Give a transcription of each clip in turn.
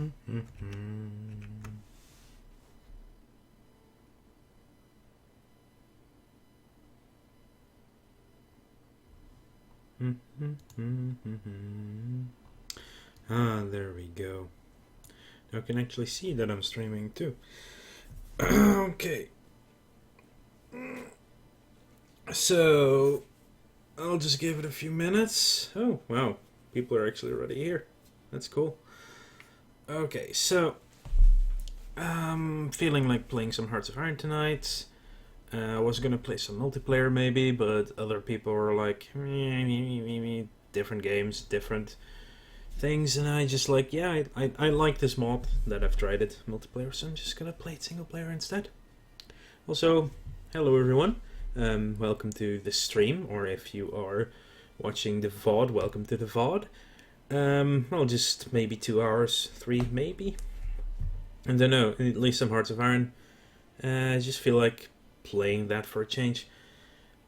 There we go. Now I can actually see that I'm streaming too. Okay. So, I'll just give it a few minutes. Oh, wow. People are actually already here. That's cool. Okay, so, I'm feeling like playing some Hearts of Iron tonight. I was gonna play some multiplayer maybe, but other people were like, different games, different things, and I just like, yeah, I like this mod that I've tried it, multiplayer, so I'm just gonna play it single player instead. Also, hello everyone, welcome to the stream, or if you are watching the VOD, welcome to the VOD. Well, just maybe 2 hours, 3 maybe. I don't know, at least some Hearts of Iron. I just feel like playing that for a change.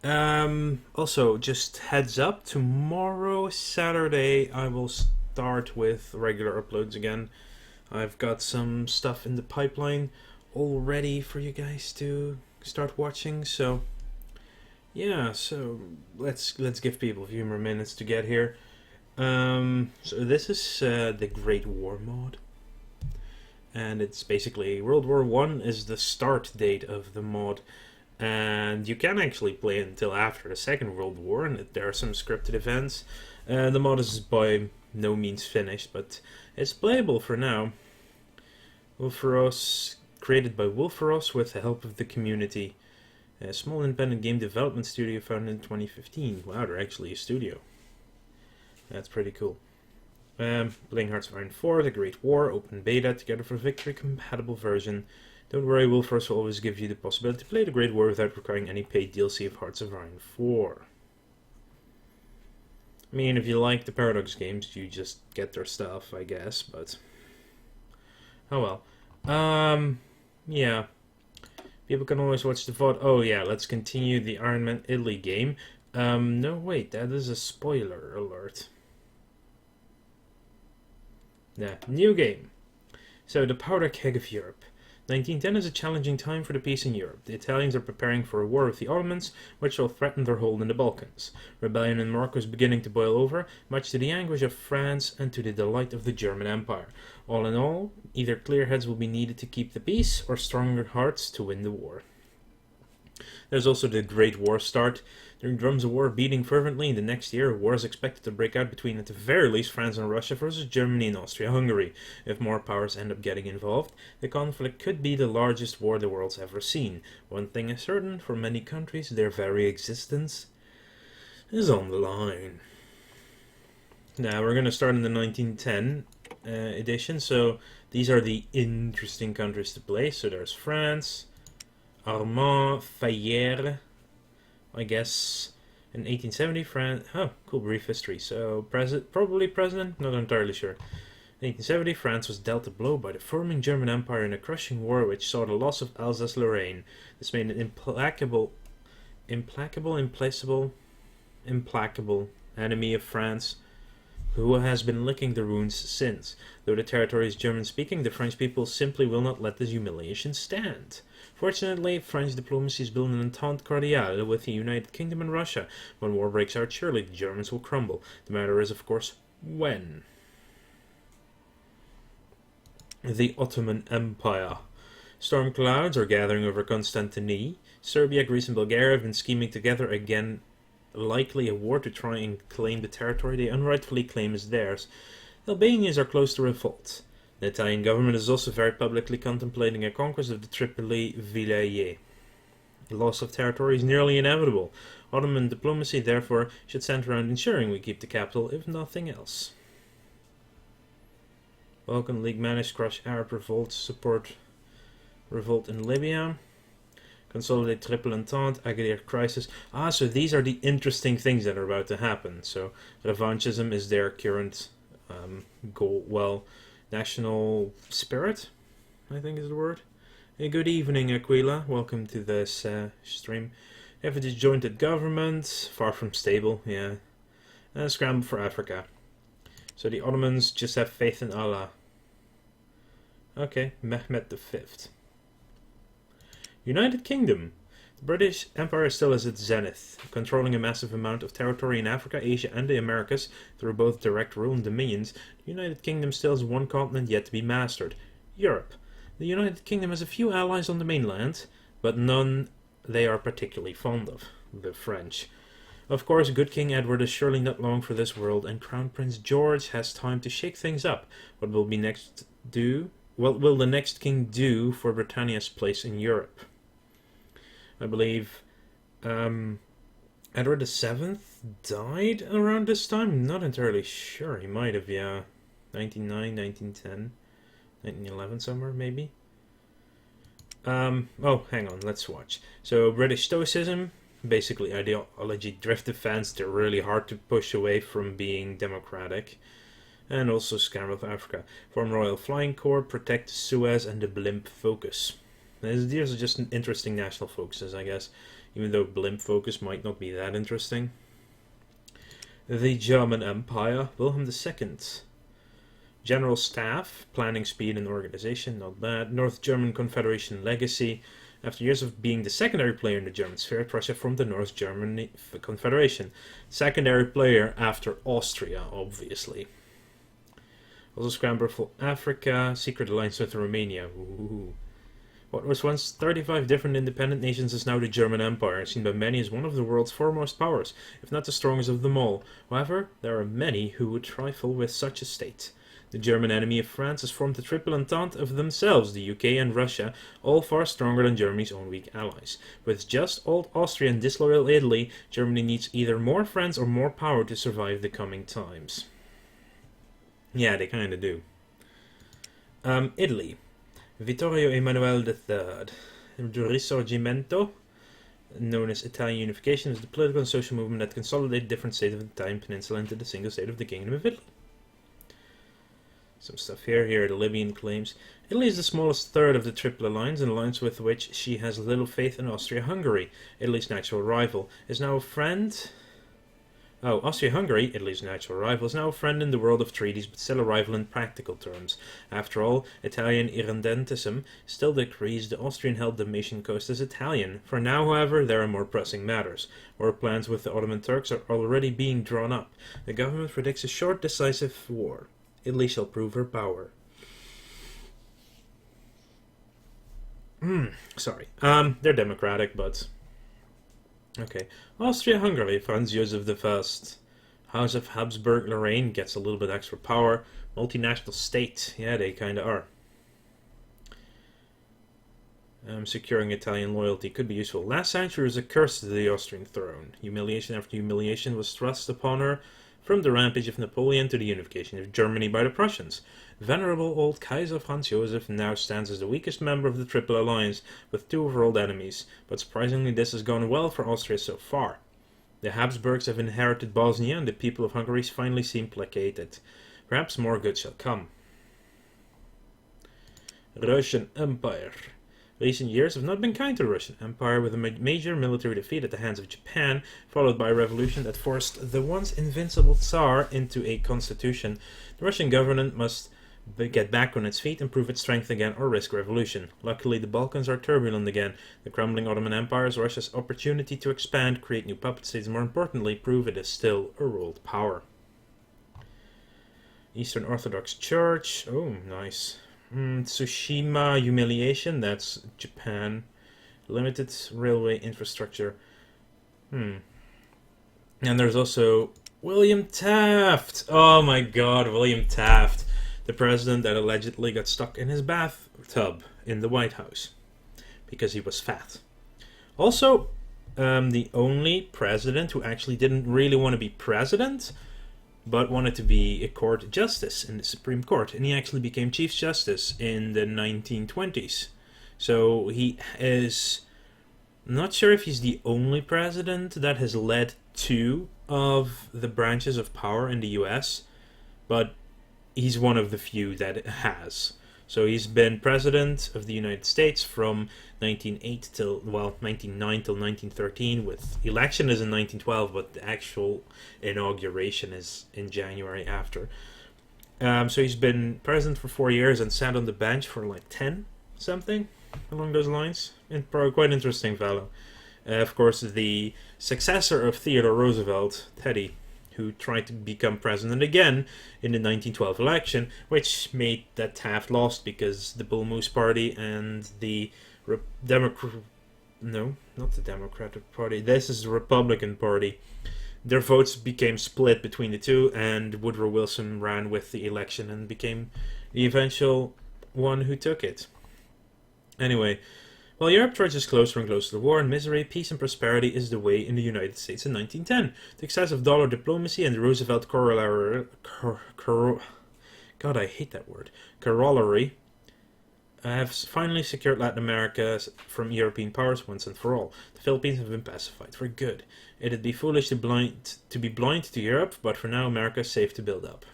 Also, just heads up, tomorrow, Saturday, I will start with regular uploads again. I've got some stuff in the pipeline all ready for you guys to start watching, so yeah, so let's give people a few more minutes to get here. So this is the Great War mod, and it's basically World War I is the start date of the mod, and you can actually play it until after the Second World War, and there are some scripted events. The mod is by no means finished, but it's playable for now. Wolferos, created by Wolferos with the help of the community. A small independent game development studio founded in 2015. Wow, they're actually a studio. That's pretty cool. Playing Hearts of Iron 4, The Great War, open beta, together for victory compatible version. Don't worry, Wolferos will always give you the possibility to play The Great War without requiring any paid DLC of Hearts of Iron 4. I mean, if you like the Paradox games, you just get their stuff, I guess, but oh well. Yeah. People can always watch the VOD. Oh yeah, let's continue the Iron Man Italy game. No wait, that is a spoiler alert. Yeah, new game. So, the powder keg of Europe. 1910 is a challenging time for the peace in Europe. The Italians are preparing for a war with the Ottomans, which will threaten their hold in the Balkans. Rebellion in Morocco is beginning to boil over, much to the anguish of France and to the delight of the German Empire. All in all, either clear heads will be needed to keep the peace, or stronger hearts to win the war. There's also the Great War start. The drums of war beating fervently. In the next year, a war is expected to break out between, at the very least, France and Russia versus Germany and Austria-Hungary. If more powers end up getting involved, the conflict could be the largest war the world's ever seen. One thing is certain, for many countries, their very existence is on the line. Now, we're going to start in the 1910 edition, so these are the interesting countries to play. So there's France, Armand Fayère, I guess, in 1870, France. Oh, cool, brief history. So, probably president, not entirely sure. In 1870, France was dealt a blow by the forming German Empire in a crushing war which saw the loss of Alsace-Lorraine. This made an implacable enemy of France, who has been licking the wounds since. Though the territory is German-speaking, the French people simply will not let this humiliation stand. Fortunately, French diplomacy is building an entente cordiale with the United Kingdom and Russia. When war breaks out, surely the Germans will crumble. The matter is, of course, when. The Ottoman Empire. Storm clouds are gathering over Constantinople. Serbia, Greece, and Bulgaria have been scheming together again, likely a war to try and claim the territory they unrightfully claim as theirs. The Albanians are close to revolt. The Italian government is also very publicly contemplating a conquest of the Tripoli Vilayet. The loss of territory is nearly inevitable. Ottoman diplomacy, therefore, should center around ensuring we keep the capital, if nothing else. Balkan League managed to crush Arab revolt, support revolt in Libya. Consolidate Triple Entente, Agadir crisis. So these are the interesting things that are about to happen. So revanchism is their current goal. Well, national spirit, I think is the word. Good evening, Aquila. Welcome to this stream. They have a disjointed government, far from stable, yeah. And a scramble for Africa. So the Ottomans just have faith in Allah. Okay, Mehmed V. United Kingdom. The British Empire still is at its zenith, controlling a massive amount of territory in Africa, Asia, and the Americas through both direct rule and dominions. The United Kingdom still has one continent yet to be mastered: Europe. The United Kingdom has a few allies on the mainland, but none they are particularly fond of: the French. Of course, good King Edward is surely not long for this world, and Crown Prince George has time to shake things up. What will be next do? What will the next king do for Britannia's place in Europe? I believe Edward VII died around this time. I'm not entirely sure. He might have, yeah. 1909, 1910, 1911 somewhere, maybe. Oh, hang on, let's watch. So, British Stoicism, basically ideology-drifted fans. They're really hard to push away from being democratic. And also Scramble of Africa. Form Royal Flying Corps, protect Suez and the Blimp Focus. These are just interesting national focuses, I guess, even though Blimp Focus might not be that interesting. The German Empire, Wilhelm II. General Staff, planning, speed, and organization, not bad. North German Confederation legacy. After years of being the secondary player in the German sphere, Prussia formed the North German Confederation. Secondary player after Austria, obviously. Also Scramble for Africa, secret alliance with Romania. Ooh. What was once 35 different independent nations is now the German Empire, seen by many as one of the world's foremost powers, if not the strongest of them all. However, there are many who would trifle with such a state. The German enemy of France has formed a triple entente of themselves, the UK and Russia, all far stronger than Germany's own weak allies. With just old Austria and disloyal Italy, Germany needs either more friends or more power to survive the coming times. Yeah, they kinda do. Italy. Vittorio Emanuele III. The Risorgimento, known as Italian Unification, is the political and social movement that consolidated different states of the Italian peninsula into the single state of the Kingdom of Italy. Some stuff here. Here are the Libyan claims. Italy is the smallest third of the Triple Alliance, an alliance with which she has little faith in Austria-Hungary, Italy's natural rival, is now a friend... Austria-Hungary, Italy's natural rival, is now a friend in the world of treaties, but still a rival in practical terms. After all, Italian irredentism still decrees the Austrian-held Dalmatian coast as Italian. For now, however, there are more pressing matters. War plans with the Ottoman Turks are already being drawn up. The government predicts a short, decisive war. Italy shall prove her power. Sorry. They're democratic, but... Okay. Austria-Hungary, Franz Joseph I. House of Habsburg-Lorraine gets a little bit extra power. Multinational state. Yeah, they kinda are. Securing Italian loyalty could be useful. Last century was a curse to the Austrian throne. Humiliation after humiliation was thrust upon her, from the rampage of Napoleon to the unification of Germany by the Prussians. Venerable old Kaiser Franz Joseph now stands as the weakest member of the Triple Alliance, with two of her old enemies, but surprisingly this has gone well for Austria so far. The Habsburgs have inherited Bosnia, and the people of Hungary finally seem placated. Perhaps more good shall come. Russian Empire. Recent years have not been kind to the Russian Empire, with a major military defeat at the hands of Japan, followed by a revolution that forced the once invincible Tsar into a constitution. The Russian government must get back on its feet and prove its strength again, or risk revolution. Luckily, the Balkans are turbulent again. The crumbling Ottoman Empire is Russia's opportunity to expand, create new puppet states, and more importantly, prove it is still a world power. Eastern Orthodox Church. Oh, nice. Tsushima humiliation, that's Japan. Limited railway infrastructure. And there's also William Taft. Oh my god, William Taft. The president that allegedly got stuck in his bathtub in the White House because he was fat. Also, the only president who actually didn't really want to be president, but wanted to be a court justice in the Supreme Court, and he actually became Chief Justice in the 1920s. So he is... not sure if he's the only president that has led two of the branches of power in the US, but he's one of the few that has. So he's been president of the United States from 1909 till 1913, with election is in 1912, but the actual inauguration is in January after. So he's been president for 4 years and sat on the bench for like 10, something along those lines. And quite interesting fellow. Of course, the successor of Theodore Roosevelt, Teddy, who tried to become president again in the 1912 election, which made that Taft lost because the Bull Moose Party and the no, not the Democratic Party. This is the Republican Party. Their votes became split between the two, and Woodrow Wilson ran with the election and became the eventual one who took it. Anyway, while Europe trudges closer and closer to war and misery, peace and prosperity is the way in the United States in 1910. The success of dollar diplomacy and the Roosevelt corollary, God, I hate that word, corollary, have finally secured Latin America from European powers once and for all. The Philippines have been pacified for good. It'd be foolish to be blind to Europe, but for now America is safe to build up.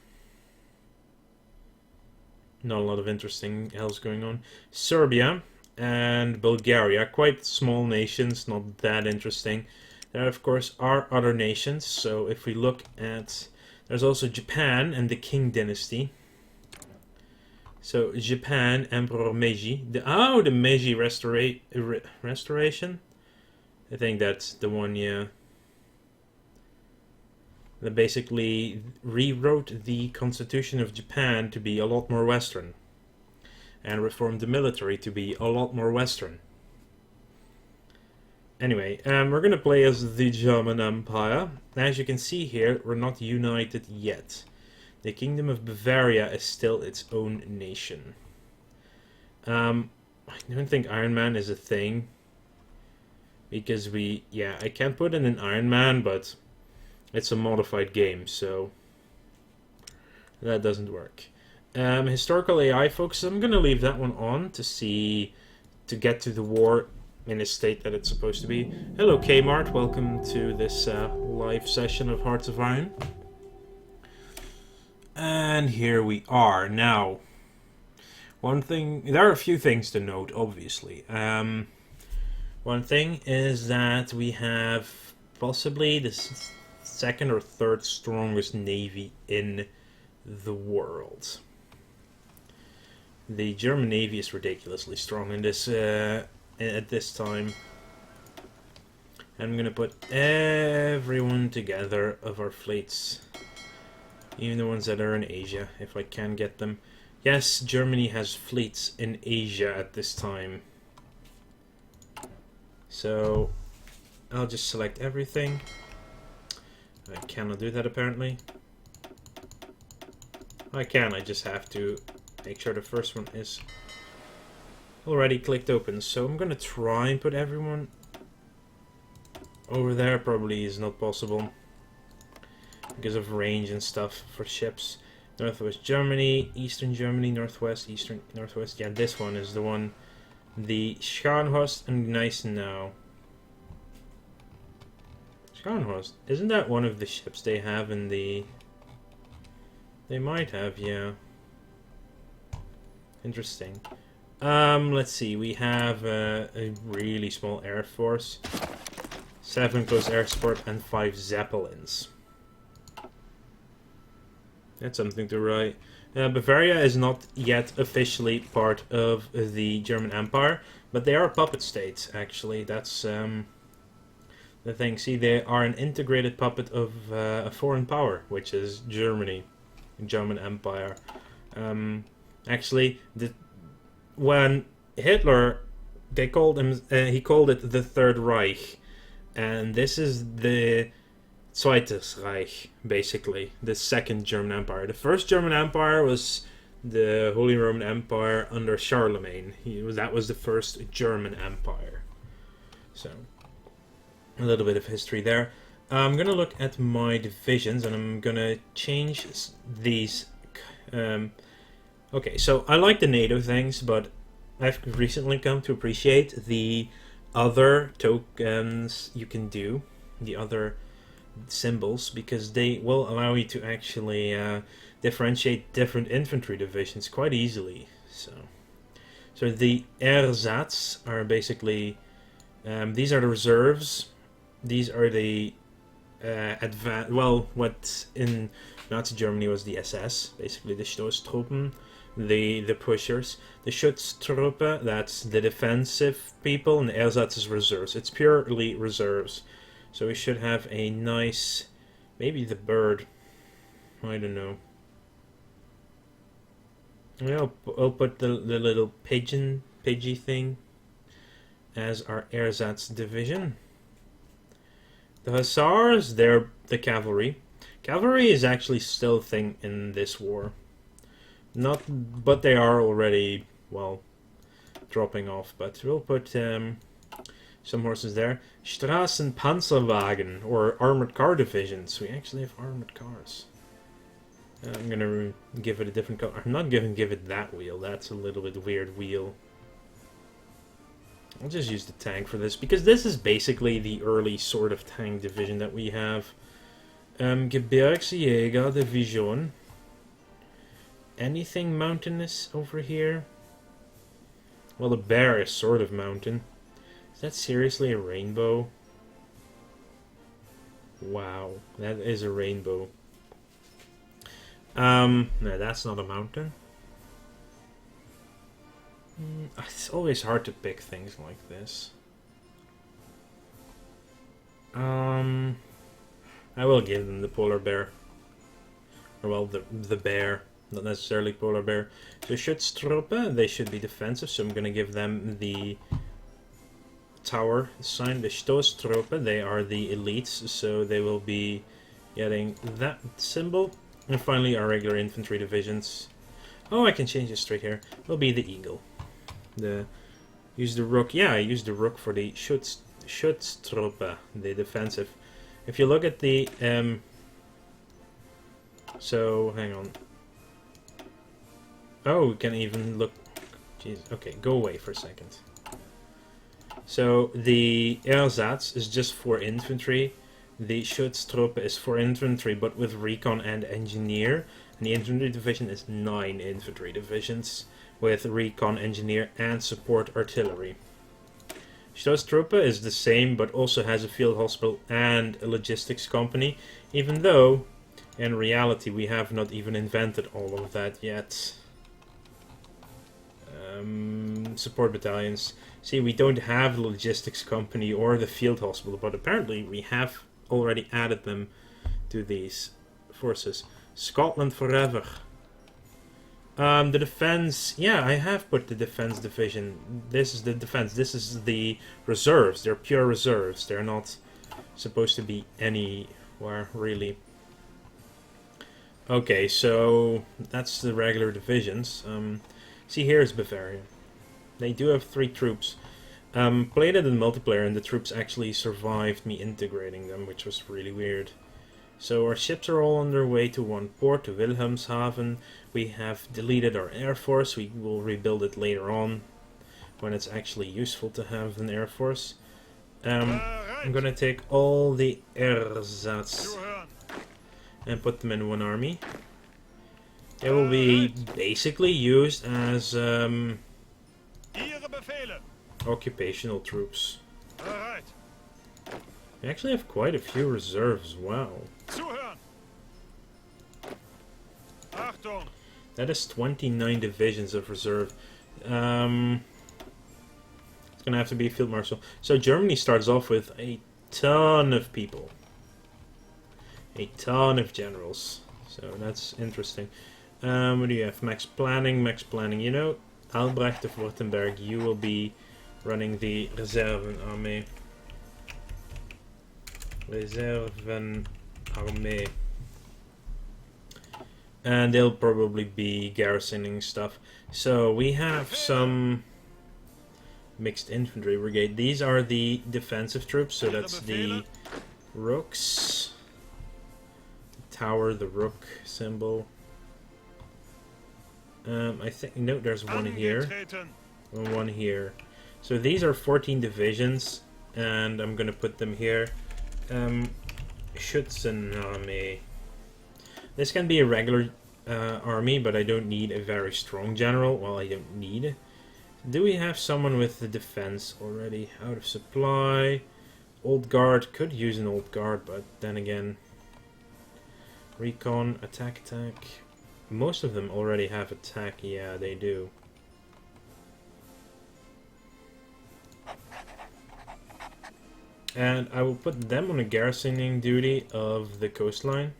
Not a lot of interesting else going on. Serbia and Bulgaria, quite small nations, not that interesting. There, of course, are other nations. So if we look at, there's also Japan and the Qing dynasty. So Japan, Emperor Meiji. The Meiji restoration. I think that's the one, yeah. That basically rewrote the constitution of Japan to be a lot more Western. And reformed the military to be a lot more Western. Anyway, we're going to play as the German Empire. As you can see here, we're not united yet. The Kingdom of Bavaria is still its own nation. I don't think Iron Man is a thing. Because I can't put in an Iron Man, but it's a modified game, so that doesn't work. Historical AI, folks, I'm going to leave that one on to get to the war in a state that it's supposed to be. Hello, Kmart. Welcome to this live session of Hearts of Iron. And here we are. Now, there are a few things to note, obviously. One thing is that we have possibly the second or third strongest navy in the world. The German Navy is ridiculously strong in this at this time. I'm gonna put everyone together of our fleets, even the ones that are in Asia, if I can get them. Yes, Germany has fleets in Asia at this time. So I'll just select everything. I cannot do that apparently. I can, I just have to make sure the first one is already clicked open. So I'm gonna try and put everyone over there. Probably is not possible because of range and stuff for ships. Northwest Germany, Eastern Germany, Northwest, Eastern, Northwest. Yeah, this one is the one. The Scharnhorst and Gneisenau. Scharnhorst, isn't that one of the ships they have in the... They might have, yeah. Interesting. Let's see, we have a really small air force. 7 close air support and 5 Zeppelins. That's something to write. Bavaria is not yet officially part of the German Empire, but they are puppet states, actually. That's the thing. See, they are an integrated puppet of a foreign power, which is Germany, German Empire. Actually, when Hitler, he called it the Third Reich, and this is the Zweites Reich, basically, the second German Empire. The first German Empire was the Holy Roman Empire under Charlemagne. That was the first German Empire. So, a little bit of history there. I'm going to look at my divisions, and I'm going to change these. Okay, so I like the NATO things, but I've recently come to appreciate the other tokens you can do, the other symbols, because they will allow you to actually differentiate different infantry divisions quite easily. So the ersatz are basically these are the reserves. These are the what in Nazi Germany was the SS, basically the Stoßtruppen, the pushers. The Schutztruppe, that's the defensive people, and the Ersatz is reserves. It's purely reserves. So we should have a nice, maybe the bird, I don't know. Yeah, I'll put the little pidgey thing as our Ersatz division. The Hussars, they're the cavalry. Cavalry is actually still a thing in this war. But they are already, well, dropping off. But we'll put some horses there. Straßenpanzerwagen, or armored car divisions. We actually have armored cars. I'm gonna give it a different color. I'm not gonna give it that wheel. That's a little bit weird wheel. I'll just use the tank for this, because this is basically the early sort of tank division that we have. Gebirgsjäger Division. Anything mountainous over here? Well, the bear is sort of mountain. Is that seriously a rainbow? Wow, that is a rainbow. No, that's not a mountain. It's always hard to pick things like this. I will give them the polar bear. Or, well, the bear. Not necessarily polar bear. So Schutztruppe, they should be defensive, so I'm going to give them the tower sign. The Stoßtruppe, they are the elites, so they will be getting that symbol. And finally, our regular infantry divisions. Oh, I can change this straight here. Will be the eagle. Use the rook. Yeah, I used the rook for the Schutztruppe, the defensive. If you look at the so hang on. Oh, we can even look. Jeez. Okay, go away for a second. So the Ersatz is just for infantry. The Schutztruppe is for infantry, but with recon and engineer. And the infantry division is 9 infantry divisions with recon, engineer, and support artillery. Stoßtruppe is the same, but also has a field hospital and a logistics company, even though, in reality, we have not even invented all of that yet. Support battalions. See, we don't have the logistics company or the field hospital, but apparently we have already added them to these forces. Scotland forever. The defense, yeah, I have put the defense division. This is the defense. This is the reserves. They're pure reserves. They're not supposed to be anywhere, really. Okay, so that's the regular divisions. See, here's Bavaria. They do have 3 troops. Played it in multiplayer, and the troops actually survived me integrating them, which was really weird. So our ships are all on their way to one port, to Wilhelmshaven. We have deleted our air force. We will rebuild it later on, when it's actually useful to have an air force. I'm gonna take all the ersatz and put them in one army. They will be basically used as occupational troops. We actually have quite a few reserves. Wow. That is 29 divisions of reserve. It's gonna have to be a field marshal. So Germany starts off with a ton of people. A ton of generals. So that's interesting. What do you have? Max Planning. Max Planning. You know, Albrecht of Württemberg, you will be running the Reservenarmee. Reservenarmee. And they'll probably be garrisoning stuff. So we have some mixed infantry brigade. These are the defensive troops, so that's the rooks. The tower, the rook symbol. I think, no, there's one here. And one here. So these are 14 divisions, and I'm gonna put them here. Schützenarmee. This can be a regular army, but I don't need a very strong general. Well, I don't need. Do we have someone with the defense already? Out of supply. Old guard. Could use an old guard, but then again, Recon, attack. Most of them already have attack. Yeah, they do. And I will put them on a garrisoning duty of the coastline.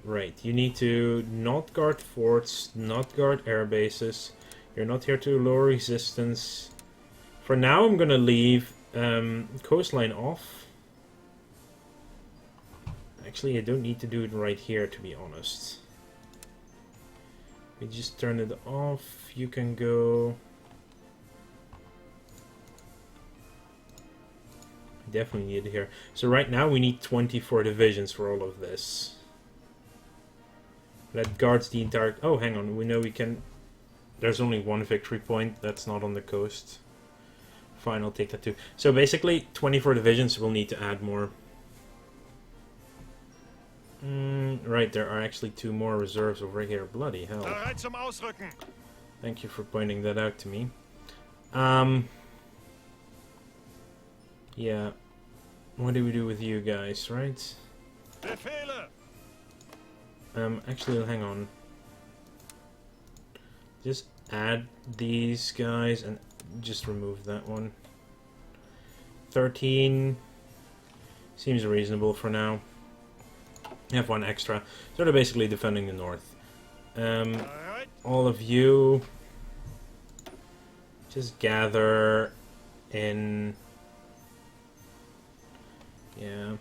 Right, you need to not guard forts, not guard air bases. You're not here to lower resistance. For now, I'm gonna leave coastline off. Actually, I don't need to do it right here, to be honest. We just turn it off. You can go. Definitely need it here. So right now we need 24 divisions for all of this. That guards the entire... Oh, hang on. We know we can... There's only one victory point. That's not on the coast. Fine, I'll take that too. So basically, 24 divisions will need to add more. Right, there are actually 2 more reserves over here. Bloody hell. Thank you for pointing that out to me. Yeah. What do we do with you guys, right? Actually, hang on. Just add these guys and just remove that one. 13 seems reasonable for now. I have 1 extra. So they're basically defending the north. All of you just gather in... Yeah.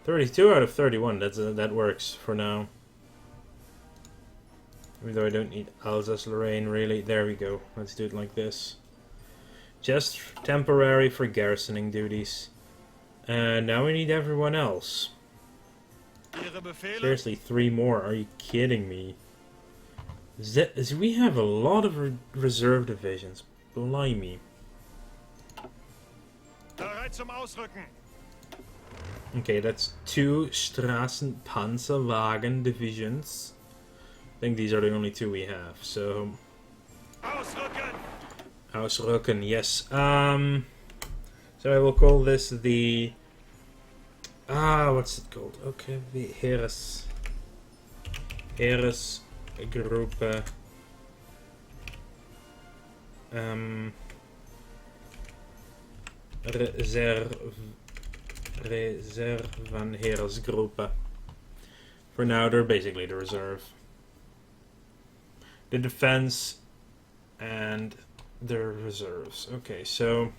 $32 out of 31. That works for now. Even though I don't need Alsace-Lorraine really. There we go. Let's do it like this. Just temporary for garrisoning duties. And now we need everyone else. Seriously, 3 more. Are you kidding me? We have a lot of reserve divisions. Blimey. Okay, that's 2 Straßenpanzerwagen divisions. I think these are the only 2 we have, so... Ausrücken, yes. So I will call this the... what's it called? Okay, the Heeresgruppe. Reservenheeresgruppe. For now, they're basically the reserve. The defense and the reserves. Okay, so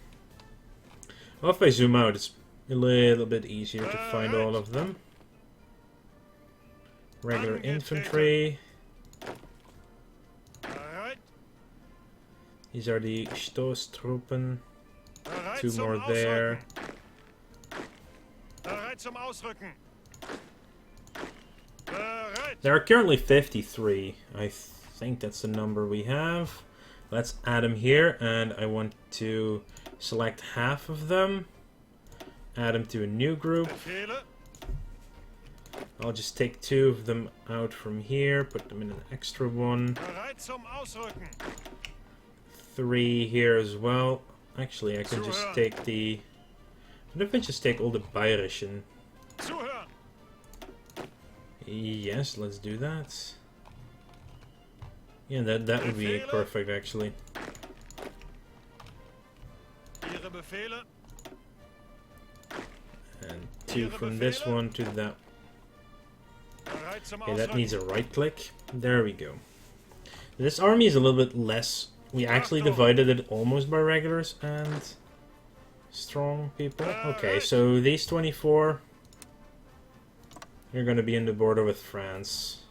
well, if I zoom out, it's a little bit easier to find all of them. Regular infantry. These are the Stoßtruppen. 2 more there. There are currently 53. I think that's the number we have. Let's add them here, and I want to select half of them. Add them to a new group. I'll just take 2 of them out from here, put them in an extra one. 3 here as well. Actually, I can just take the... What if I just take all the Bayerischen? Yes, let's do that. Yeah, that would be perfect, actually. And 2 from this one to that. Okay, that needs a right click. There we go. This army is a little bit less. We actually divided it almost by regulars and strong people. Okay, so these 24 are going to be in the border with France.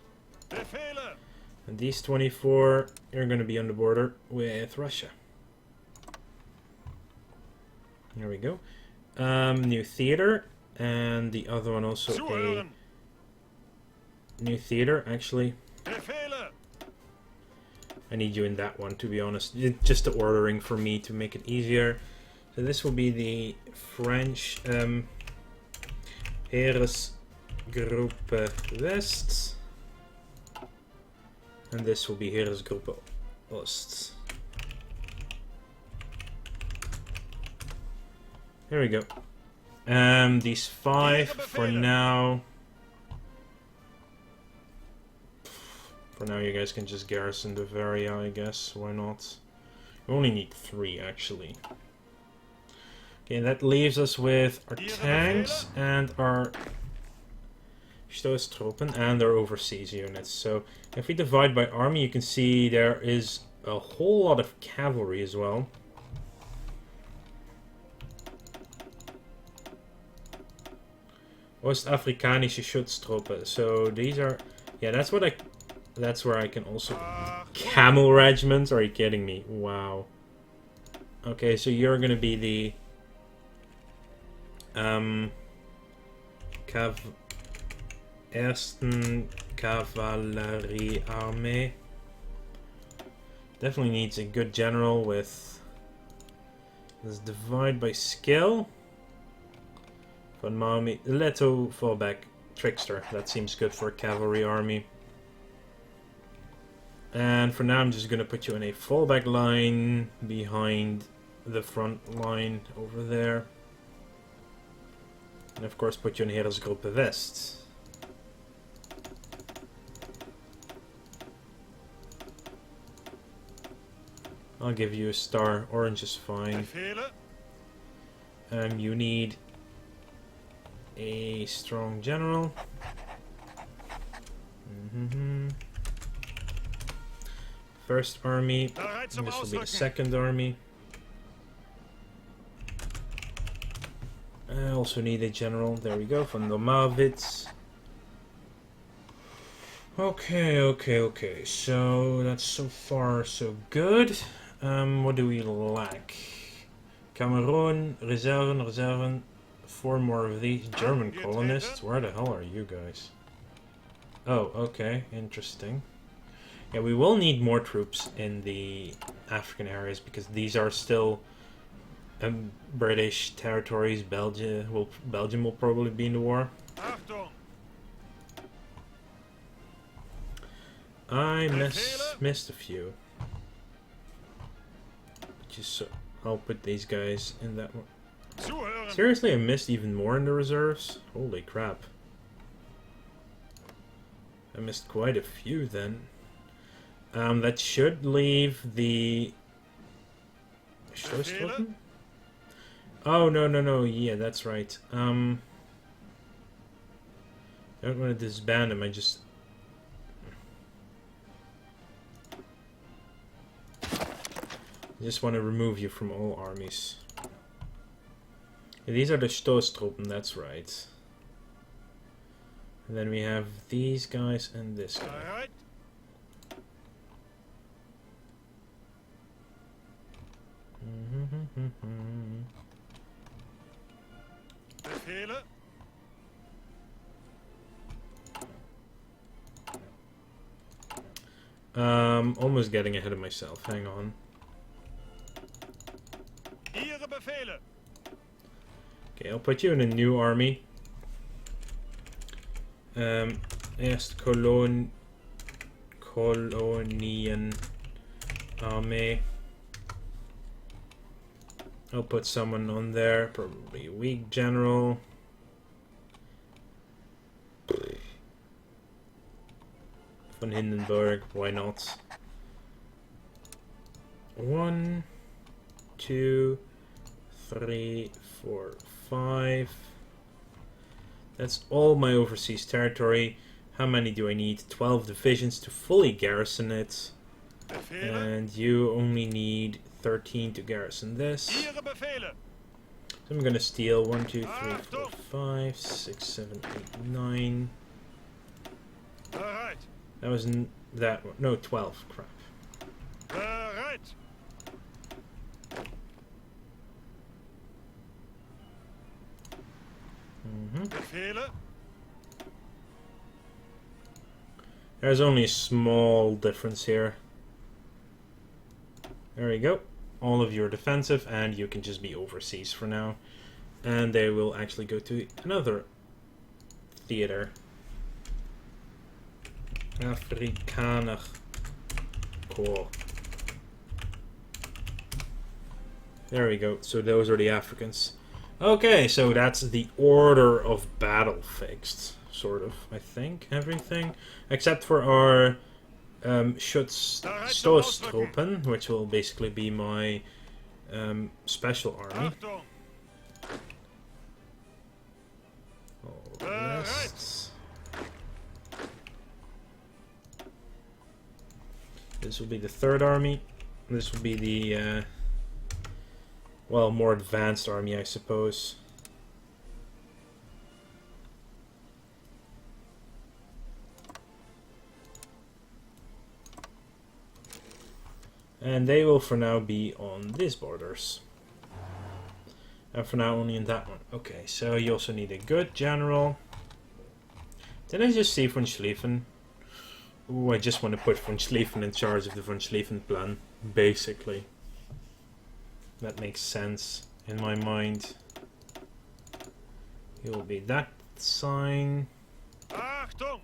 And these 24 are going to be on the border with Russia. There we go. New theater, and the other one also a new theater, actually. I need you in that one, to be honest. Just the ordering for me to make it easier. So this will be the French Heeresgruppe West. And this will be Heeresgruppe Ost. There we go. These 5 for now. For now, you guys can just garrison the Varia, I guess. Why not? We only need 3, actually. Okay, that leaves us with our tanks and our Stoßtruppen and our overseas units. So, if we divide by army, you can see there is a whole lot of cavalry as well. Ostafrikanische Schutztruppe. So these are, yeah, that's what I. That's where I can also... Camel regiments? Are you kidding me? Wow. Okay, so you're gonna be the... Ersten Kavalleriearmee. Definitely needs a good general with... Let's divide by skill. Von Malmi... Leto fallback trickster. That seems good for a cavalry army. And for now I'm just going to put you in a fallback line behind the front line over there. And of course put you in Heeresgruppe West. I'll give you a star. Orange is fine. You need a strong general. First army. This will be the second army. I also need a general. There we go, von Domawitz. Okay. So that's so far so good. What do we lack? Cameroon, reserven. 4 more of these German colonists. Where the hell are you guys? Oh, okay, interesting. Yeah, we will need more troops in the African areas because these are still British territories. Belgium will probably be in the war. I missed a few. Just so I'll put these guys in that one. Seriously, I missed even more in the reserves? Holy crap. I missed quite a few then. That should leave the... Stoßtruppen? Oh, no, yeah, that's right. I don't want to disband them, I just want to remove you from all armies. Yeah, these are the Stoßtruppen, that's right. And then we have these guys and this guy. Almost getting ahead of myself. Hang on. Okay, I'll put you in a new army. Erst Kolonien Armee. I'll put someone on there, probably a weak general. Von Hindenburg, why not? 1, 2, 3, 4, 5. That's all my overseas territory. How many do I need? 12 divisions to fully garrison it. And you only need 13 to garrison this. So I'm gonna steal 1, 2, 3, 4, 5, 6, 7, 8, 9. That was that one. No, 12. Crap. There's only a small difference here. There we go. All of you are defensive, and you can just be overseas for now. And they will actually go to another theater. Afrikaner Cool. There we go. So those are the Africans. Okay, so that's the order of battle fixed. Sort of, I think. Everything. Except for our Schutzstoßtruppen, which will basically be my special army. All the rest. This will be the third army. This will be the well, more advanced army, I suppose. And they will for now be on these borders. And for now only in that one. Okay, so you also need a good general. Did I just see von Schlieffen? Ooh, I just want to put von Schlieffen in charge of the von Schlieffen plan, basically. That makes sense in my mind. You will be that sign. Achtung!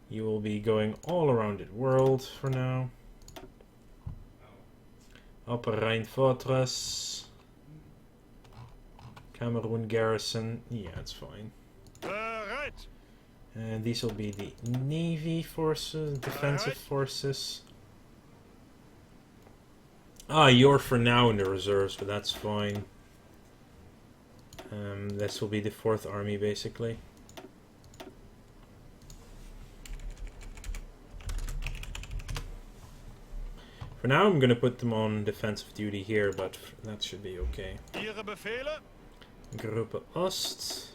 You will be going all around the world for now. Upper Rhine Fortress. Cameroon Garrison. Yeah, it's fine. Bereit! And these will be the Navy forces, defensive forces. Ah, you're for now in the reserves, but that's fine. This will be the 4th Army, basically. For now, I'm going to put them on defensive duty here, but that should be okay. Ihre Befehle? Gruppe Ost.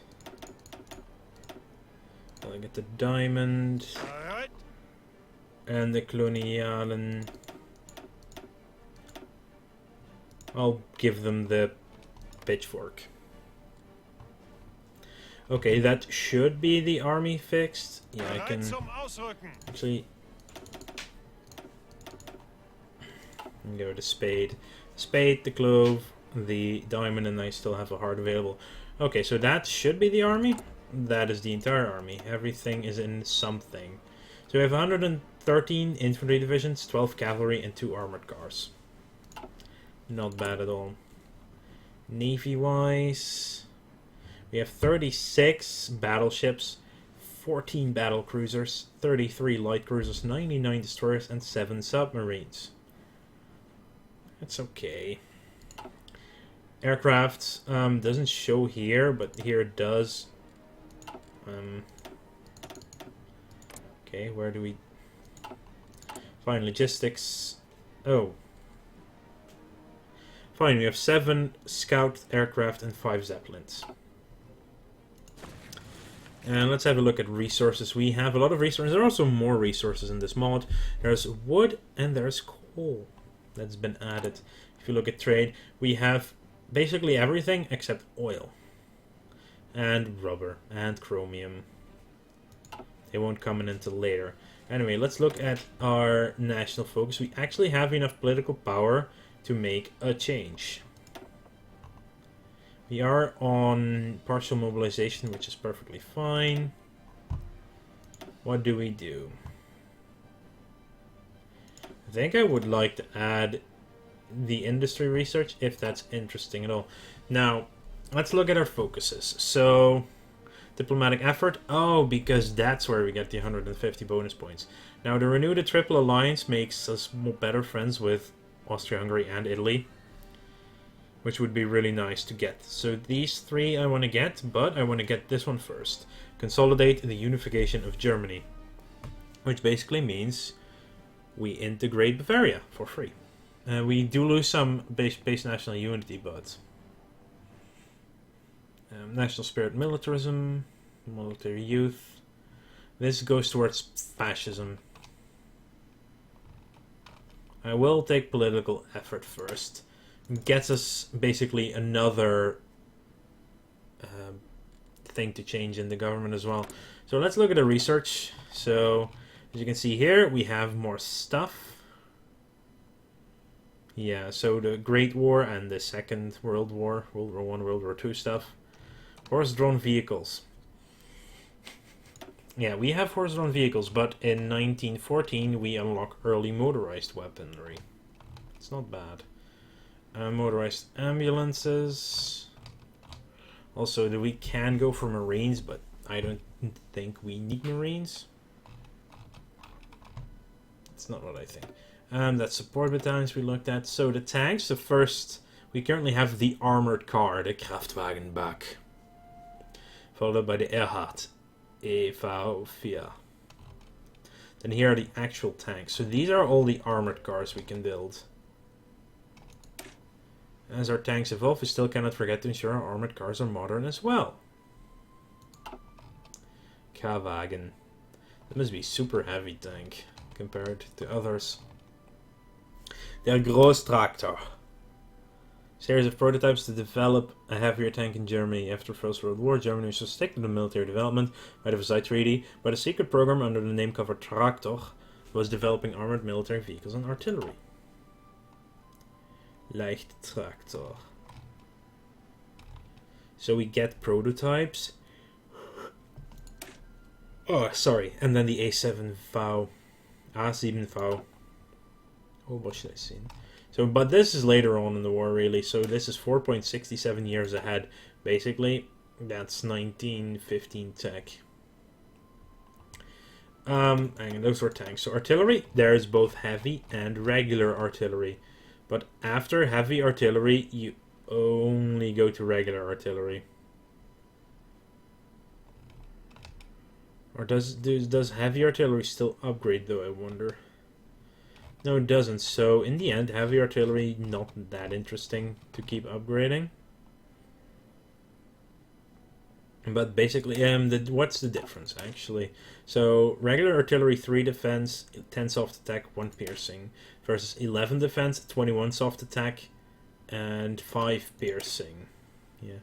I'll get the Diamond. Bereit! And the Kolonialen. I'll give them the Pitchfork. Okay, that should be the army fixed. Yeah, I can Bereit zum Ausrücken! actually go with the Spade. Spade, the Clove, the Diamond, and I still have a Heart available. Okay, so that should be the army. That is the entire army. Everything is in something. So we have 113 infantry divisions, 12 cavalry, and 2 armored cars. Not bad at all. Navy-wise, we have 36 battleships, 14 battle cruisers, 33 light cruisers, 99 destroyers, and 7 submarines. That's okay. Aircraft doesn't show here, but here it does. Okay, where do we... Fine, logistics. Oh. Fine, we have 7 scout aircraft and 5 zeppelins. And let's have a look at resources. We have a lot of resources. There are also more resources in this mod. There's wood and there's coal that's been added. If you look at trade, we have basically everything except oil. And rubber and chromium. They won't come in until later. Anyway, let's look at our national focus. We actually have enough political power to make a change. We are on partial mobilization, which is perfectly fine. What do we do? I think I would like to add the industry research, if that's interesting at all. Now, let's look at our focuses. So, diplomatic effort. Oh, because that's where we get the 150 bonus points. Now, the Renew the Triple Alliance makes us better friends with Austria-Hungary and Italy, which would be really nice to get. So these 3 I want to get, but I want to get this one first. Consolidate the unification of Germany, which basically means we integrate Bavaria for free. We do lose some base national unity, but national spirit, militarism, military youth. This goes towards fascism. I will take political effort first. Gets us basically another thing to change in the government as well. So let's look at the research. So as you can see here, we have more stuff. Yeah, so the Great War and the Second World War, World War I, World War II stuff. Horse-drawn vehicles. Yeah, we have horse-drawn vehicles, but in 1914 we unlock early motorized weaponry. It's not bad. Motorized ambulances. Also, we can go for Marines, but I don't think we need Marines. It's not what I think. That's support battalions we looked at. So the tanks, the first, we currently have the armored car, the Kraftwagenbach. Followed by the Erhard EV4. Then here are the actual tanks. So these are all the armored cars we can build. As our tanks evolve, we still cannot forget to ensure our armored cars are modern as well. K-Wagen. That must be super heavy tank compared to others. Der Großtraktor. Series of prototypes to develop a heavier tank in Germany. After the First World War, Germany was restricted to military development by the Versailles Treaty, but a secret program under the name cover Traktor was developing armored military vehicles and artillery. Leicht Traktor. So we get prototypes. Oh, sorry. And then the A7V. A7V. Oh, what should I say? So, but this is later on in the war, really. So this is 4.67 years ahead. Basically, that's 1915 tech. And those were tanks. So artillery, there's both heavy and regular artillery. But after heavy artillery, you only go to regular artillery. Or does heavy artillery still upgrade, though, I wonder? No, it doesn't. So, in the end, heavy artillery, not that interesting to keep upgrading. But basically, what's the difference, actually? So, regular artillery, 3 defense, 10 soft attack, 1 piercing. Versus 11 defense, 21 soft attack, and 5 piercing. Yeah.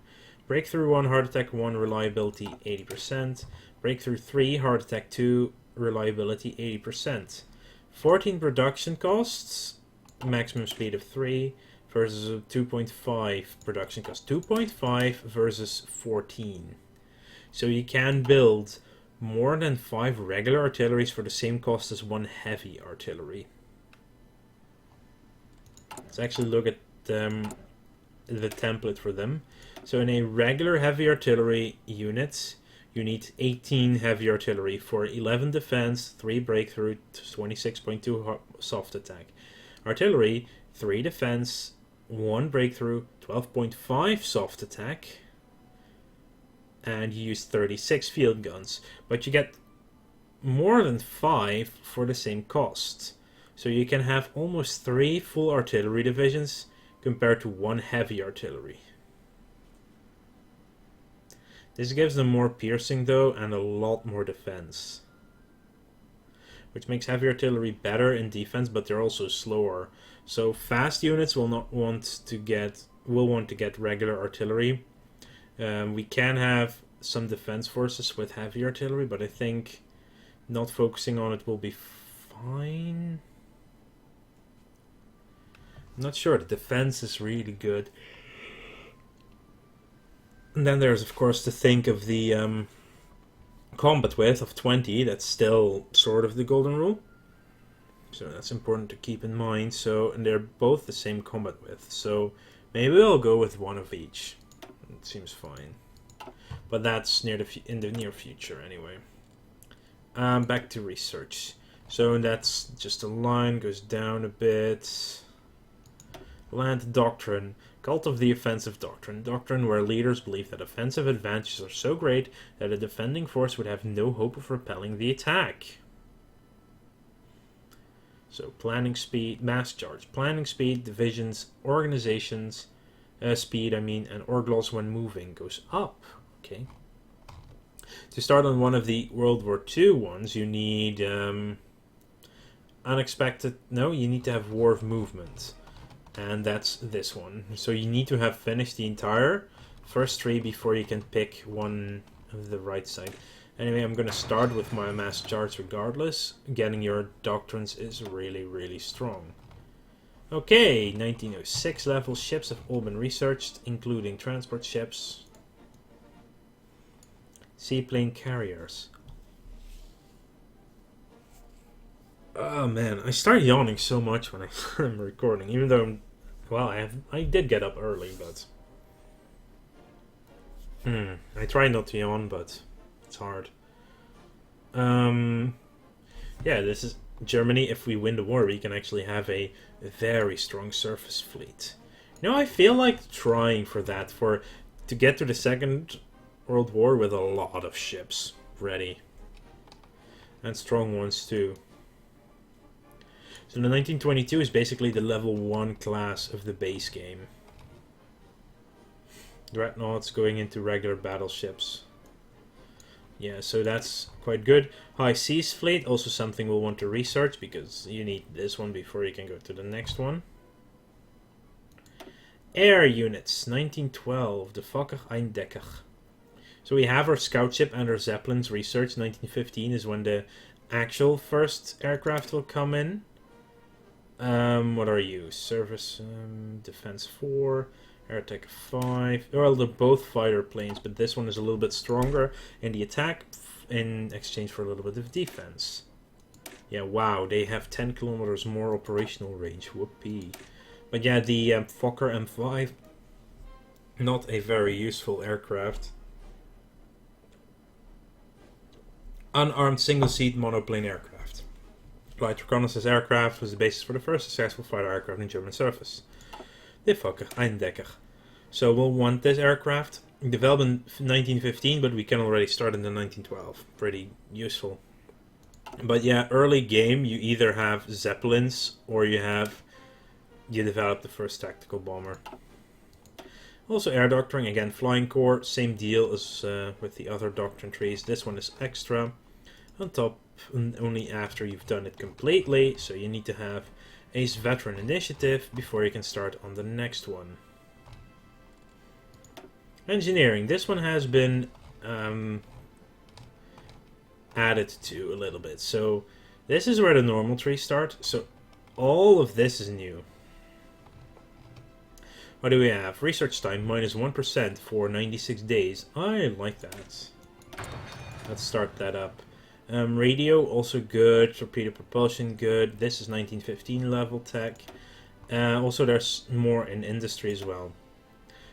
Breakthrough 1, hard attack 1, reliability 80%. Breakthrough 3, hard attack 2, reliability 80%. 14 production costs, maximum speed of 3, versus a 2.5 production cost. 2.5 versus 14. So you can build more than 5 regular artilleries for the same cost as 1 heavy artillery. Let's actually look at the template for them. So in a regular heavy artillery unit, you need 18 heavy artillery for 11 defense, 3 breakthrough, 26.2 soft attack. Artillery, 3 defense, 1 breakthrough, 12.5 soft attack, and you use 36 field guns. But you get more than 5 for the same cost. So you can have almost 3 full artillery divisions compared to 1 heavy artillery. This gives them more piercing, though, and a lot more defense. Which makes heavy artillery better in defense, but they're also slower. So fast units will want to get regular artillery. We can have some defense forces with heavy artillery, but I think not focusing on it will be fine. I'm not sure. The defense is really good. And then there's, of course, to think of the combat width of 20. That's still sort of the golden rule. So that's important to keep in mind. So, and they're both the same combat width. So maybe I'll go with one of each. It seems fine. But that's in the near future anyway. Back to research. So that's just a line, goes down a bit. Land doctrine. Cult of the offensive doctrine. Doctrine where leaders believe that offensive advantages are so great that a defending force would have no hope of repelling the attack. So planning speed, mass charge. Planning speed, divisions, organizations, speed, and orgloss when moving goes up. Okay. To start on one of the World War II ones, you need you need to have war of movement. And that's this one. So you need to have finished the entire first 3 before you can pick one of the right side. Anyway, I'm going to start with my mass charge regardless. Getting your doctrines is really, really strong. Okay, 1906 level ships have all been researched, including transport ships. Seaplane carriers. Oh man, I start yawning so much when I'm recording, even though well, I did get up early, but I try not to yawn, but it's hard. Um, yeah, this is Germany. If we win the war, we can actually have a very strong surface fleet. You know, I feel like trying for that to get to the Second World War with a lot of ships ready and strong ones too. So the 1922 is basically the level 1 class of the base game. Dreadnoughts going into regular battleships. Yeah, so that's quite good. High Seas Fleet, also something we'll want to research because you need this one before you can go to the next one. Air Units, 1912, the Fokker Eindecker. So we have our scout ship and our Zeppelins research. 1915 is when the actual first aircraft will come in. What are you? Service, Defense 4, Air Attack 5. Well, they're both fighter planes, but this one is a little bit stronger in the attack in exchange for a little bit of defense. Yeah, wow, they have 10 kilometers more operational range. Whoopee. But yeah, the Fokker M5, not a very useful aircraft. Unarmed single-seat monoplane aircraft. Light reconnaissance aircraft was the basis for the first successful fighter aircraft in German service. The Fokker Eindecker. So we'll want this aircraft. Developed in 1915, but we can already start in the 1912. Pretty useful. But yeah, early game, you either have Zeppelins or you develop the first tactical bomber. Also air doctrine, again flying corps, same deal as with the other doctrine trees. This one is extra. On top, only after you've done it completely, so you need to have Ace Veteran Initiative before you can start on the next one. Engineering, this one has been added to a little bit. So this is where the normal trees start, so all of this is new. What do we have? Research time minus 1% for 96 days. I like that. Let's start that up. Radio, also good. Torpedo propulsion, good. This is 1915 level tech. Also, there's more in industry as well.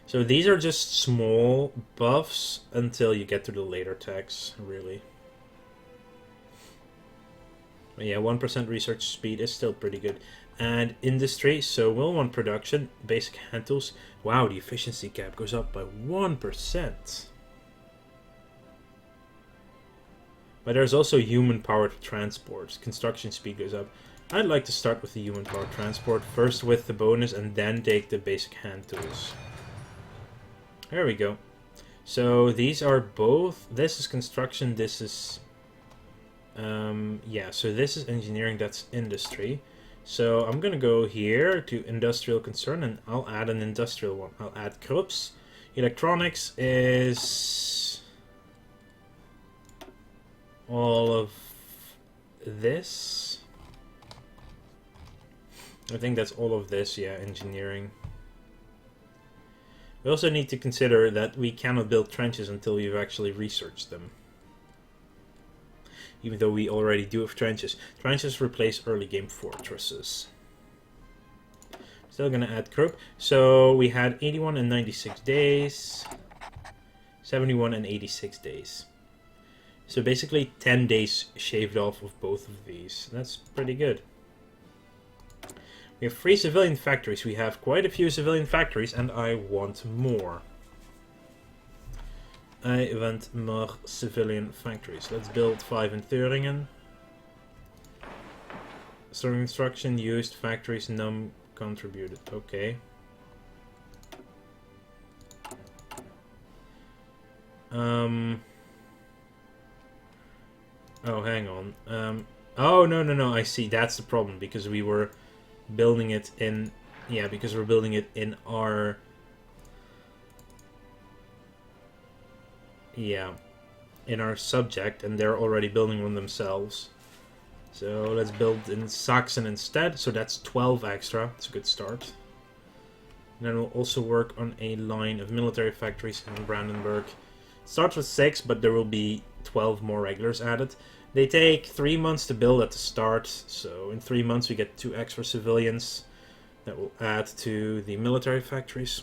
So these are just small buffs until you get to the later techs, really. But yeah, 1% research speed is still pretty good. And industry, so we'll want production, basic hand tools. Wow, the efficiency cap goes up by 1%. But there's also human-powered transport. Construction speed goes up. I'd like to start with the human-powered transport, first with the bonus, and then take the basic hand tools. There we go. So these are both... This is construction, this is... yeah, so this is engineering, that's industry. So I'm gonna go here to industrial concern, and I'll add an industrial one. I'll add Krups. Electronics is... all of this. I think that's all of this, yeah, engineering. We also need to consider that we cannot build trenches until we've actually researched them. Even though we already do have trenches. Trenches replace early game fortresses. Still gonna add Krupp. So we had 81 and 96 days. 71 and 86 days. So basically 10 days shaved off of both of these. That's pretty good. We have 3 civilian factories. We have quite a few civilian factories and I want more. I want more civilian factories. Let's build 5 in Thuringen. Storing instruction used factories num contributed. Okay. Oh, hang on. Oh, no, I see. That's the problem, because we were building it in... Yeah, because we're building it in our... Yeah, in our subject, and they're already building one themselves. So let's build in Saxon instead. So that's 12 extra. It's a good start. And then we'll also work on a line of military factories in Brandenburg. It starts with 6, but there will be 12 more regulars added. They take 3 months to build at the start, so in 3 months we get 2 extra civilians that will add to the military factories.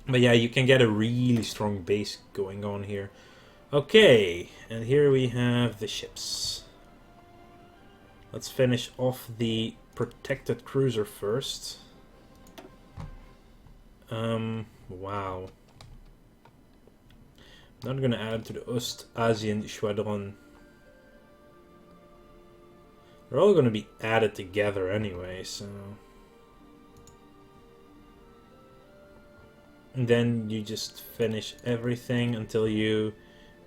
But yeah, you can get a really strong base going on here. Okay, and here we have the ships. Let's finish off the protected cruiser first. Wow. Not gonna add to the Ostasian Squadron. They're all gonna be added together anyway, so... And then you just finish everything until you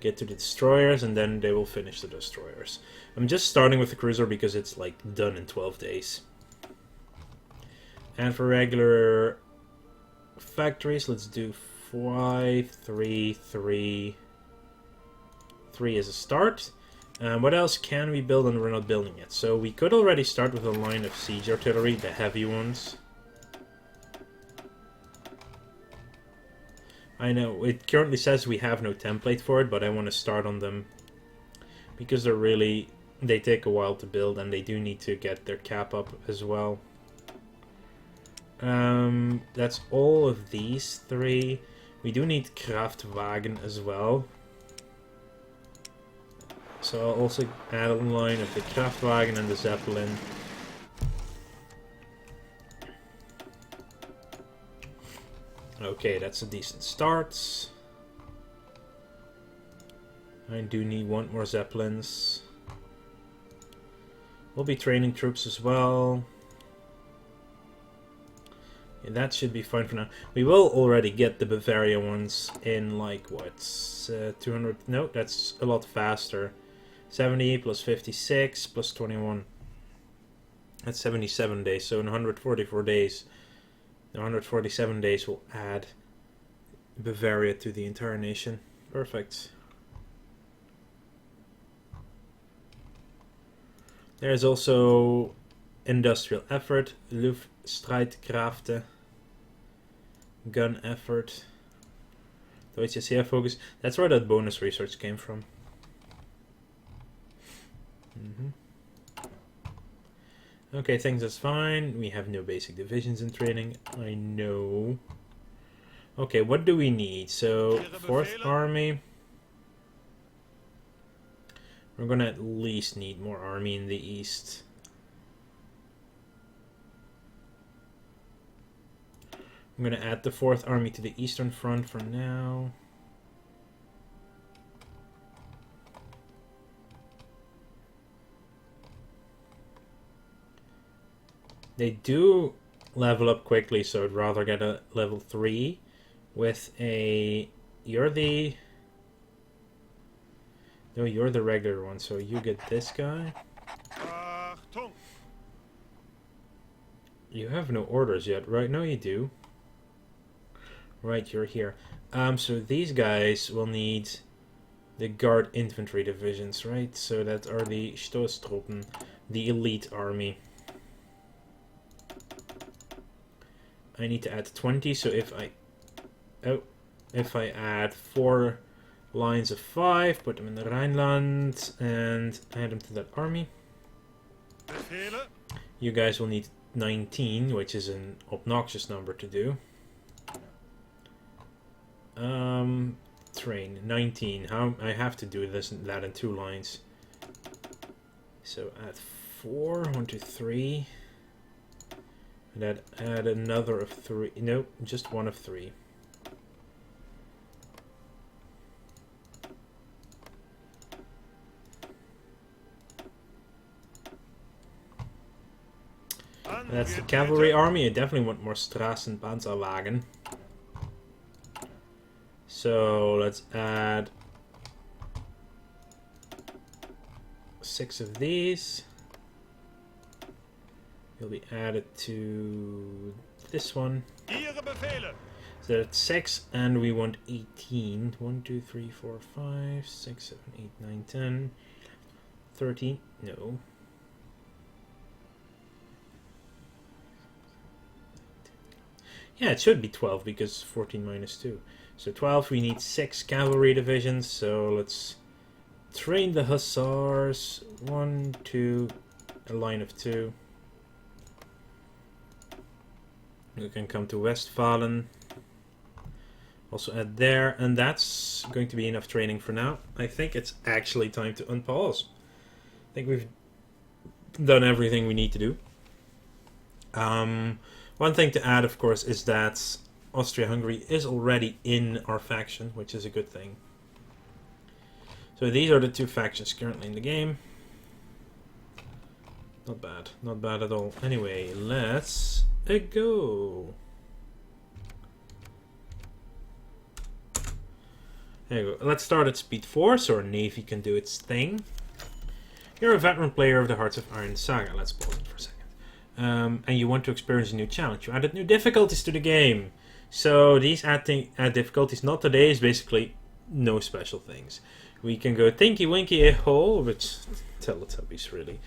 get to the destroyers, and then they will finish the destroyers. I'm just starting with the cruiser because it's like done in 12 days. And for regular factories, let's do 5, 3, 3. 3 as a start. What else can we build and we're not building yet? So we could already start with a line of siege artillery, the heavy ones. I know, it currently says we have no template for it, but I want to start on them. Because they take a while to build and they do need to get their cap up as well. That's all of these 3. We do need Kraftwagen as well. So I'll also add a line of the Kraftwagen and the Zeppelin. Okay, that's a decent start. I do need 1 more Zeppelins. We'll be training troops as well. Yeah, that should be fine for now. We will already get the Bavaria ones in like, what, 200? No, that's a lot faster. 70 plus 56 plus 21. That's 77 days, so in 144 days, 147 days will add Bavaria to the entire nation. Perfect. There's also industrial effort, Luftstreitkräfte, gun effort, Deutsche Seefocus. That's where that bonus research came from. Okay, things is fine. We have no basic divisions in training. I know. Okay, what do we need? So, 4th Army. We're gonna at least need more army in the east. I'm gonna add the 4th Army to the Eastern Front for now. They do level up quickly, so I'd rather get a level 3 with a... You're the... No, you're the regular one, so you get this guy. Achtung! You have no orders yet, right? No, you do. Right, you're here. So these guys will need the Guard Infantry divisions, right? So that are the Stoßtruppen, the elite army. I need to add 20, so if I add 4 lines of 5, put them in the Rhineland, and add them to that army. Befehle. You guys will need 19, which is an obnoxious number to do. Train 19. How I have to do that in 2 lines. So add 4, 1, 2, 3. And add another of 3. No, just 1 of 3. That's the cavalry army. I definitely want more Straßenpanzerwagen. So let's add 6 of these. Will be added to this one. Ihre Befehle. So that's 6, and we want 18. 1, 2, 3, 4, 5, 6, 7, 8, 9, 10, 13. No. Yeah, it should be 12 because 14 minus 2. So 12, we need 6 cavalry divisions, so let's Train the hussars. 1, 2, a line of 2. We can come to Westfalen. Also add there, and that's going to be enough training for now. I think it's actually time to unpause. I think we've done everything we need to do. One thing to add, of course, is that Austria-Hungary is already in our faction, which is a good thing. So these are the two factions currently in the game. Not bad. Not bad at all. Anyway, let's go. There you go. Let's start at speed 4 so our navy can do its thing. You're a veteran player of the Hearts of Iron saga. Let's pause it for a second. And you want to experience a new challenge. You added new difficulties to the game. So these add difficulties, not today, is basically no special things. We can go Tinky Winky A-Ho, which Teletubbies really.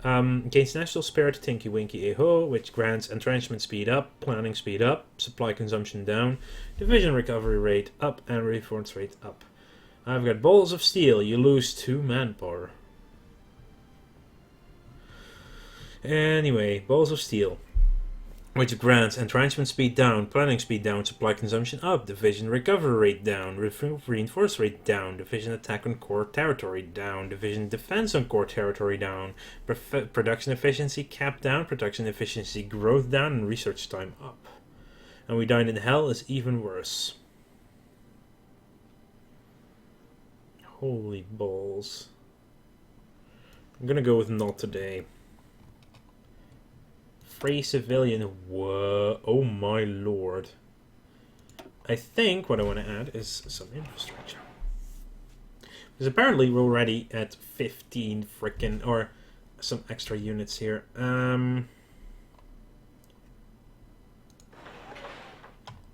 Gains national spirit Tinky Winky A-Ho, which grants entrenchment speed up, planning speed up, supply consumption down, division recovery rate up, and reinforce rate up. I've got Balls of Steel. You lose 2 manpower. Anyway, Balls of Steel, which grants entrenchment speed down, planning speed down, supply consumption up, division recovery rate down, reinforce rate down, division attack on core territory down, division defense on core territory down, production efficiency cap down, production efficiency growth down, and research time up. And We Dine in Hell is even worse. Holy balls. I'm gonna go with not today. Free civilian. Whoa. Oh my lord. I think what I want to add is some infrastructure. Because apparently we're already at 15 frickin' or some extra units here.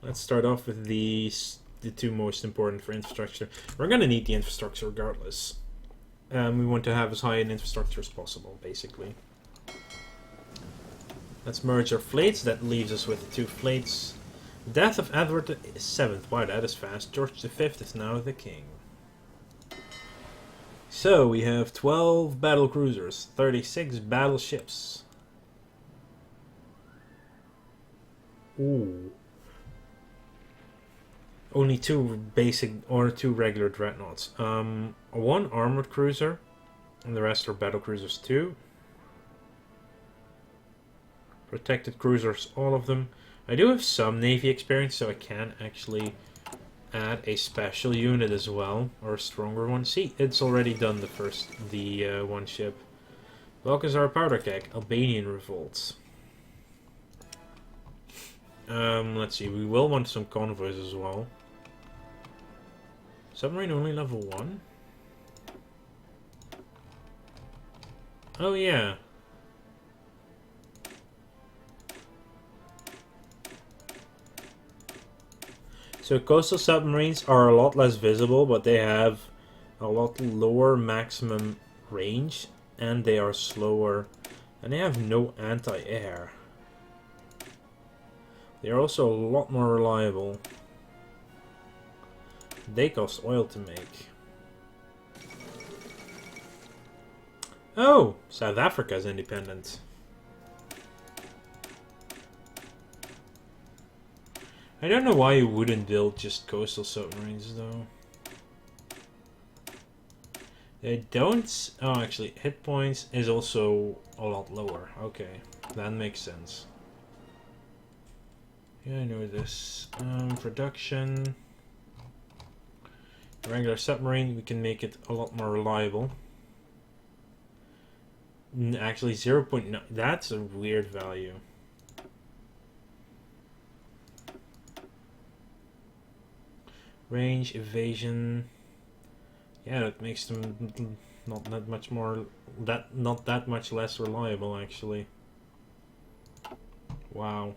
Let's start off with the two most important for infrastructure. We're going to need the infrastructure regardless. We want to have as high an infrastructure as possible, basically. Let's merge our fleets. That leaves us with 2 fleets. Death of Edward VII. Wow, that is fast. George V is now the king. So, we have 12 battle cruisers, 36 battleships. Ooh. Only 2 basic, or 2 regular dreadnoughts. 1 armored cruiser, and the rest are battle cruisers too. Protected cruisers, all of them. I do have some navy experience, so I can actually add a special unit as well, or a stronger one. See, it's already done the one ship. Balkazar powder keg, Albanian revolts. Let's see, we will want some convoys as well. Submarine only level 1? Oh yeah. So coastal submarines are a lot less visible, but they have a lot lower maximum range, and they are slower, and they have no anti-air. They are also a lot more reliable. They cost oil to make. Oh, South Africa is independent. I don't know why you wouldn't build just coastal submarines, though. They don't... Oh, actually, hit points is also a lot lower. Okay, that makes sense. Yeah, I know this. Production. Regular submarine, we can make it a lot more reliable. Actually, 0.9. That's a weird value. Range, evasion. Yeah, that makes them not that much more, not that much less reliable, actually. Wow.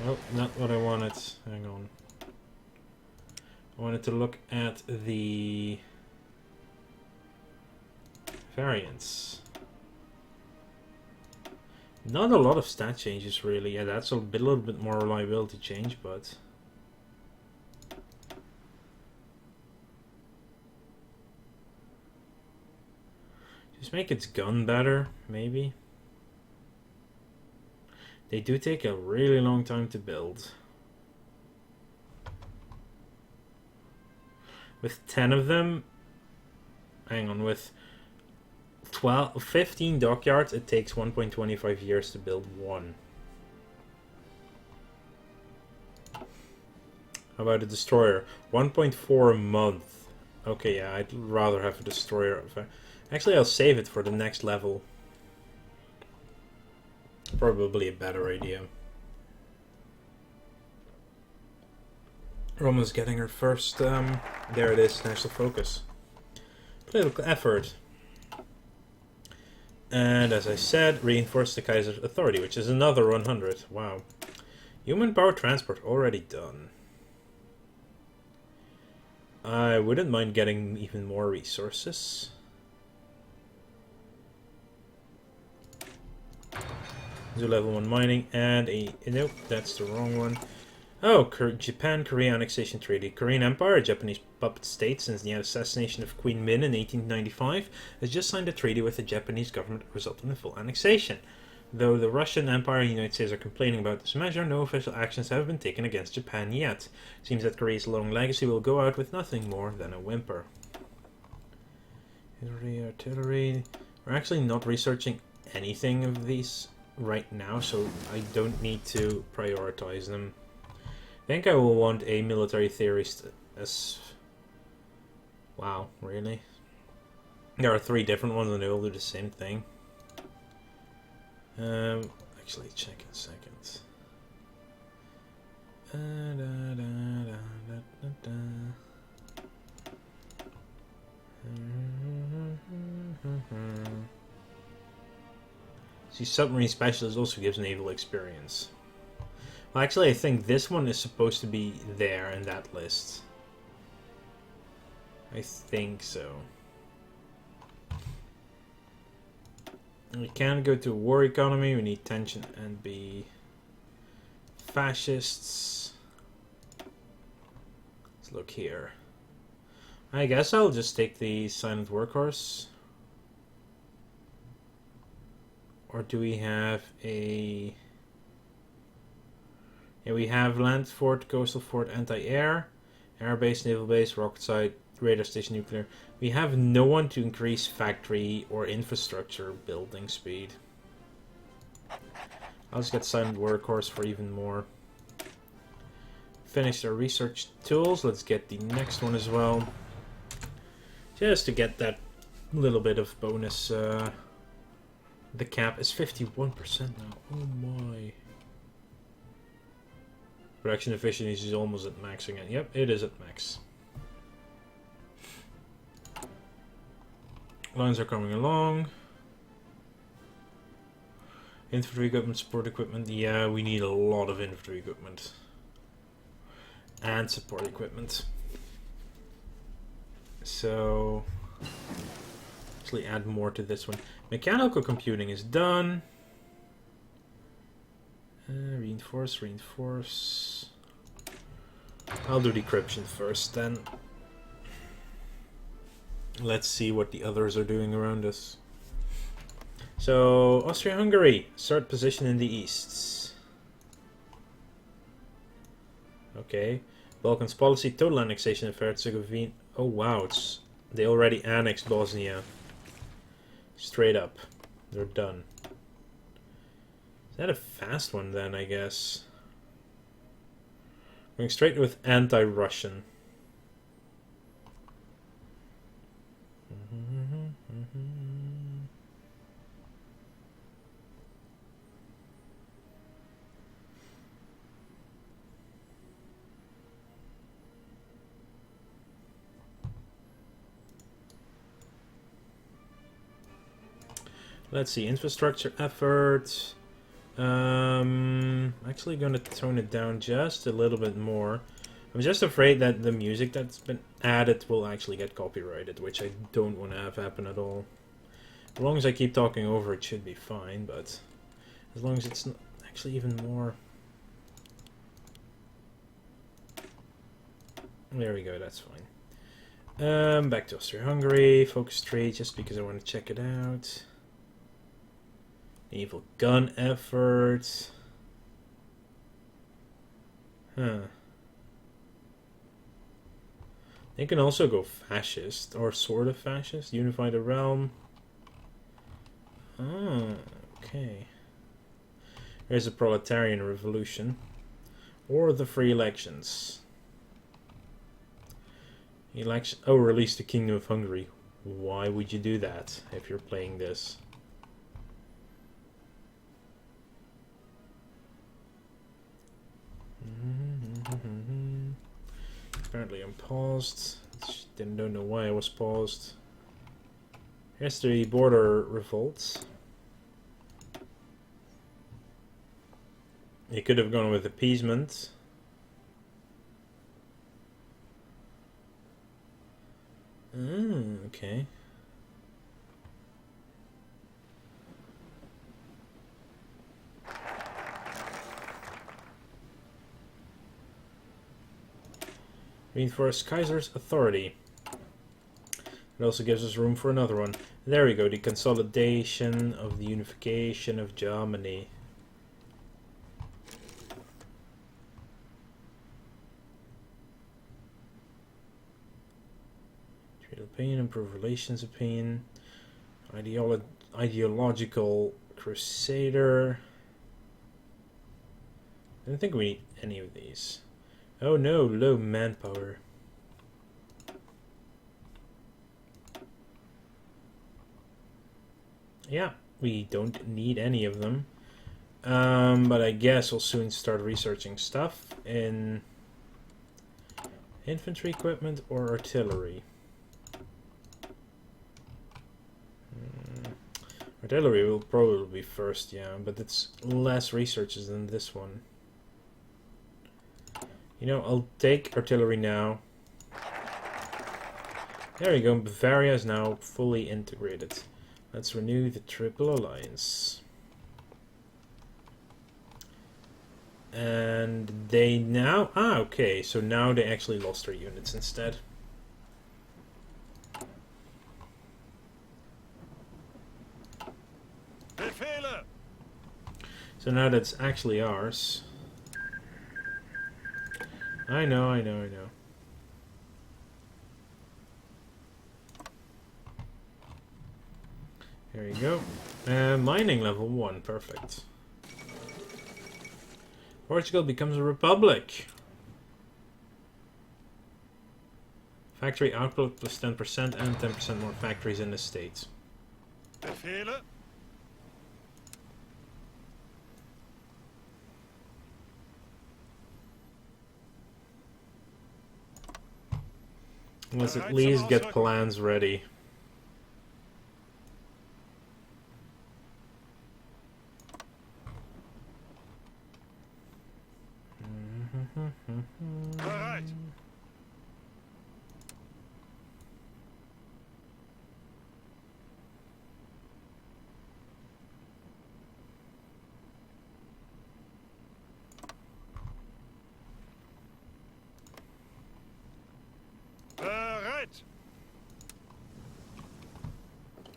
Nope, not what I wanted. Hang on. I wanted to look at the variants. Not a lot of stat changes, really. Yeah, that's a little bit more reliability change, but Let's make its gun better, maybe. They do take a really long time to build. With 10 of them, hang on, with 15 dockyards, it takes 1.25 years to build one. How about a destroyer? 1.4 a month. Okay, yeah, I'd rather have a destroyer. Actually, I'll save it for the next level. Probably a better idea. Roma's getting her first, there it is, national focus. Political effort. And as I said, reinforce the Kaiser's authority, which is another 100. Wow. Human power transport already done. I wouldn't mind getting even more resources. Do level 1 mining and a... Nope, that's the wrong one. Oh, Japan-Korea Annexation Treaty. Korean Empire, a Japanese puppet state since the assassination of Queen Min in 1895, has just signed a treaty with the Japanese government resulting in full annexation. Though the Russian Empire and the United States are complaining about this measure, no official actions have been taken against Japan yet. Seems that Korea's long legacy will go out with nothing more than a whimper. Artillery. We're actually not researching anything of these right now, so I don't need to prioritize them. I think I will want a military theorist as... Wow, really? There are 3 different ones and they all do the same thing. Actually, check in a second. See, submarine specialist also gives naval experience. Well, actually, I think this one is supposed to be there in that list. I think so. We can't go to war economy. We need tension and be fascists. Let's look here. I guess I'll just take the silent workhorse. Or do we have a... Yeah, we have land fort, coastal fort, anti-air, air base, naval base, rocket site, radar station, nuclear. We have no one to increase factory or infrastructure building speed. I'll just get silent workhorse for even more. Finished our research tools. Let's get the next one as well. Just to get that little bit of bonus. The cap is 51% now. Oh my. Production efficiency is almost at max again. Yep, it is at max. Lines are coming along. Infantry equipment, support equipment. Yeah, we need a lot of infantry equipment. And support equipment. So... actually add more to this one. Mechanical computing is done. Reinforce. I'll do decryption first, then. Let's see what the others are doing around us. So, Austria-Hungary, third position in the east. Okay. Balkans policy, total annexation of Herzegovina. Oh wow, they already annexed Bosnia. Straight up. They're done. Is that a fast one then, I guess? Going straight with anti-Russian. Let's see, infrastructure efforts. Actually going to tone it down just a little bit more. I'm just afraid that the music that's been added will actually get copyrighted, which I don't want to have happen at all. As long as I keep talking over it should be fine, but as long as it's not actually even more... There we go, that's fine. Back to Austria-Hungary. Focus trade just because I want to check it out. Naval gun effort. Huh. They can also go fascist, or sort of fascist. Unify the realm. Oh, okay. There's a proletarian revolution. Or the free elections. Release the Kingdom of Hungary. Why would you do that if you're playing this? Apparently I'm paused. Don't know why I was paused. Here's the border revolts. You could have gone with appeasement. Okay. Reinforce Kaiser's authority. It also gives us room for another one. There we go, the consolidation of the unification of Germany. Trade opinion, improve relations opinion. Ideological crusader. I don't think we need any of these. Oh no, low manpower. Yeah, we don't need any of them. But I guess we'll soon start researching stuff in infantry equipment or artillery. Artillery will probably be first, yeah, but it's less researches than this one. You know, I'll take artillery now. There we go, Bavaria is now fully integrated. Let's renew the Triple Alliance. And they now... Ah, okay, so now they actually lost their units instead. Befehle! So now that's actually ours. I know. There you go. Mining level 1, perfect. Portugal becomes a republic. Factory output plus 10% and 10% more factories in the States. Befehle! Let's at least get plans ready. Bereit! Bereit!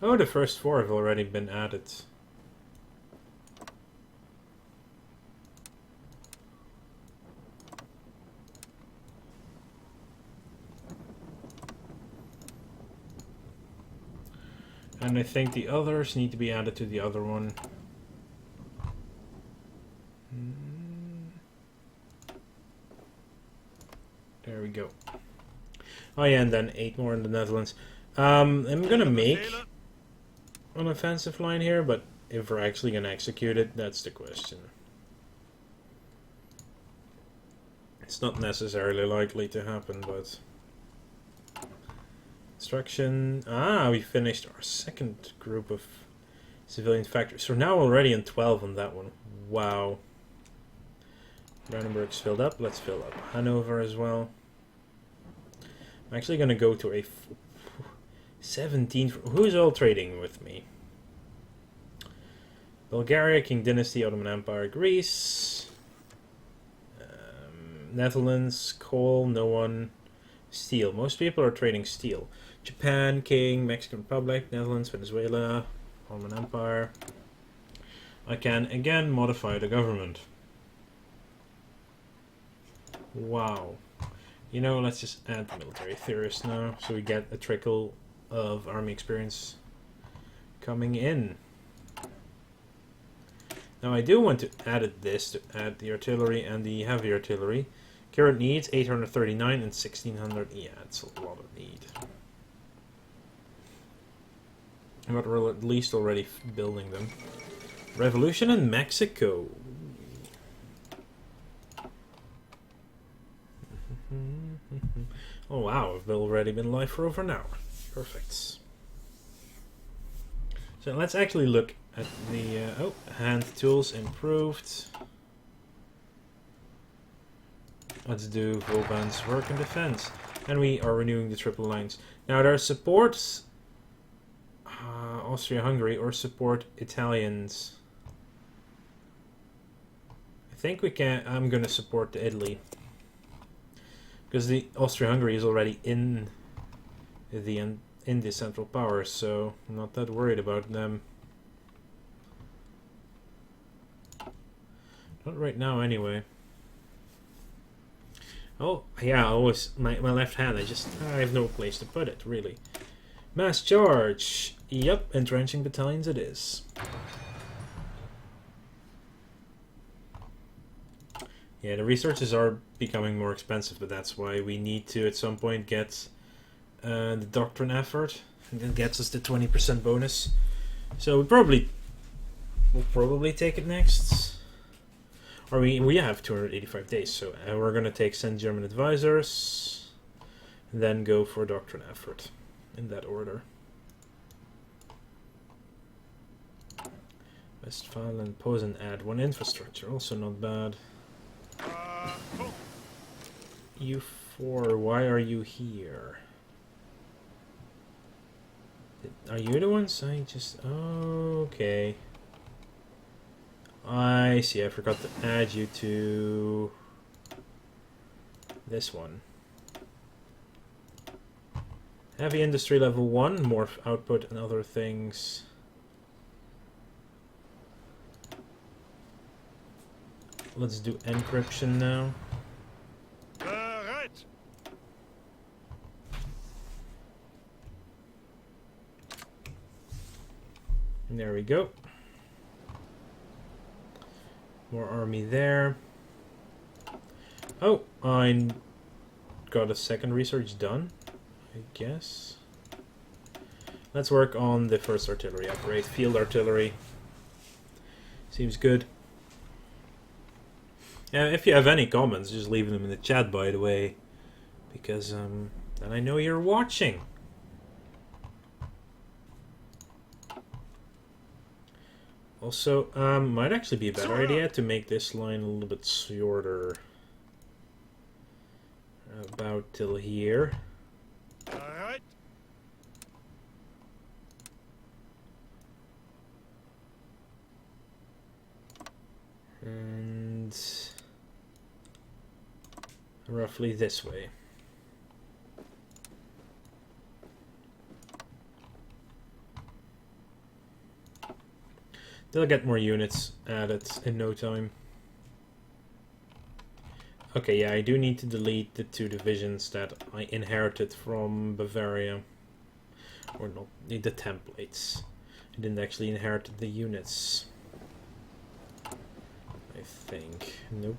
Oh, the first 4 have already been added. And I think the others need to be added to the other one. There we go. Oh yeah, and then 8 more in the Netherlands. I'm gonna make an offensive line here, but if we're actually gonna execute it, that's the question. It's not necessarily likely to happen, but... Construction. Ah, we finished our second group of civilian factories. So now already on 12 on that one. Wow. Brandenburg's filled up. Let's fill up Hanover as well. I'm actually going to go to a 17. Who's all trading with me? Bulgaria, King Dynasty, Ottoman Empire, Greece. Netherlands, coal, no one. Steel. Most people are trading steel. Japan, King, Mexican Republic, Netherlands, Venezuela, Ottoman Empire. I can again modify the government. Wow. You know, let's just add military theorists now, so we get a trickle of army experience coming in. Now I do want to add this to add the artillery and the heavy artillery. Current needs 839 and 1600. Yeah, it's a lot of need. But we're at least already building them. Revolution in Mexico. Oh wow, we've already been live for over an hour. Perfect. So let's actually look at the hand tools improved. Let's do Vauban's work and defense. And we are renewing the triple lines. Now there are supports Austria-Hungary or support Italians. I think we can. I'm gonna support Italy. Because the Austria-Hungary is already in the Central Powers, so I'm not that worried about them. Not right now, anyway. Oh, yeah, always my left hand. I have no place to put it, really. Mass charge. Yep, entrenching battalions it is. Yeah, the researches are becoming more expensive, but that's why we need to at some point get the doctrine effort, and that gets us the 20% bonus. So we'll probably take it next. Or we have 285 days, so we're gonna take send German advisors, and then go for doctrine effort, in that order. Westphalen, Posen, add 1 infrastructure, also not bad. You 4, why are you here? Are you the ones I just... okay. I see, I forgot to add you to this one. Heavy industry level 1, more output and other things. Let's do encryption now. Bereit. There we go. More army there. Oh, I got a second research done, I guess. Let's work on the first artillery upgrade. Field artillery. Seems good. If you have any comments, just leave them in the chat, by the way. Because, then I know you're watching. Also, might actually be a better idea to make this line a little bit shorter. About till here. Bereit. And roughly this way. They'll get more units added in no time. Okay, yeah, I do need to delete the 2 divisions that I inherited from Bavaria. Or not, the templates. I didn't actually inherit the units. I think. Nope.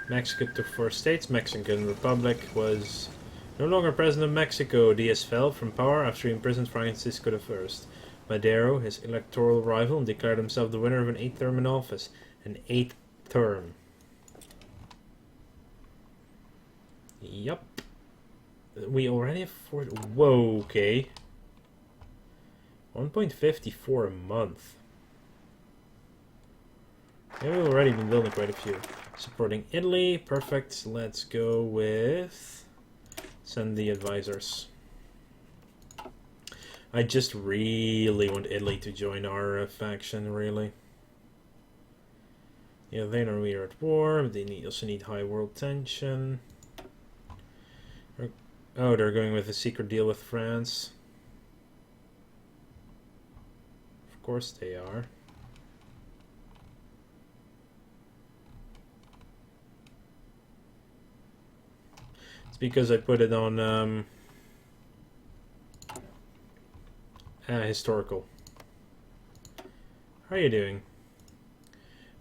Mexico took 4 states. Mexican Republic was no longer president of Mexico. Diaz fell from power after he imprisoned Francisco I. Madero, his electoral rival, declared himself the winner of an 8th term in office. An 8th term. Yup. We already have 4... Whoa, okay. 1.54 a month. Yeah, we've already been building quite a few. Supporting Italy, perfect. Let's go with... send the advisors. I just really want Italy to join our faction, really. Yeah, they know we are at war, but they also need high world tension. Oh, they're going with a secret deal with France. Of course they are. It's because I put it on historical. How are you doing?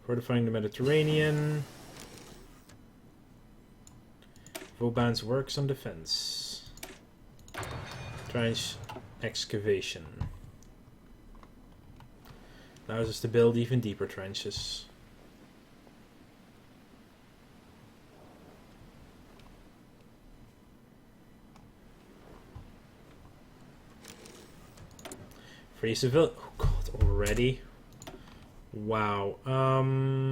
Fortifying the Mediterranean. Vauban's works on defense. Trench excavation. Allows us to build even deeper trenches. Free civil. Oh god, already? Wow. I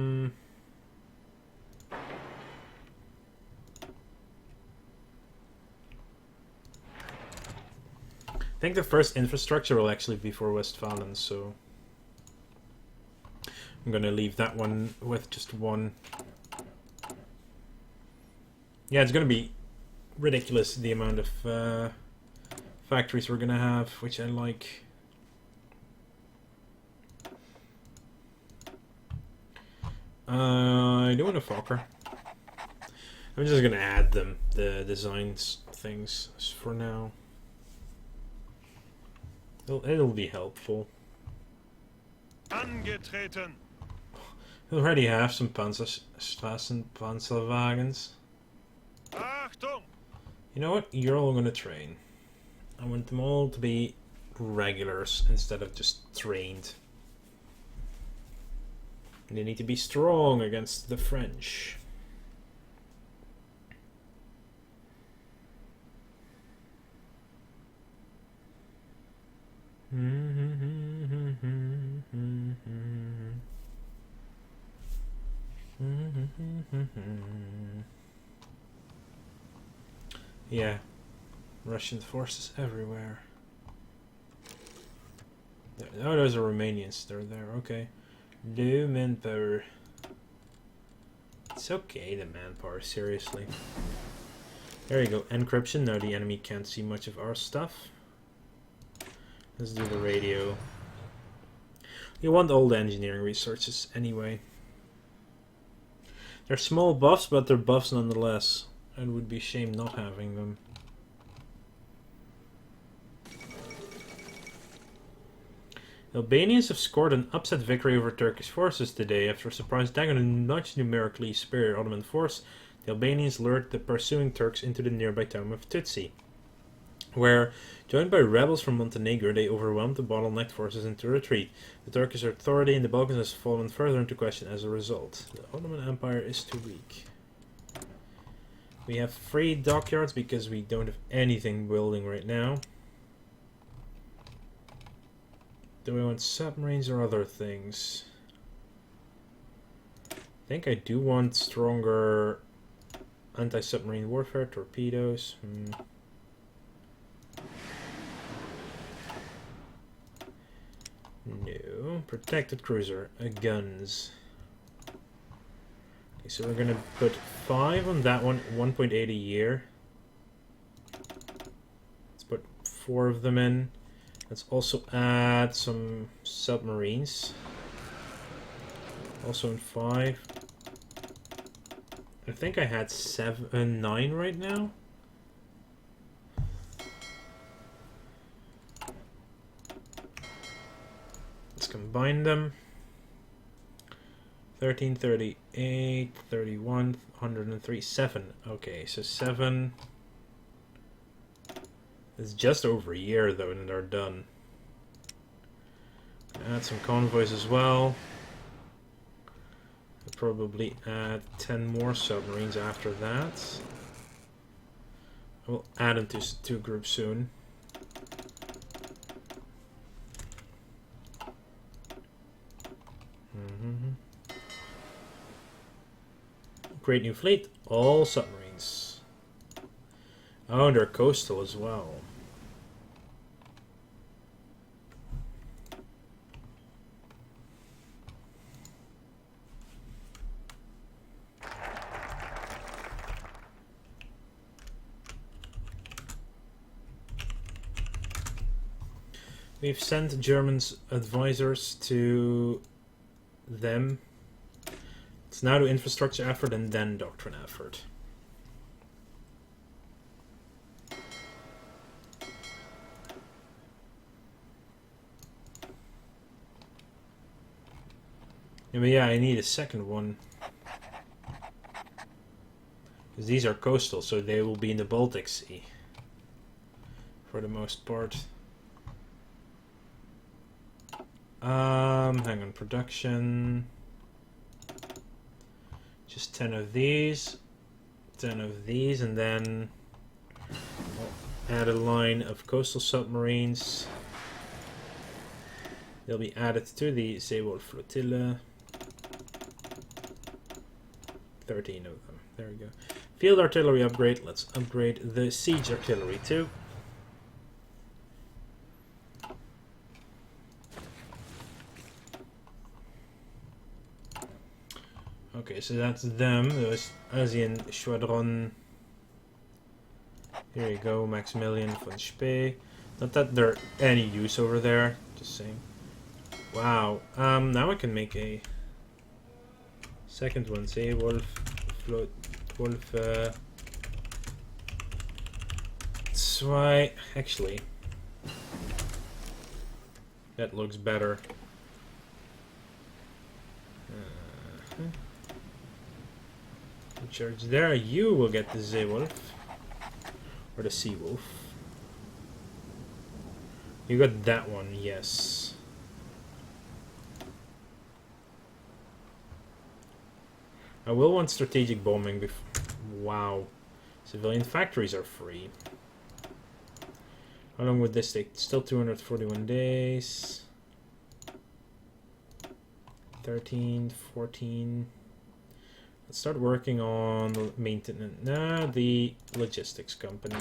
think the first infrastructure will actually be for Westphalen, so I'm gonna leave that one with just one. Yeah, it's gonna be ridiculous the amount of factories we're gonna have, which I like. I do want a Fokker. I'm just gonna add them, the designs things for now. It'll be helpful. Angetreten. We already have some Panzerwagens. Achtung! You know what? You're all gonna train. I want them all to be regulars instead of just trained. They need to be strong against the French. Yeah, Russian forces everywhere. Oh, those are Romanians. They're there. Okay. No manpower. It's okay, the manpower, seriously. There you go, encryption. Now the enemy can't see much of our stuff. Let's do the radio. You want all the engineering resources anyway. They're small buffs, but they're buffs nonetheless. It would be a shame not having them. Albanians have scored an upset victory over Turkish forces today. After a surprise attack on a much numerically superior Ottoman force, the Albanians lured the pursuing Turks into the nearby town of Tutsi, where, joined by rebels from Montenegro, they overwhelmed the bottlenecked forces into retreat. The Turkish authority in the Balkans has fallen further into question as a result. The Ottoman Empire is too weak. We have 3 dockyards because we don't have anything building right now. Do we want submarines or other things? I think I do want stronger anti-submarine warfare, torpedoes. No. Protected cruiser, guns. Okay, so we're gonna put 5 on that one, 1.8 a year. Let's put 4 of them in. Let's also add some submarines. Also in 5. I think I had 9 right now. Let's combine them. 13, 38, 31, 103, 7. Okay, so 7. It's just over a year though, and they're done. Add some convoys as well. I'll probably add 10 more submarines after that. I will add them to 2 groups soon. Great new fleet, all submarines. Oh, and they're coastal as well. We've sent Germans advisors to them. It's now to infrastructure effort and then doctrine effort. Yeah, but yeah, I need a second one. Because these are coastal, so they will be in the Baltic Sea. For the most part. Hang on, production. Just 10 of these. 10 of these, and then we'll add a line of coastal submarines. They'll be added to the Seewolf flotilla. 13 of them. There we go. Field artillery upgrade. Let's upgrade the siege artillery too. Okay, so that's them. Those Asian Squadron. Here you go, Maximilian von Spee. Not that they're any use over there. Just saying. Wow. Now I can make a second one. Say Wolf, Float, Wolf. Zwei. Actually, that looks better. Charge there. You will get the Seewolf or the Seawolf. You got that one, yes. I will want strategic bombing before. Wow. Civilian factories are free. How long would this take? Still 241 days. 13, 14. Let's start working on the maintenance. Nah, the logistics company.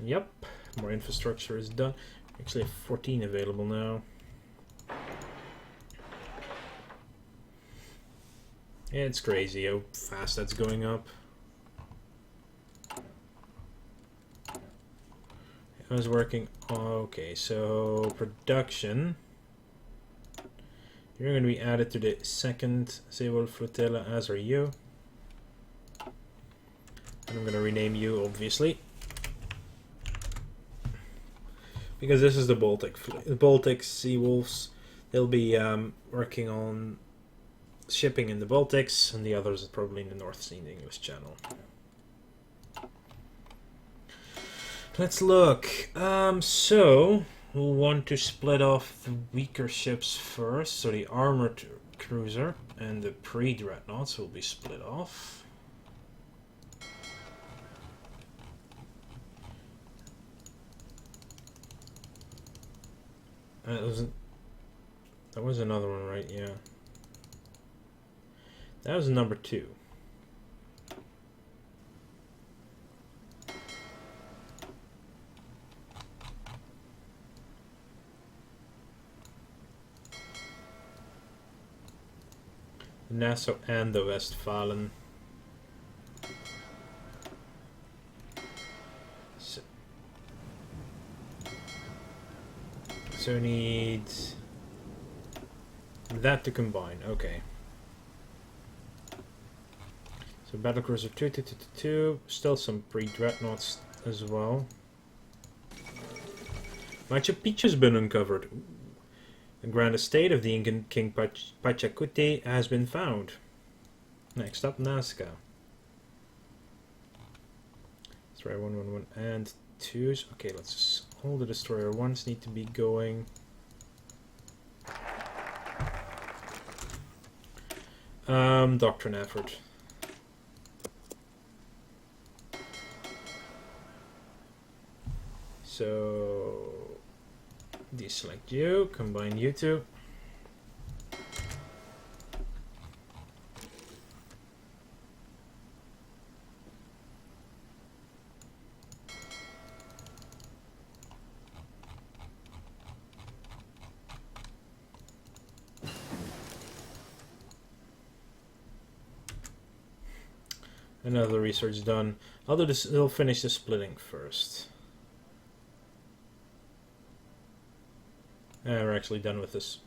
Yep. More infrastructure is done. Actually, I have 14 available now. Yeah, it's crazy how fast that's going up. I was working. Okay, so production. You're going to be added to the second Seewolf flotilla, as are you. And I'm going to rename you, obviously. Because this is the Baltic Seawolves. They'll be working on shipping in the Baltics, and the others are probably in the North Sea, in the English Channel. Let's look. So we'll want to split off the weaker ships first. So the armored cruiser and the pre-dreadnoughts will be split off. That was another one, right? Yeah. That was number 2. The Nassau and the Westfalen. So need that to combine. Okay. So battlecruiser 2. Still some pre-dreadnoughts as well. Machu Picchu's been uncovered. Ooh. The grand estate of the Incan king Pachacuti has been found. Next up, Nazca. Destroyer 111 and 2s. Okay, let's just, all the destroyer 1s need to be going. Doctrine effort. So deselect you, combine you two. Another research done. They'll finish the splitting first. We're actually done with this.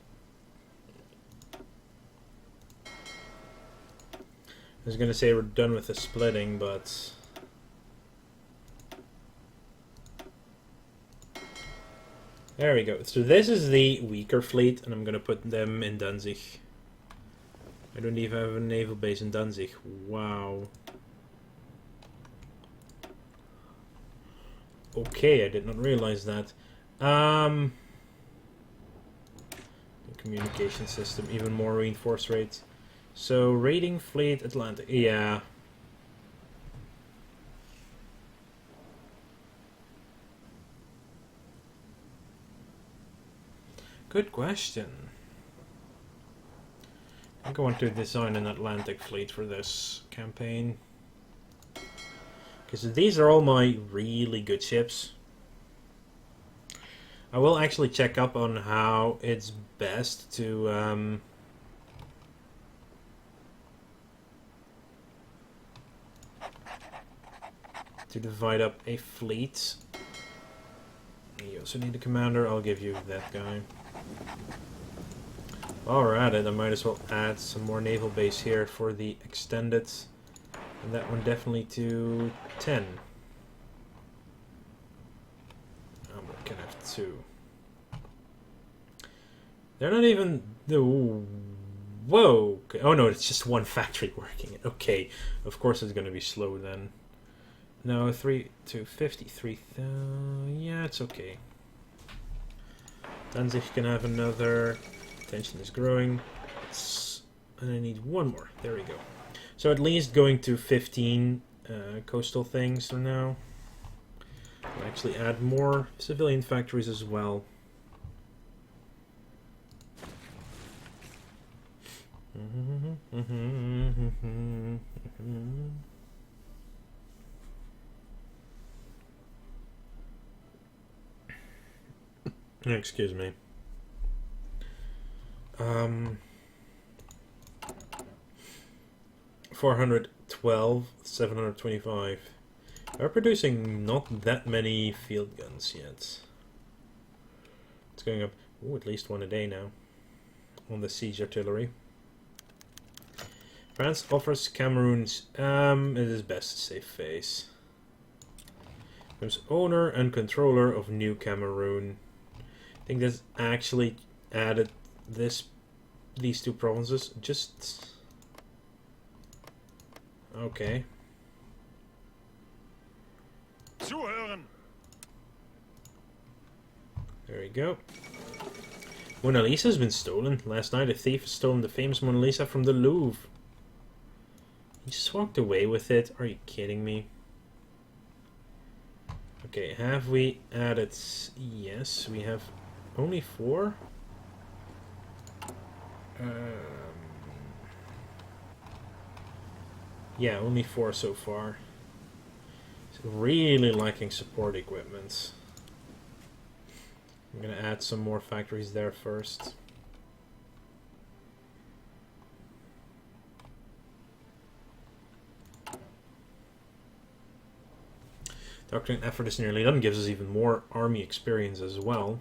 I was gonna say we're done with the splitting, but... There we go. So this is the weaker fleet, and I'm gonna put them in Danzig. I don't even have a naval base in Danzig. Wow. Okay, I did not realize that. The communication system, even more reinforced rates. So, raiding fleet, Atlantic. Yeah. Good question. I think I want to design an Atlantic fleet for this campaign. Because these are all my really good ships. I will actually check up on how it's best to divide up a fleet. You also need a commander. I'll give you that guy. While we're at it, I might as well add some more naval base here for the extended. And that one definitely to 10. We can have 2. They're not even... Whoa! Oh no, it's just one factory working. Okay, of course it's going to be slow then. No, 3 to 53. Yeah, it's okay. Danzig can have another. Tension is growing. And I need one more. There we go. So at least going to 15 coastal things for now. I'll actually add more civilian factories as well. Excuse me. 412, 725. We're producing not that many field guns yet. It's going up, at least one a day now on the siege artillery. France offers Cameroon's, it is best to save face. Becomes owner and controller of New Cameroon. I think that's actually added these 2 provinces. Just okay. Zuhören. There we go. Mona Lisa has been stolen. Last night a thief has stolen the famous Mona Lisa from the Louvre. He just walked away with it. Are you kidding me? Okay, have we added... Yes, we have only 4. Yeah, only 4 so far. So really liking support equipment. I'm gonna add some more factories there first. Doctrine effort is nearly done, gives us even more army experience as well.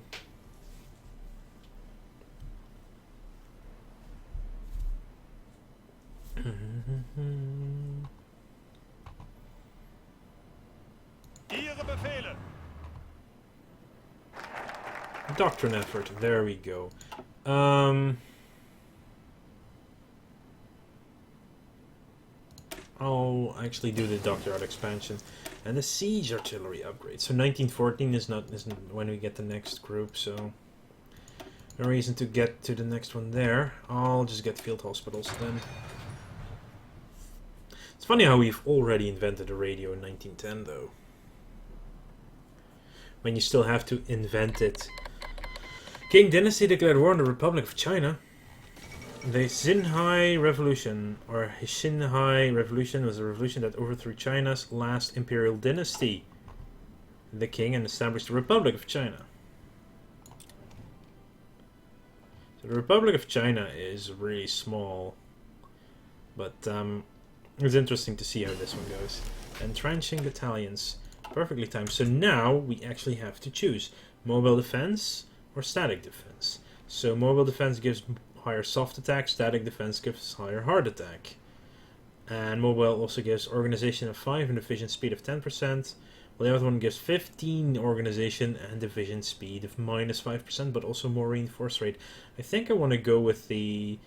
Ihre Befehle. Doctrine effort, there we go. I'll actually do the dockyard expansion and the siege artillery upgrade. So 1914 isn't when we get the next group, so no reason to get to the next one there. I'll just get field hospitals then. It's funny how we've already invented a radio in 1910 though. When you still have to invent it. Qing Dynasty declared war on the Republic of China. The Xinhai Revolution, or Xinhai Revolution, was a revolution that overthrew China's last imperial dynasty, the Qing, and established the Republic of China. So the Republic of China is really small, but it's interesting to see how this one goes. Entrenching battalions, perfectly timed. So now we actually have to choose mobile defense or static defense. So mobile defense gives higher soft attack, static defense gives higher hard attack. And mobile also gives organization of 5 and division speed of 10%, while the other one gives 15 organization and division speed of minus 5%, but also more reinforced rate. I think I want to go with the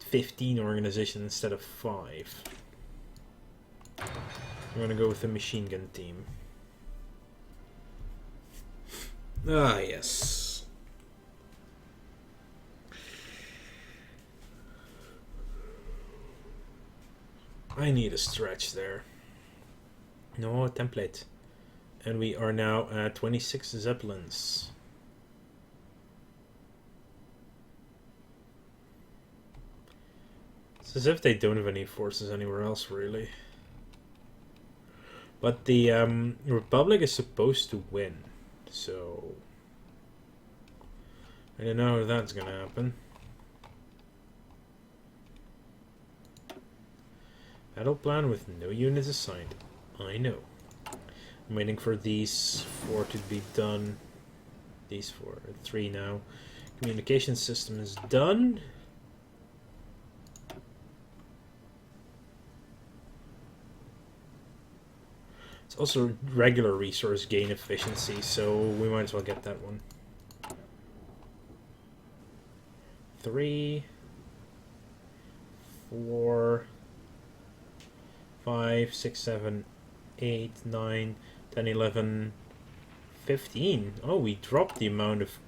15 organization instead of 5. I'm going to go with the machine gun team. Ah, yes. I need a stretch there. No template. And we are now at 26 Zeppelins. It's as if they don't have any forces anywhere else, really. But the Republic is supposed to win. So I don't know if that's gonna happen. Battle plan with no units assigned. I know. I'm waiting for these 4 to be done. These 4, 3 now. Communication system is done. It's also regular resource gain efficiency, so we might as well get that one. 3, 4, 5, 6, 7, 8, 9, 10, 11, 15. Oh, we dropped the amount of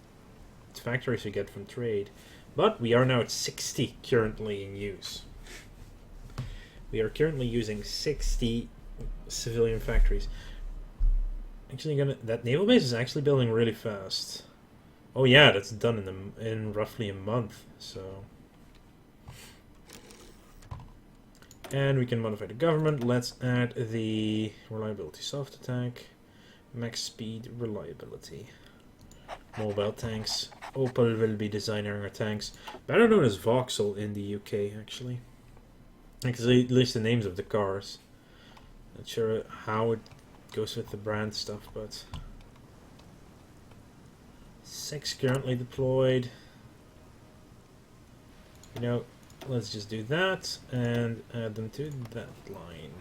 factories we get from trade. But we are now at 60 currently in use. We are currently using 60 civilian factories. Actually, that naval base is actually building really fast. Oh yeah, that's done in roughly a month. So, and we can modify the government. Let's add the reliability, soft attack, max speed, reliability, mobile tanks. Opel will be designing our tanks, better known as Vauxhall in the UK, actually. Actually, at least the names of the cars. Not sure how it goes with the brand stuff, but 6 currently deployed. You know, let's just do that and add them to that line.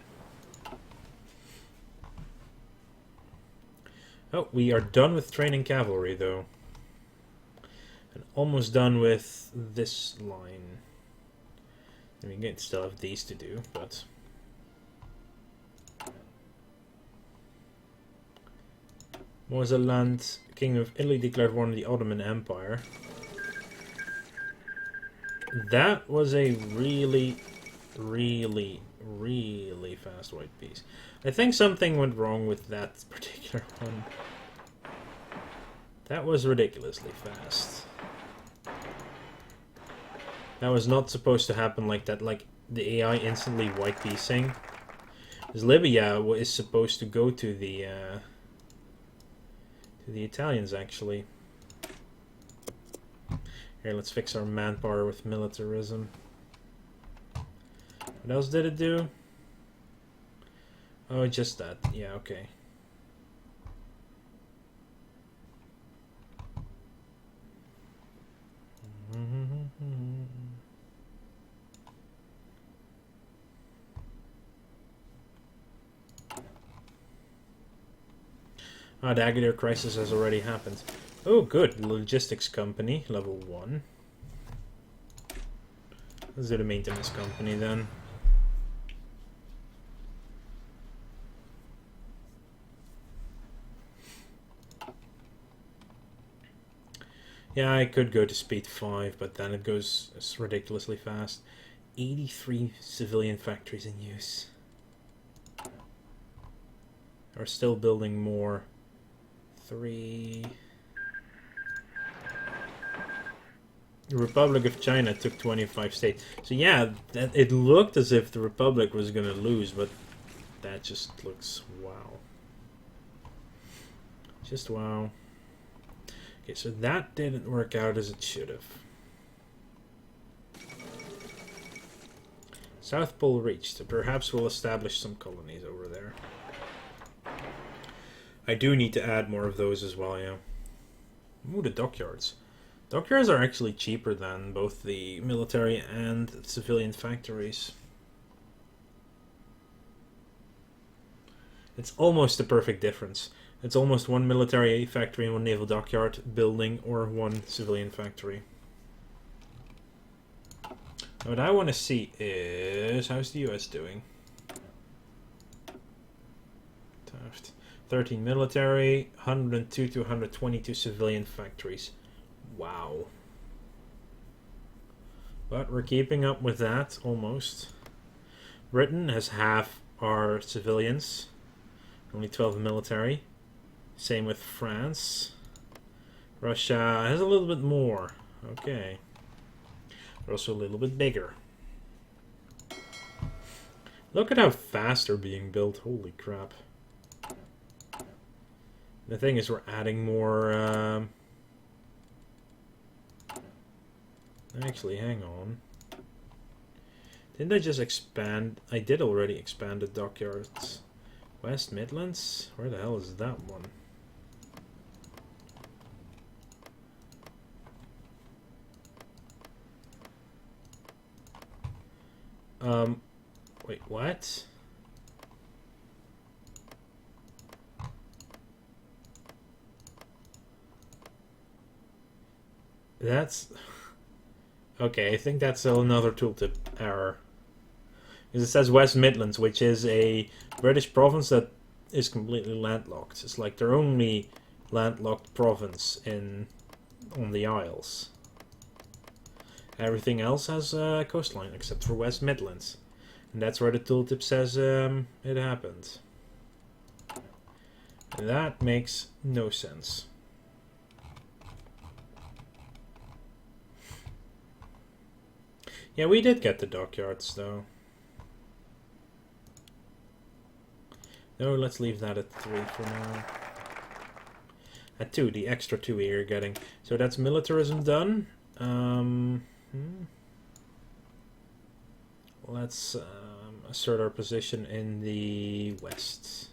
Oh, we are done with training cavalry though. And almost done with this line. I mean, we still have these to do, but Moselland, King of Italy, declared war on the Ottoman Empire. That was a really, really, really fast white piece. I think something went wrong with that particular one. That was ridiculously fast. That was not supposed to happen like that, like the AI instantly white piecing. Because Libya is supposed to go to the Italians, actually. Here, let's fix our manpower with militarism. What else did it do? Oh, just that. Yeah, okay. Ah, the Agadir crisis has already happened. Oh, good. Logistics company, level 1. Let's do the maintenance company then. Yeah, I could go to speed 5, but then it goes ridiculously fast. 83 civilian factories in use. Are still building more. 3. The Republic of China took 25 states. So yeah, it looked as if the Republic was going to lose, but that just looks wow. Just wow. Okay, so that didn't work out as it should have. South Pole reached. Perhaps we'll establish some colonies over there. I do need to add more of those as well, yeah. Ooh, the dockyards. Dockyards are actually cheaper than both the military and civilian factories. It's almost the perfect difference. It's almost one military factory and one naval dockyard building, or one civilian factory. What I want to see is, how's the US doing? 13 military, 102 to 122 civilian factories. Wow. But we're keeping up with that, almost. Britain has half our civilians, only 12 military. Same with France. Russia has a little bit more. Okay. They're also a little bit bigger. Look at how fast they're being built. Holy crap. The thing is, we're adding more... Actually, hang on. Didn't I just expand? I did already expand the dockyards. West Midlands? Where the hell is that one? Wait, what? That's... Okay, I think that's still another tooltip error. Because it says West Midlands, which is a British province that is completely landlocked. It's like their only landlocked province on the Isles. Everything else has a coastline except for West Midlands. And that's where the tooltip says it happened. And that makes no sense. Yeah, we did get the dockyards, though. No, let's leave that at 3 for now. At 2, the extra 2 we're getting. So that's militarism done. Let's assert our position in the west.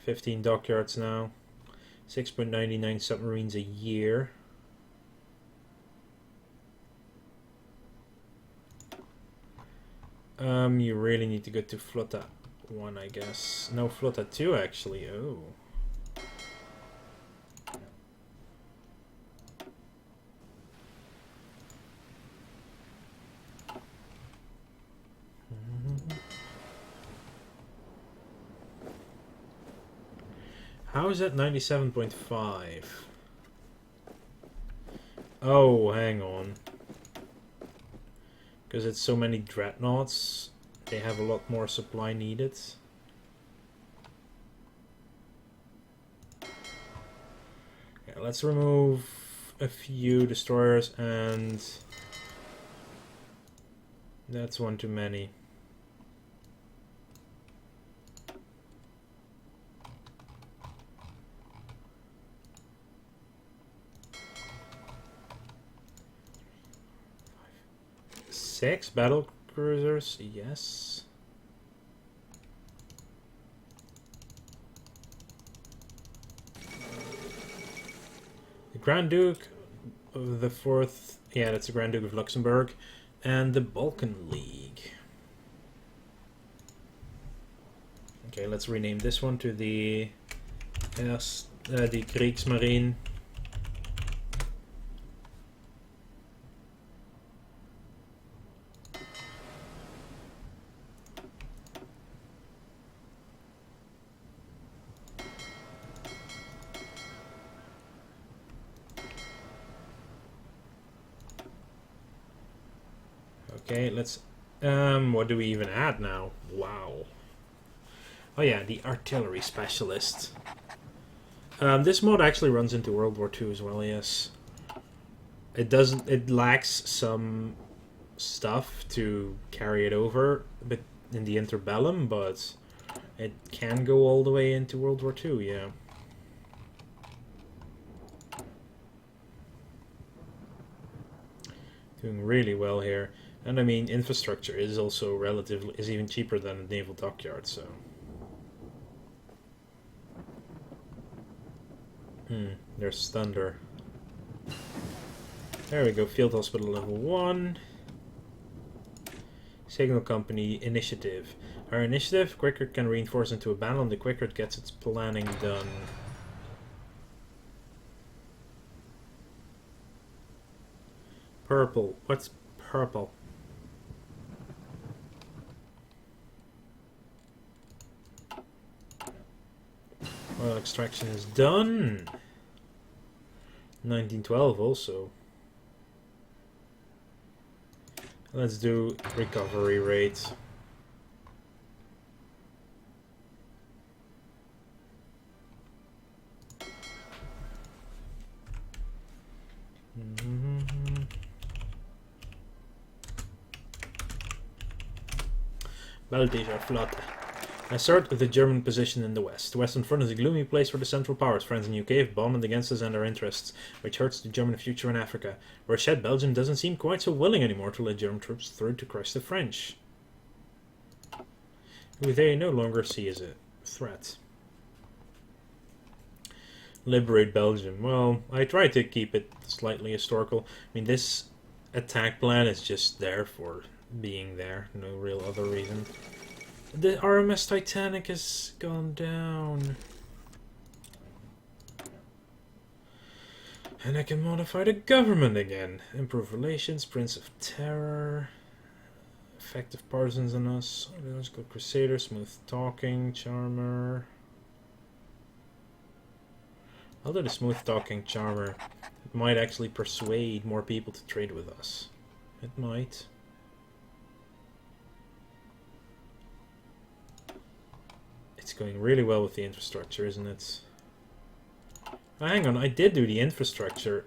$15 dockyards now. 6.99 submarines a year. You really need to go to Flotta 1, I guess. No, Flotta 2, actually. Oh. How is that 97.5? Oh, hang on. Because it's so many dreadnoughts, they have a lot more supply needed. Okay, let's remove a few destroyers, and that's one too many. Six battle cruisers, yes. The Grand Duke of the Fourth, yeah, that's the Grand Duke of Luxembourg, and the Balkan League. Okay, let's rename this one to the Kriegsmarine. Okay, let's... what do we even add now? Wow. Oh yeah, the artillery specialist. This mod actually runs into World War II as well, yes. It doesn't... It lacks some stuff to carry it over but in the interbellum, but it can go all the way into World War II, yeah. Doing really well here. And I mean, infrastructure is also relatively, is even cheaper than a naval dockyard, so. There's thunder. There we go, field hospital level 1. Signal company initiative. Our initiative, Quickert can reinforce into a battle and the quicker it gets its planning done. Purple. What's purple? Oil extraction is done. 1912 also. Let's do recovery rate. Baltischer Flotte. Assert the German position in the west. The western front is a gloomy place for the Central Powers. France and UK have bombed against us and our interests, which hurts the German future in Africa. Rochette, Belgium doesn't seem quite so willing anymore to let German troops through to crush the French, who they no longer see as a threat. Liberate Belgium. Well, I try to keep it slightly historical. I mean, this attack plan is just there for being there. No real other reason. The RMS Titanic has gone down. And I can modify the government again. Improve relations, Prince of Terror. Effective partisans on us. Let's go Crusader, smooth talking, Charmer. Although the smooth talking Charmer, it might actually persuade more people to trade with us. It might. It's going really well with the infrastructure, isn't it? Oh, hang on, I did do the infrastructure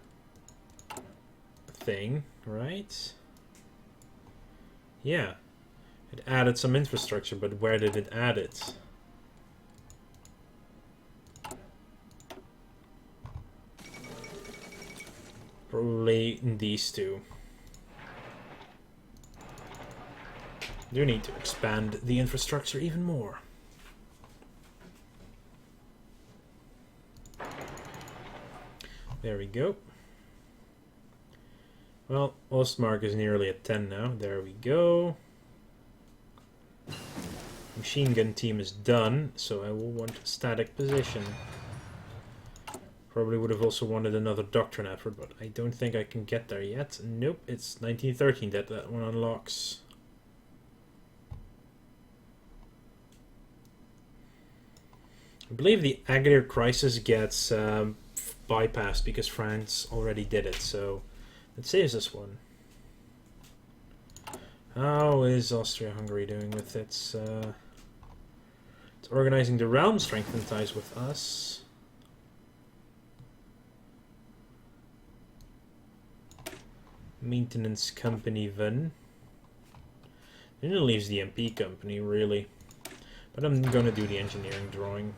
thing, right? Yeah. It added some infrastructure, but where did it add it? Probably in these two. Do need to expand the infrastructure even more. There we go. Well, Ostmark is nearly at 10 now. There we go. Machine gun team is done, so I will want static position. Probably would have also wanted another doctrine effort, but I don't think I can get there yet. Nope, it's 1913 that one unlocks. I believe the Agadir crisis gets bypassed because France already did it, so it saves us one. How is Austria-Hungary doing with its... it's organizing the realm, strengthen ties with us. Maintenance company then. Then it leaves the MP company, really. But I'm gonna do the engineering drawing.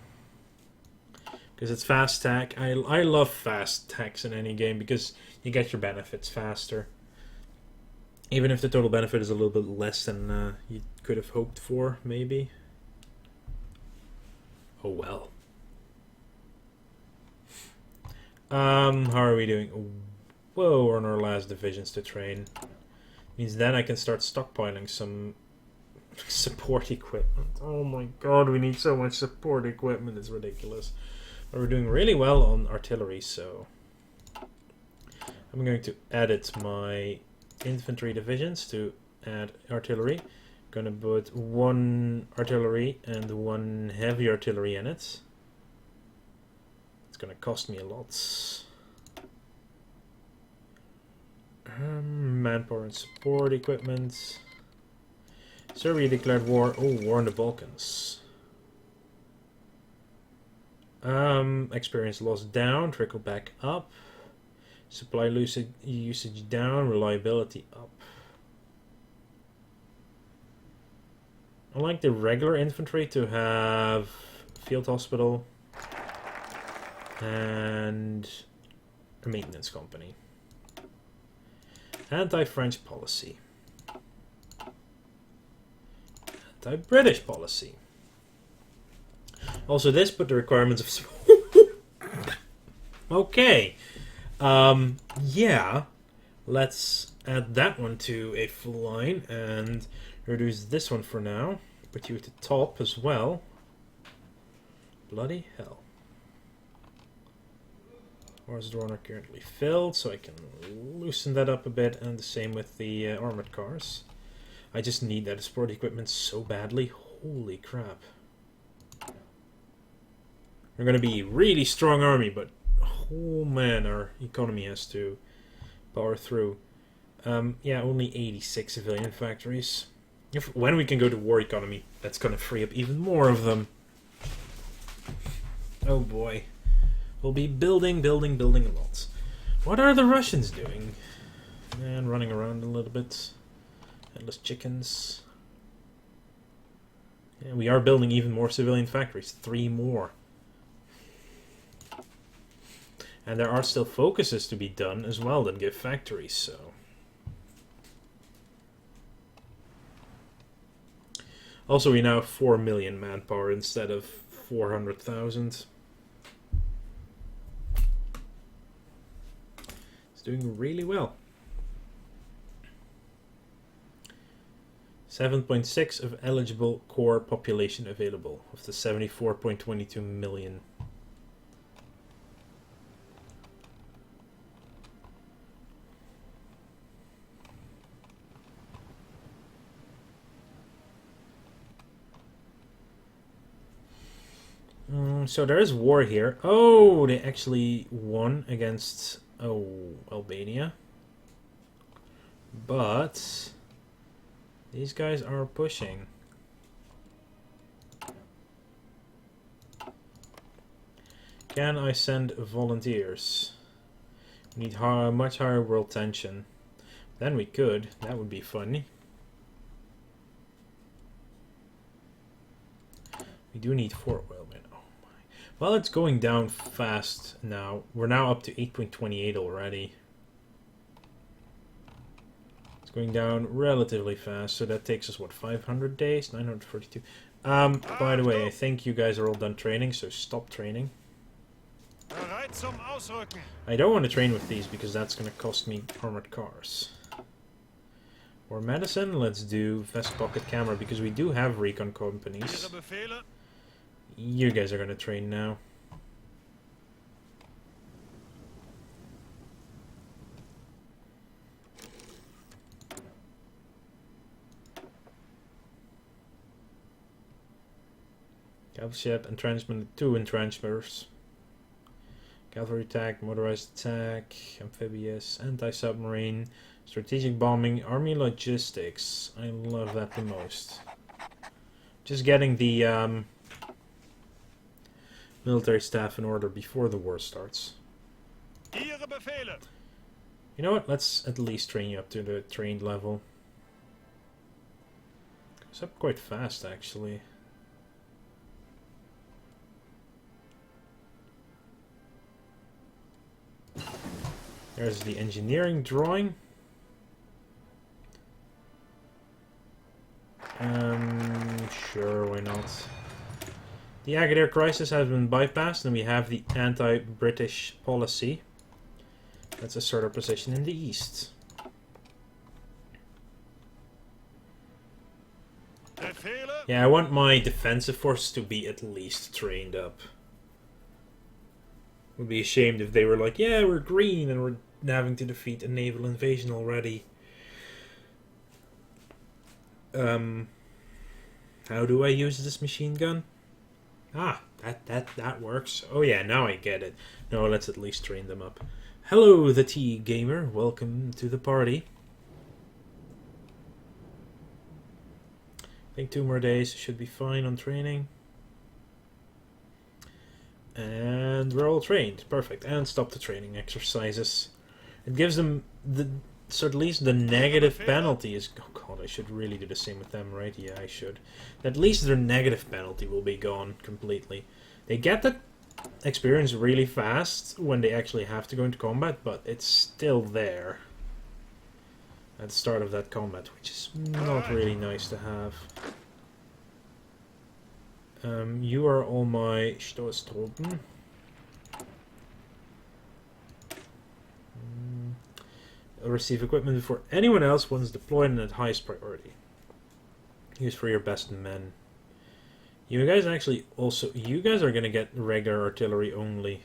Because it's fast tech. I love fast techs in any game because you get your benefits faster. Even if the total benefit is a little bit less than you could have hoped for, maybe. Oh well. How are we doing? Whoa, we're on our last divisions to train. Means then I can start stockpiling some support equipment. Oh my god, we need so much support equipment, it's ridiculous. But we're doing really well on artillery, so I'm going to edit my infantry divisions to add artillery. Gonna put 1 artillery and 1 heavy artillery in it. It's gonna cost me a lot. Manpower and support equipment. Serbia declared war. Oh, war in the Balkans. Experience loss down, trickle back up. Supply usage down, reliability up. I like the regular infantry to have field hospital and a maintenance company. Anti-French policy. Anti-British policy. Also, this put the requirements of Okay. Yeah. Let's add that one to a full line and reduce this one for now. Put you at the top as well. Bloody hell. Horse drawn are currently filled, so I can loosen that up a bit, and the same with the armored cars. I just need that sport equipment so badly. Holy crap. We're gonna be a really strong army, but oh man, our economy has to power through. Yeah, only 86 civilian factories. When we can go to war economy, that's gonna free up even more of them. Oh boy. We'll be building a lot. What are the Russians doing? Man, running around a little bit. Headless chickens. Yeah, we are building even more civilian factories. 3 more. And there are still focuses to be done as well that give factories, so... Also, we now have 4 million manpower instead of 400,000. It's doing really well. 7.6 of eligible core population available of the 74.22 million. So there is war here. Oh, they actually won against Albania. But these guys are pushing. Can I send volunteers? We need much higher world tension. Then we could. That would be funny. We do need 4 oil men. Oh my. Well, it's going down fast now. We're now up to 8.28 already. It's going down relatively fast, so that takes us, what, 500 days? 942. By the way, I think you guys are all done training, so stop training. Bereit zum Ausrücken. I don't want to train with these because that's going to cost me armored cars. For medicine, let's do vest pocket camera because we do have recon companies. Ihre Befehle? You guys are going to train now. Cavalry ship, entrenchment, 2 entrenchments. Cavalry attack, motorized attack, amphibious, anti-submarine, strategic bombing, army logistics. I love that the most. Just getting the military staff in order before the war starts. Ihre Befehle. You know what? Let's at least train you up to the trained level. It's up quite fast, actually. There's the engineering drawing. Sure, why not? The Agadir crisis has been bypassed, and we have the anti-British policy. Let's assert our position in the east. Befehle? Yeah, I want my defensive force to be at least trained up. Would be ashamed if they were like, yeah, we're green and we're having to defeat a naval invasion already. How do I use this machine gun? Ah, that works. Oh yeah, now I get it. No, let's at least train them up. Hello, the T Gamer. Welcome to the party. I think 2 more days should be fine on training. And we're all trained. Perfect. And stop the training exercises. It gives them so at least the negative penalty is... Oh god, I should really do the same with them, right? Yeah, I should. At least their negative penalty will be gone completely. They get that experience really fast when they actually have to go into combat, but it's still there at the start of that combat, which is not really nice to have. You are all my Stoßtruppen. receive equipment before anyone else once deployed and at highest priority. Use for your best men. You guys actually also... You guys are going to get regular artillery only.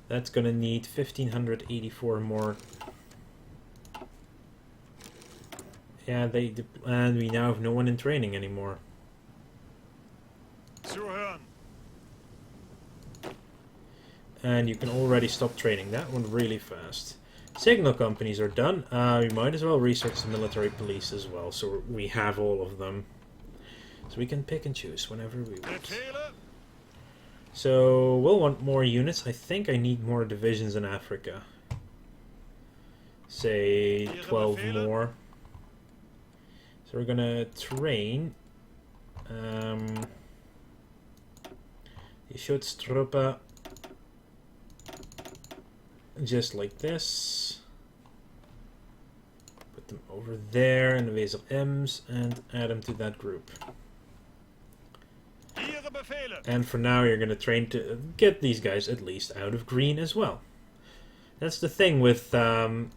That's going to need 1,584 more. Yeah, and we now have no one in training anymore. Zuhören. And you can already stop training. That went really fast. Signal companies are done. We might as well research the military police as well, so we have all of them. So we can pick and choose whenever we want. Befehle. So we'll want more units. I think I need more divisions in Africa. Say 12 more. So we're gonna train. Die Schutztruppe. Just like this. Put them over there in the Ways of Ems and add them to that group. Ihre Befehle. And for now you're going to train to get these guys at least out of green as well. That's the thing with when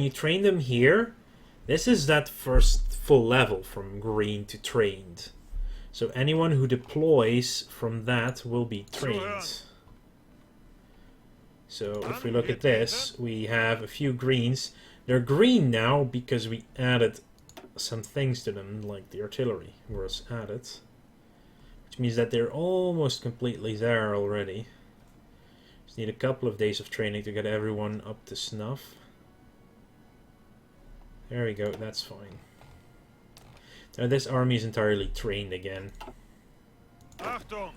you train them here, this is that first full level from green to trained. So anyone who deploys from that will be trained. So if we look at this, we have a few greens. They're green now because we added some things to them, like the artillery was added. Which means that they're almost completely there already. Just need a couple of days of training to get everyone up to snuff. There we go, that's fine. Now this army is entirely trained again. Achtung.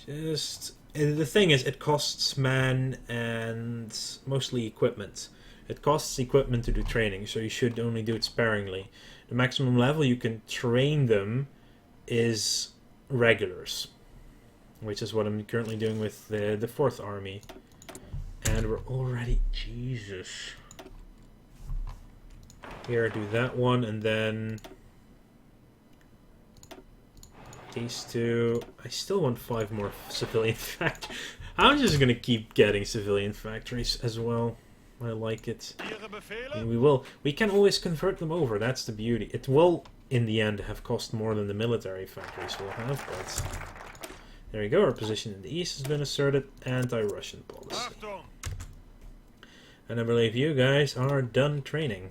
The thing is, it costs man and mostly equipment. It costs equipment to do training, so you should only do it sparingly. The maximum level you can train them is regulars, which is what I'm currently doing with the 4th Army. And we're already... Jesus. Here, do that one, and then... these two. I still want 5 more civilian factories. I'm just gonna keep getting civilian factories as well. I like it. Ihre Befehle. And we can always convert them over. That's the beauty. It will, in the end, have cost more than the military factories will have, but there you go. Our position in the east has been asserted. Anti-Russian policy. Achtung. And I believe you guys are done training.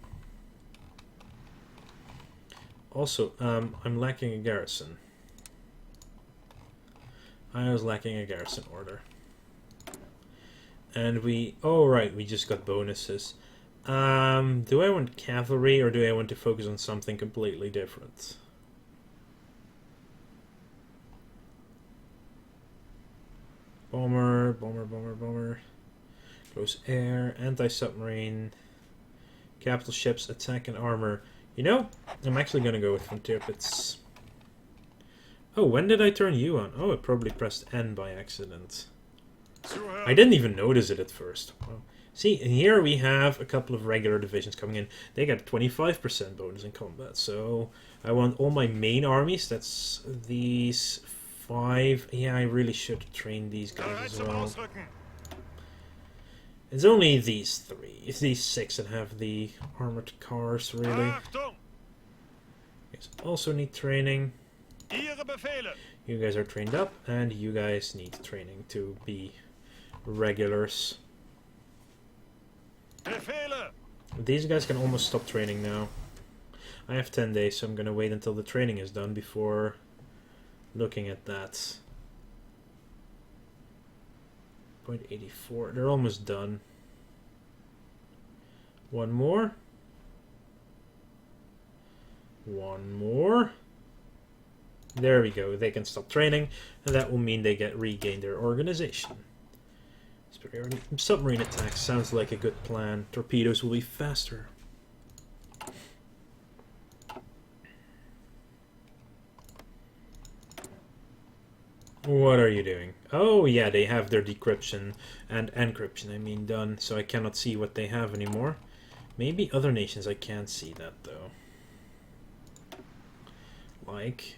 Also, I'm lacking a garrison. I was lacking a garrison order. And we... oh, right, we just got bonuses. Do I want cavalry, or do I want to focus on something completely different? Bomber, bomber, bomber, bomber. Close air, anti-submarine. Capital ships, attack and armor. You know, I'm actually going to go with frontier pits. Oh, when did I turn you on? Oh, I probably pressed N by accident. Zuhören. I didn't even notice it at first. Wow. See, and here we have a couple of regular divisions coming in. They get 25% bonus in combat. So I want all my main armies. That's these 5. Yeah, I really should train these guys Bereit as zum well. Ausrücken. It's only these 3. It's these 6 that have the armored cars, really. Achtung. Guys also need training. Ihre Befehle. You guys are trained up, and you guys need training to be regulars. Befehle. These guys can almost stop training now. I have 10 days, so I'm gonna wait until the training is done before looking at that. 0.84. They're almost done. One more. One more. There we go. They can stop training, and that will mean they regain their organization. Submarine attacks sounds like a good plan. Torpedoes will be faster. What are you doing? Oh yeah, they have their decryption and encryption, I mean, done, so I cannot see what they have anymore. Maybe other nations I can't see that, though. Like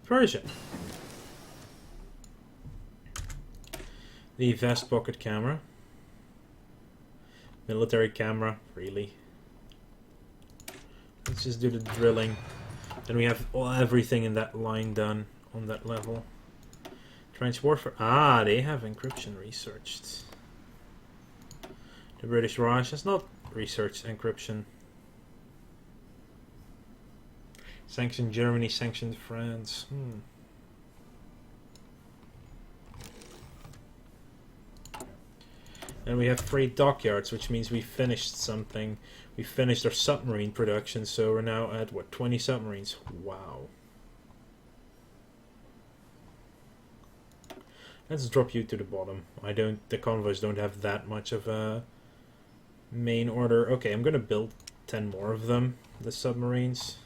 Persia. The vest pocket camera. Military camera, really. Let's just do the drilling. Then we have everything in that line done on that level. Trench warfare. Ah, they have encryption researched. The British Raj has not researched encryption. Sanctioned Germany, sanctioned France. And we have 3 dockyards, which means we finished something. We finished our submarine production, so we're now at, what, 20 submarines? Wow. Let's drop you to the bottom. The convoys don't have that much of a main order. Okay, I'm gonna build 10 more of them, the submarines.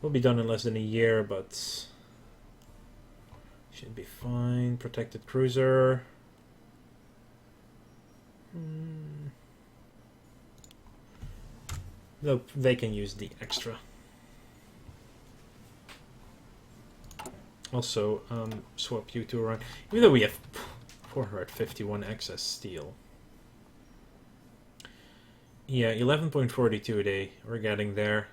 Will be done in less than a year, but should be fine. Protected cruiser. Though they can use the extra. Also, swap you to around. Even though we have 451 excess steel. Yeah, 11.42 a day. We're getting there.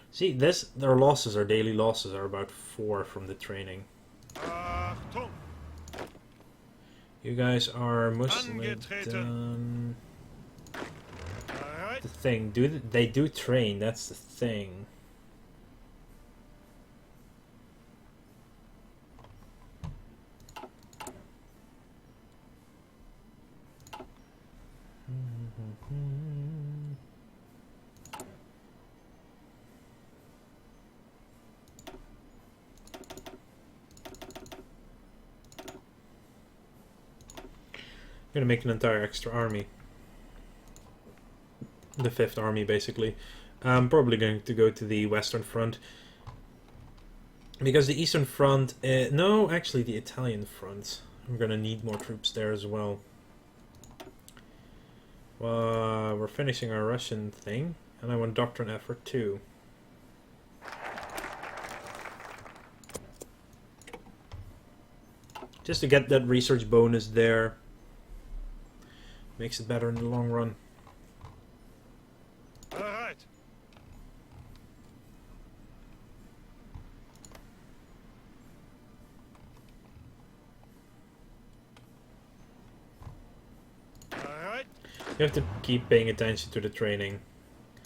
See, their losses, our daily losses, are about 4 from the training. Achtung! You guys are mostly done. Bereit. The thing, they do train, that's the thing. I'm gonna make an entire extra army. The 5th army, basically. I'm probably going to go to the Western Front. Because the Eastern Front... no, actually the Italian Front. I'm gonna need more troops there as well. We're finishing our Russian thing. And I want Doctrine Effort too. Just to get that research bonus there. Makes it better in the long run. Bereit. Bereit. You have to keep paying attention to the training.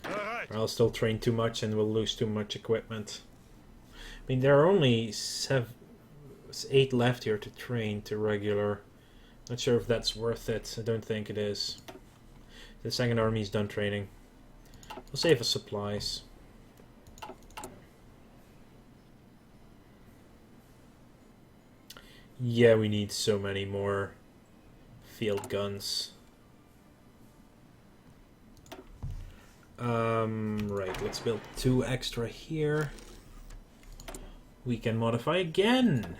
Bereit. Or I'll still train too much and we'll lose too much equipment. I mean, there are only 8 left here to train to regular. Not sure if that's worth it. I don't think it is. The 2nd Army's done training. We'll save us supplies. Yeah, we need so many more field guns. Right, let's build 2 extra here. We can modify again.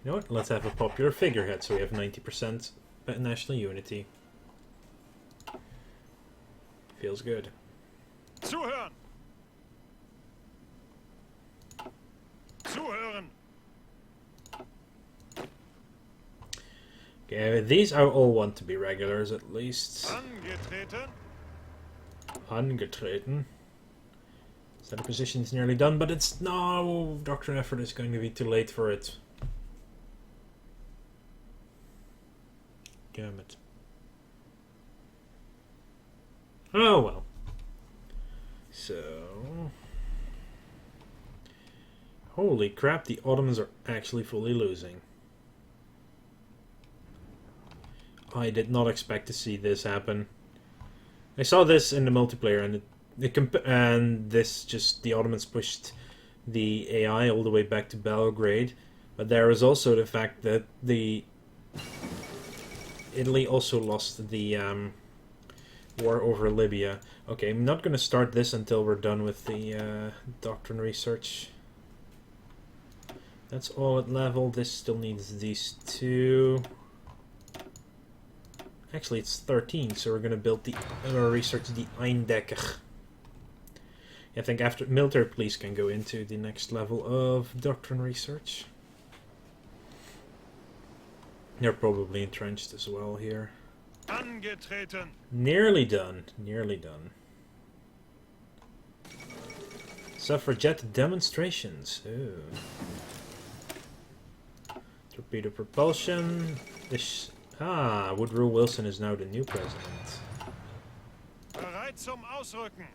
You know what? Let's have a popular figurehead so we have 90% national unity. Feels good. Zuhören. Zuhören. Okay, these I all want to be regulars at least. Angetreten. Angetreten. Center position is nearly done, but it's no Doctrine Effort is going to be too late for it. Damn it. Oh well. So... Holy crap, the Ottomans are actually fully losing. I did not expect to see this happen. I saw this in the multiplayer and the Ottomans pushed the AI all the way back to Belgrade. But there is also the fact that Italy also lost the war over Libya. Okay, I'm not going to start this until we're done with the doctrine research. That's all at level. This still needs these 2. Actually, it's 13, so we're going to build research the Eindecker. I think after military police can go into the next level of doctrine research. They're probably entrenched as well here. Angetreten. Nearly done. Nearly done. Suffragette demonstrations. Ooh. Torpedo propulsion. Woodrow Wilson is now the new president. Bereit zum Ausrücken.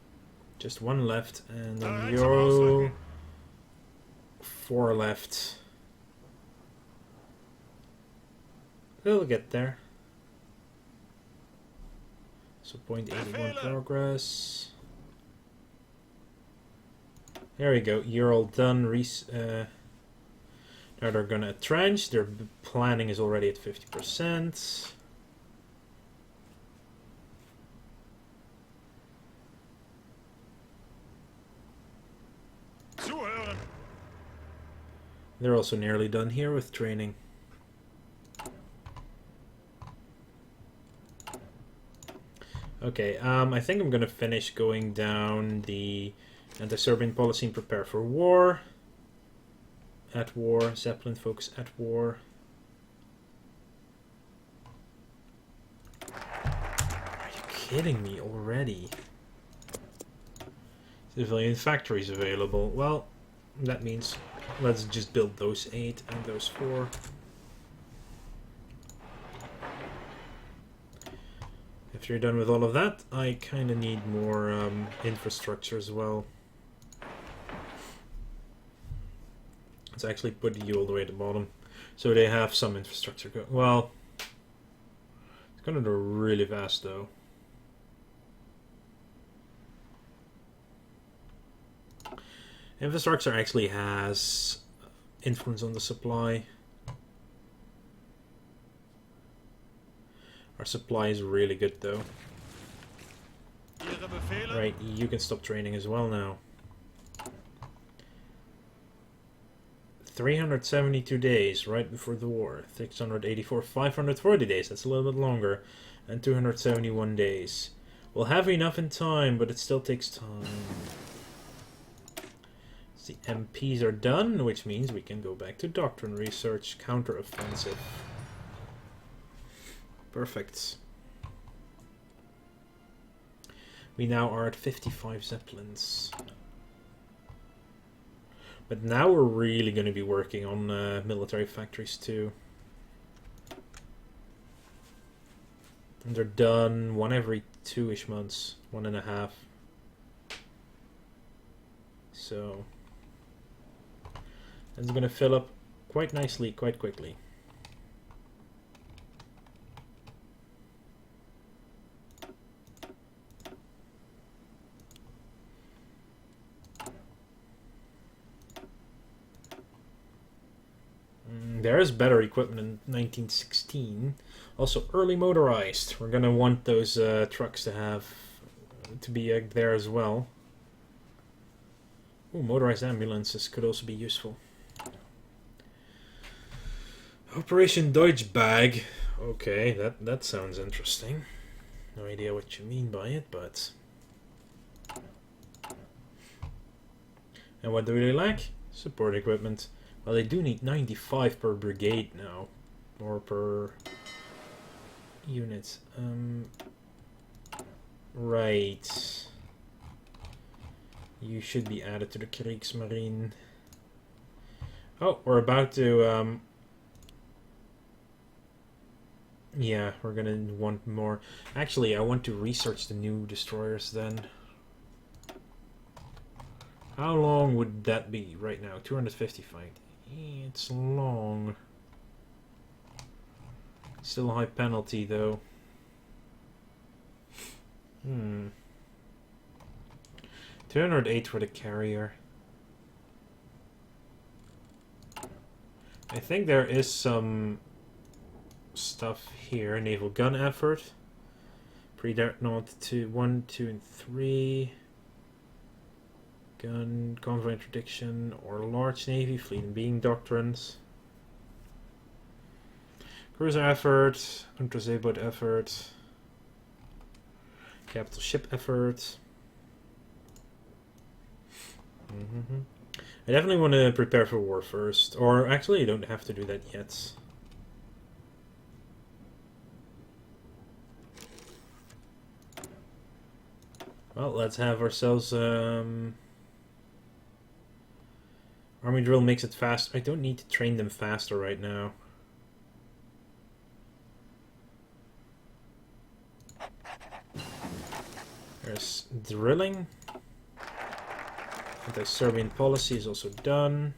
Just one left, and then Bereit zum Euro. Ausrücken. 4 left. They'll get there. So 0.81 progress. There we go. You're all done. Now they're gonna trench. Their planning is already at 50%. Zuhören. They're also nearly done here with training. Okay, I think I'm gonna finish going down the anti-Serbian policy and prepare for war. At war. Zeppelin focus at war. Are you kidding me already? Civilian factories available. Well, that means let's just build those 8 and those 4. After you're done with all of that, I kind of need more infrastructure as well. Let's actually put you all the way at the bottom, so they have some infrastructure. Well, it's gonna do really fast though. Infrastructure actually has influence on the supply. Our supply is really good though. Ihre Befehle. Right, you can stop training as well now. 372 days right before the war. 684, 540 days, that's a little bit longer. And 271 days. We'll have enough in time, but it still takes time. The MPs are done, which means we can go back to doctrine research, counter-offensive. Perfect. We now are at 55 Zeppelins. But now we're really going to be working on military factories too. And they're done one every 2-ish months, 1.5. So it's going to fill up quite nicely, quite quickly. There is better equipment in 1916. Also early motorized. We're gonna want those trucks to be there as well. Ooh, motorized ambulances could also be useful. Operation Deutsche Bag. Okay, that sounds interesting. No idea what you mean by it, but... And what do they lack? Support equipment. Well, they do need 95 per brigade now. Or per unit. Right. You should be added to the Kriegsmarine. Oh, we're about to... yeah, we're gonna want more. Actually, I want to research the new destroyers then. How long would that be right now? 255. It's long. Still a high penalty though. 208 for the carrier. I think there is some stuff here. Naval gun effort. Pre-Dreadnought 2, 1, 2, and 3. Gun, convoy interdiction, or large navy, fleet and being doctrines. Cruiser effort, Unterseeboot effort. Capital ship effort. I definitely want to prepare for war first. Or actually, you don't have to do that yet. Well, let's have ourselves... Army drill makes it fast. I don't need to train them faster right now. There's drilling. Anti-Serbian policy is also done.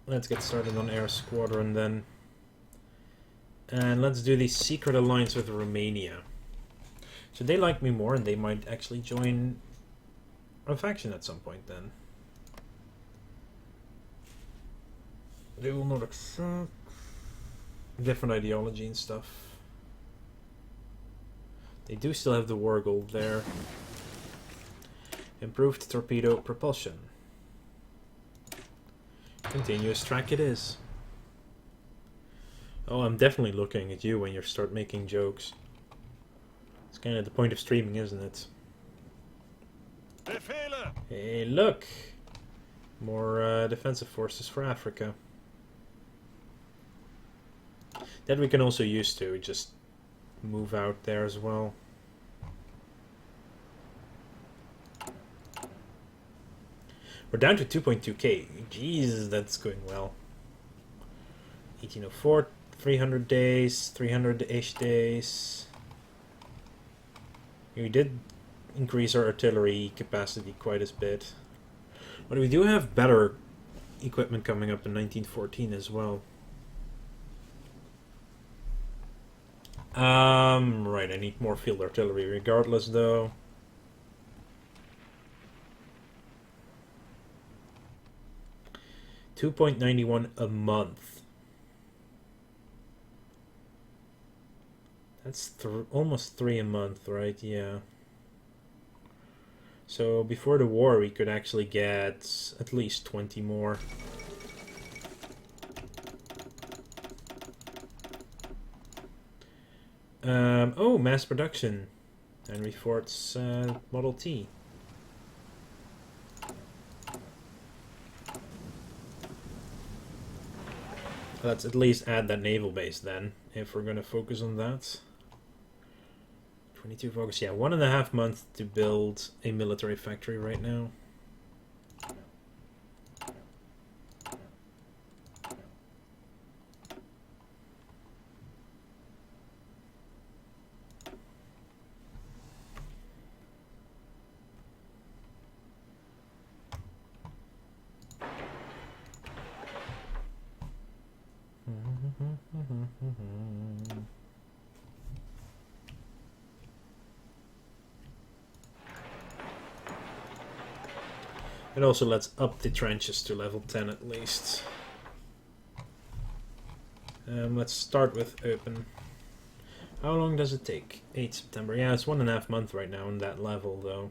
Let's get started on Air Squadron then. And let's do the secret alliance with Romania. So they like me more and they might actually join a faction at some point then. They will not accept different ideology and stuff. They do still have the war gold there. Improved torpedo propulsion. Continuous track it is. Oh, I'm definitely looking at you when you start making jokes. It's kind of the point of streaming, isn't it? Befehle! Hey, look! More defensive forces for Africa. That we can also use to just move out there as well. We're down to 2.2k. Jesus, that's going well. 1804, 300 days, 300-ish days. We did increase our artillery capacity quite a bit. But we do have better equipment coming up in 1914 as well. Right, I need more field artillery regardless though. $2.91 a month. That's almost 3 a month, right? Yeah. So before the war we could actually get at least 20 more. Oh, mass production. Henry Ford's Model T. Let's at least add that naval base then, if we're going to focus on that. 22 focus, yeah, 1.5 months to build a military factory right now. And also let's up the trenches to level 10 at least. Let's start with open. How long does it take? 8 September. Yeah, it's 1.5 months right now on that level though.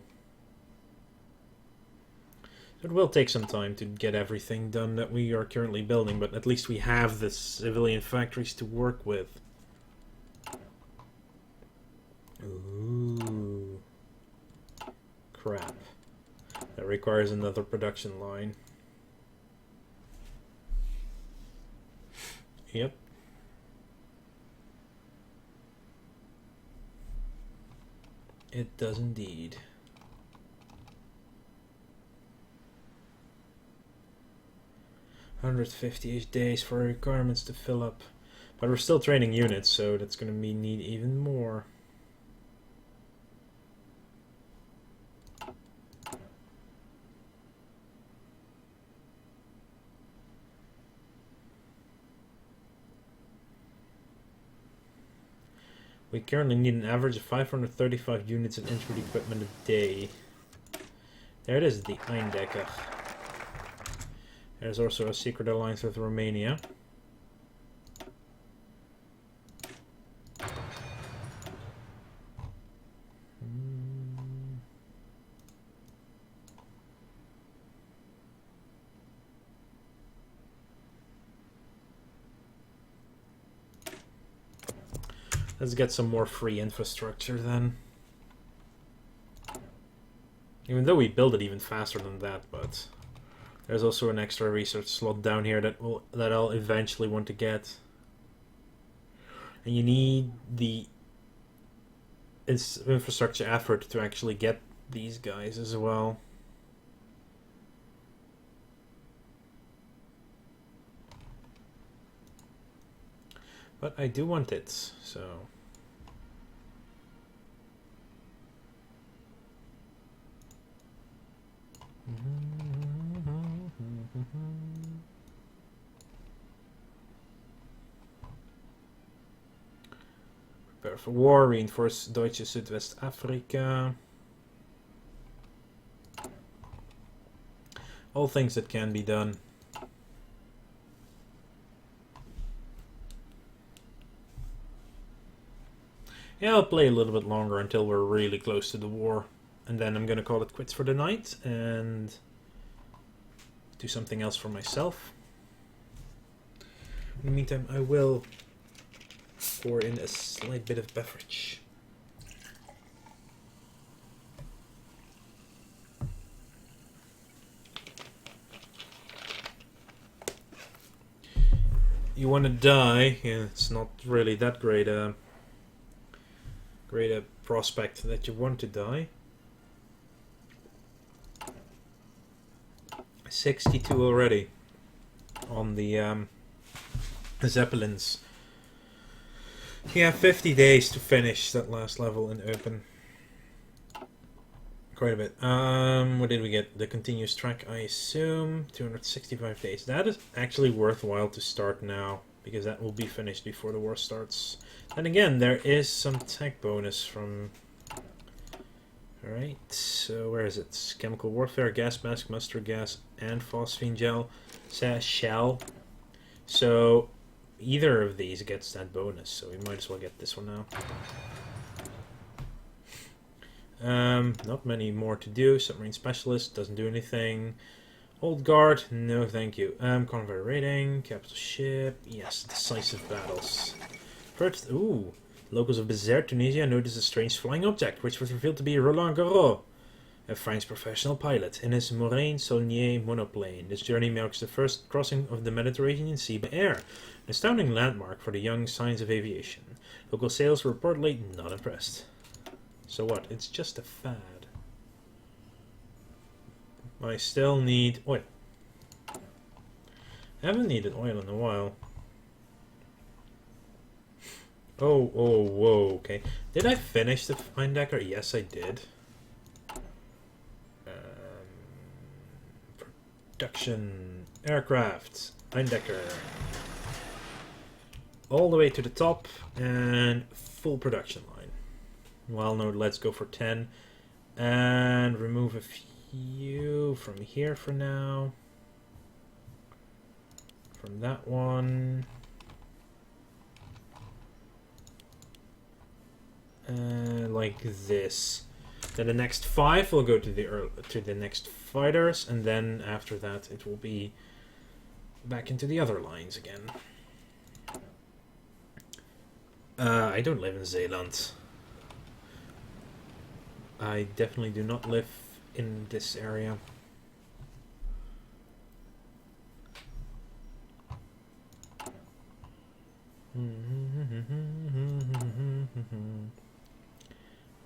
So it will take some time to get everything done that we are currently building, but at least we have the civilian factories to work with. Ooh. Crap. That requires another production line. Yep. It does indeed. $150-ish days for requirements to fill up. But we're still training units, so that's going to need even more. We currently need an average of 535 units of infantry equipment a day. There it is, the Eindecker. There's also a secret alliance with Romania. Let's get some more free infrastructure then. Even though we build it even faster than that, but there's also an extra research slot down here that I'll eventually want to get. And you need the infrastructure effort to actually get these guys as well. But I do want it, so... Prepare for war, reinforce Deutsche Südwestafrika. All things that can be done. Yeah, I'll play a little bit longer until we're really close to the war. And then I'm gonna call it quits for the night and do something else for myself. In the meantime, I will pour in a slight bit of beverage. You want to die? Yeah, it's not really that great a prospect that you want to die. 62 already on the Zeppelins. Yeah, 50 days to finish that last level in open. Quite a bit. What did we get? The continuous track, I assume. 265 days. That is actually worthwhile to start now, because that will be finished before the war starts. And again, there is some tech bonus from... Alright, so where is it? Chemical warfare, gas mask, mustard gas, and phosphine gel. Shell. So either of these gets that bonus, so we might as well get this one now. Not many more to do. Submarine specialist doesn't do anything. Old guard, no thank you. Convoy raiding, capital ship, yes, decisive battles. First, ooh, locals of Béziers, Tunisia noticed a strange flying object, which was revealed to be Roland Garros, a French professional pilot, in his Moraine Saulnier monoplane. This journey marks the first crossing of the Mediterranean Sea by air, an astounding landmark for the young science of aviation. Local sales were reportedly not impressed. So what? It's just a fad. I still need oil. I haven't needed oil in a while. Oh, whoa, okay. Did I finish the Eindecker? Yes, I did. Production. Aircraft. Eindecker. All the way to the top and full production line. Well, no, let's go for 10. And remove a few from here for now. From that one. Like this. Then the next 5 will go to the next fighters, and then after that it will be back into the other lines again. I don't live in Zeeland. I definitely do not live in this area.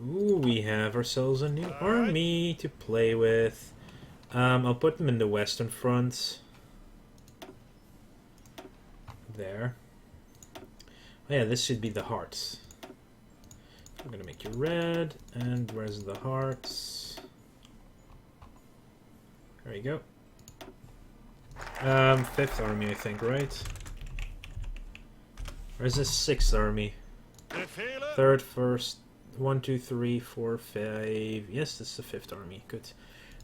Ooh, we have ourselves a new army to play with. I'll put them in the western front. There. Oh yeah, this should be the hearts. I'm gonna make you red, and where's the hearts? There you go. 5th army, I think, right? Where's the 6th army? 3rd, 1st, 1, 2, 3, 4, 5. Yes, this is the 5th army. Good.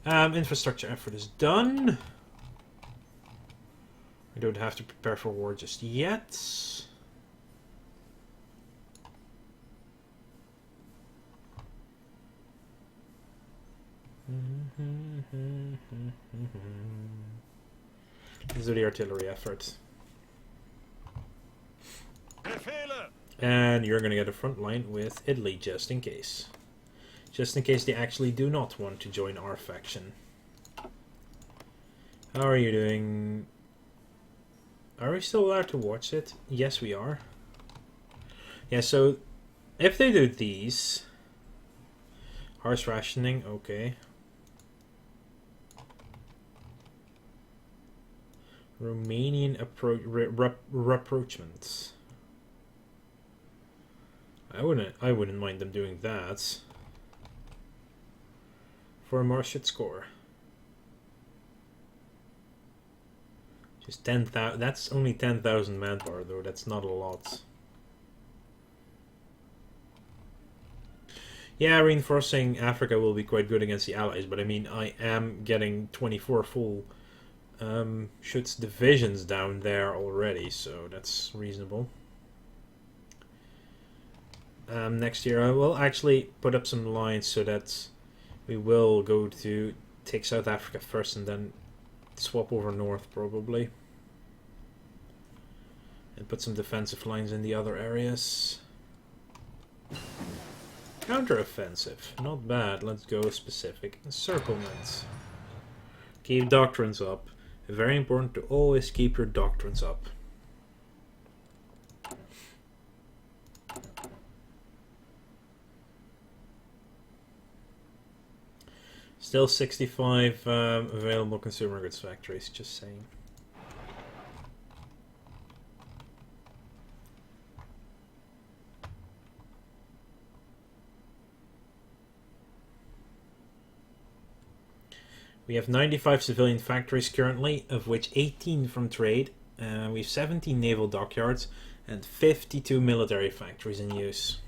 Infrastructure effort is done. I don't have to prepare for war just yet. Let's do the artillery effort. And you're going to get a front line with Italy just in case. Just in case they actually do not want to join our faction. How are you doing? Are we still allowed to watch it? Yes, we are. Yeah, so if they do these... Harsh rationing, okay. Romanian rapprochements. I wouldn't mind them doing that. For a Marshit score. Just 10,000. That's only 10,000 manpower, though. That's not a lot. Yeah, reinforcing Africa will be quite good against the Allies, but I mean, I am getting 24 full Schutz's divisions down there already, so that's reasonable. Next year, I will actually put up some lines so that we will go to take South Africa first and then swap over north, probably. And put some defensive lines in the other areas. Counter-offensive. Not bad. Let's go specific. Encirclement. Keep doctrines up. Very important to always keep your doctrines up. Still 65 available consumer goods factories, just saying. We have 95 civilian factories currently, of which 18 from trade. We have 17 naval dockyards and 52 military factories in use.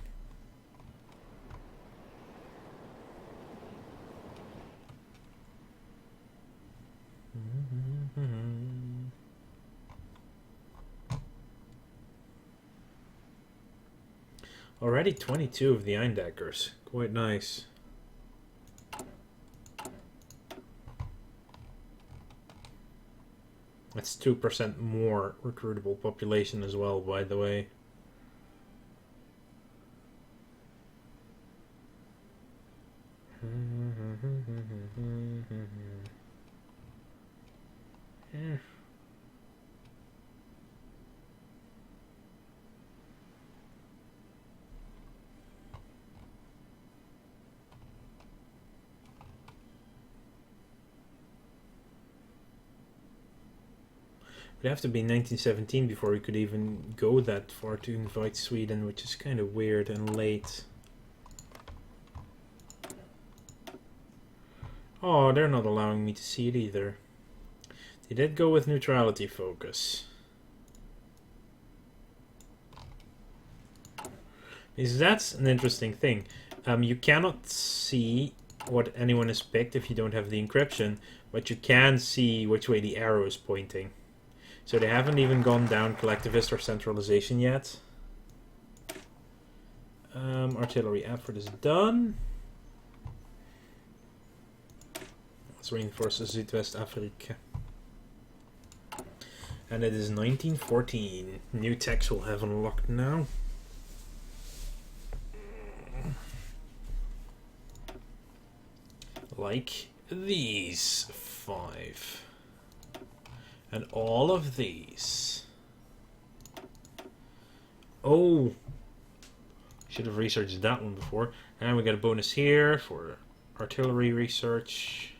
Already 22 of the Eindeckers. Quite nice. That's 2% more recruitable population as well, by the way. Yeah. It would have to be 1917 before we could even go that far to invite Sweden, which is kind of weird and late. Oh, they're not allowing me to see it either. They did go with neutrality focus. Because that's an interesting thing. You cannot see what anyone has picked if you don't have the encryption, but you can see which way the arrow is pointing. So they haven't even gone down collectivist or centralization yet. Artillery effort is done. Let's reinforce Zuidwest Afrika. And it is 1914. New techs will have unlocked now. Like these 5. And all of these. Oh! Should have researched that one before. And we got a bonus here for artillery research.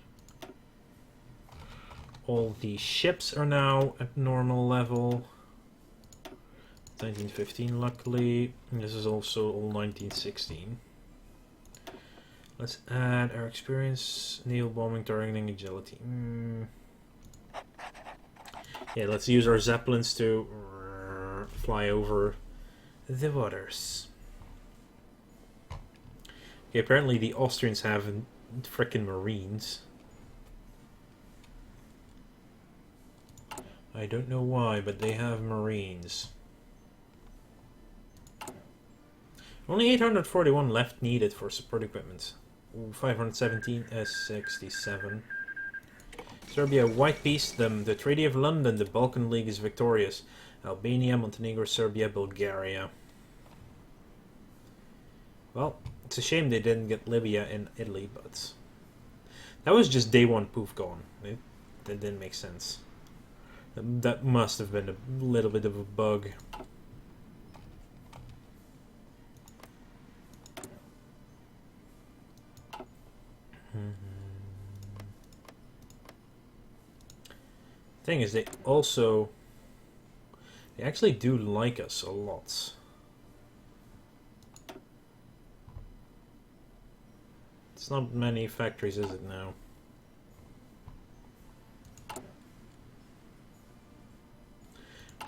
All the ships are now at normal level. 1915, luckily. And this is also all 1916. Let's add our experience, naval bombing, targeting, agility. Yeah, let's use our zeppelins to fly over the waters. Okay, apparently the Austrians have frickin' marines. I don't know why, but they have marines. Only 841 left needed for support equipment. 517 S67. Serbia white peace them. The Treaty of London. The Balkan League is victorious. Albania, Montenegro, Serbia, Bulgaria. Well, It's a shame they didn't get Libya and Italy, but that was just day one poof gone. That didn't make sense. That must have been a little bit of a bug. Thing is, they actually do like us a lot. It's not many factories, is it now?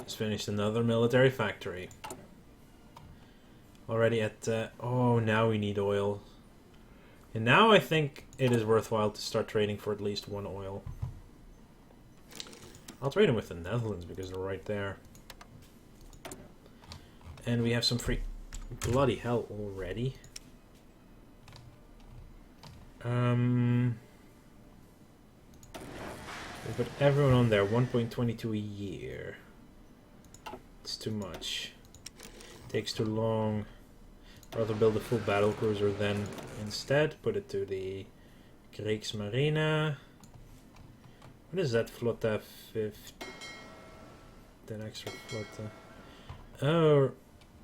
Just finished another military factory. Already at, oh, now we need oil. And now I think it is worthwhile to start trading for at least one oil. I'll trade them with the Netherlands because they're right there. And we have some free... Bloody hell, already? We put everyone on there, 1.22 a year. It's too much. Takes too long. Rather build a full battle cruiser than instead put it to the Kriegsmarine. What is that Flotta 5? That extra Flotta. Oh,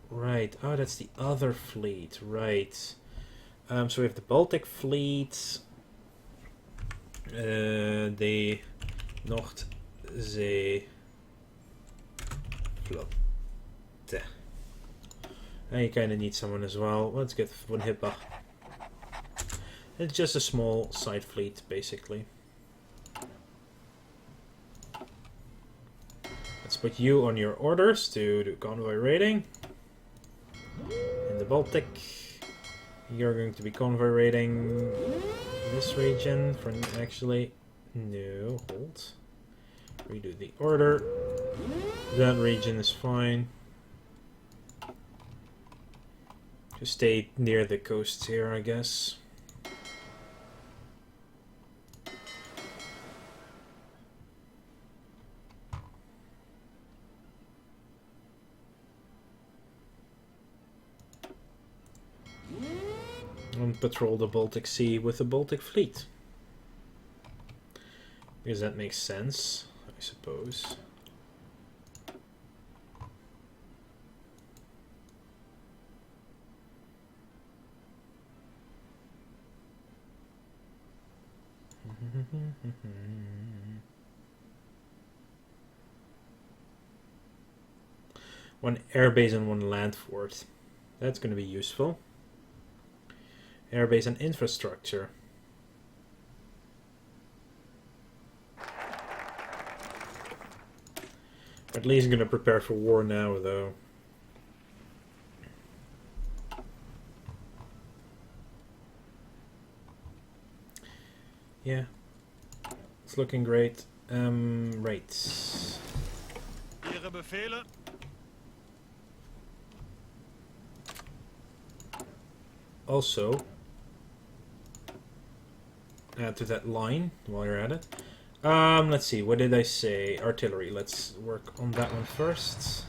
right. Oh, that's the other fleet. Right. So we have the Baltic fleet. The Noordzee Flotte. And you kind of need someone as well. Let's get von Hippach. It's just a small side fleet, basically. Let's put you on your orders to do convoy raiding. In the Baltic. You're going to be convoy raiding this region for actually... No, hold. Redo the order. That region is fine. Just stay near the coasts here, I guess. And patrol the Baltic Sea with the Baltic Fleet. Because that makes sense, I suppose. One airbase and one land fort. That's going to be useful. Airbase and infrastructure. At least going to prepare for war now, though. Yeah, it's looking great. Rates. Ihre Befehle? Also, add to that line while you're at it. Let's see, what did I say? Artillery. Let's work on that one first.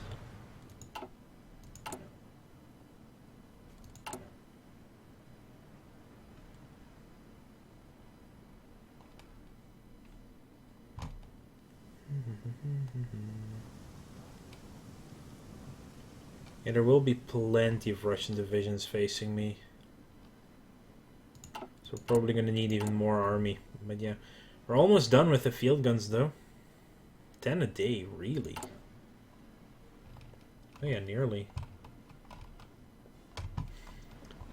Yeah, there will be plenty of Russian divisions facing me. So we're probably going to need even more army. But yeah, we're almost done with the field guns though. 10 a day, really? Oh yeah, nearly.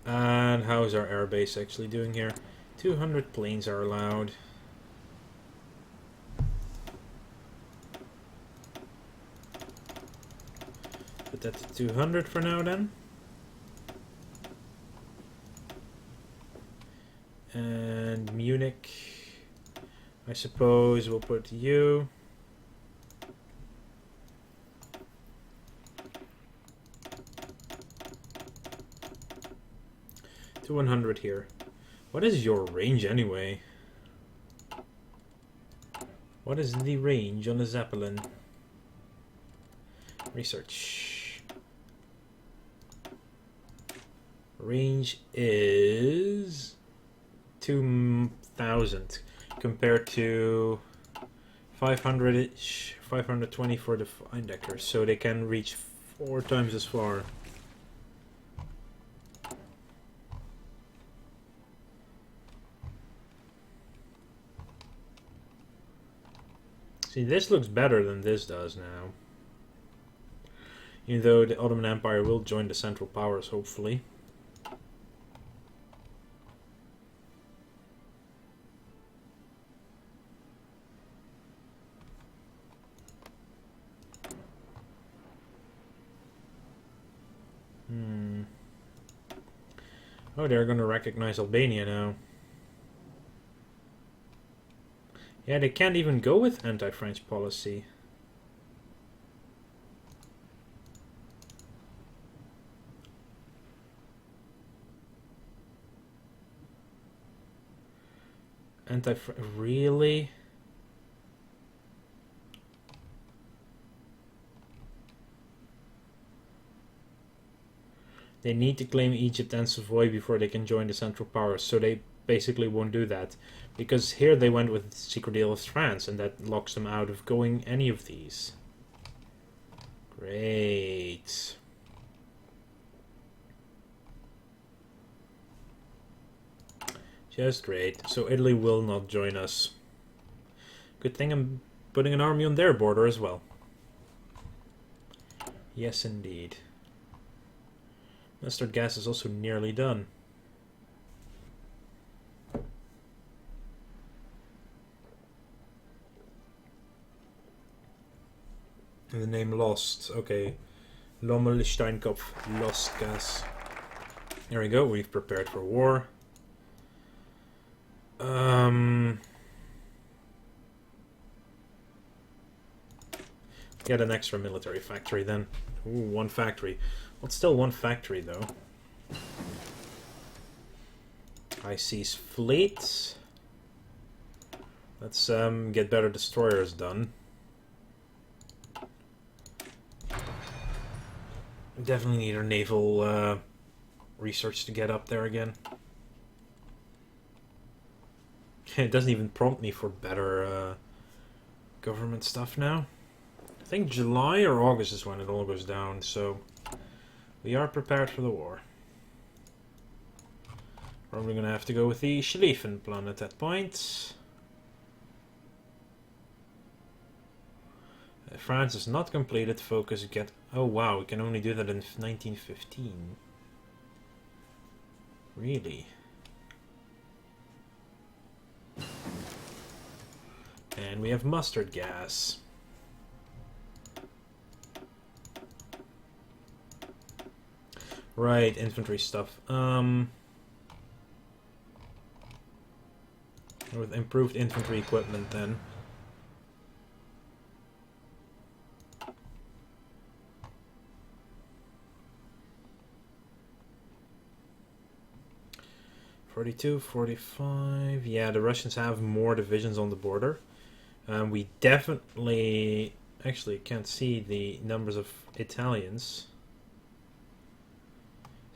And how's our airbase actually doing here? 200 planes are allowed. Put that to 200 for now then. And Munich, I suppose we'll put you. To 100 here. What is your range anyway? What is the range on the Zeppelin? Research. Range is 2,000 compared to 500-ish, 520 for the Eindecker, so they can reach 4 times as far. See, this looks better than this does now. Even though the Ottoman Empire will join the Central Powers, hopefully. Oh, they're going to recognize Albania now. Yeah, they can't even go with anti-French policy. Really? They need to claim Egypt and Savoy before they can join the Central Powers, so they basically won't do that. Because here they went with the secret deal with France, and that locks them out of going any of these. Great. Just great. So Italy will not join us. Good thing I'm putting an army on their border as well. Yes, indeed. Mustard gas is also nearly done. And the name Lost. Okay. Lommel-Steinkopf. Lost gas. There we go. We've prepared for war. Get an extra military factory then. Ooh, 1 factory. Well, it's still 1 factory though. High Seas Fleet. Let's get better destroyers done. We definitely need our naval research to get up there again. It doesn't even prompt me for better government stuff now. I think July or August is when it all goes down, so we are prepared for the war. Probably going to have to go with the Schlieffen plan at that point. France is not completed. Focus get... Oh wow, we can only do that in 1915. Really? And we have mustard gas. Right, infantry stuff. With improved infantry equipment then. .42, 45. Yeah, the Russians have more divisions on the border. We definitely... Actually, can't see the numbers of Italians.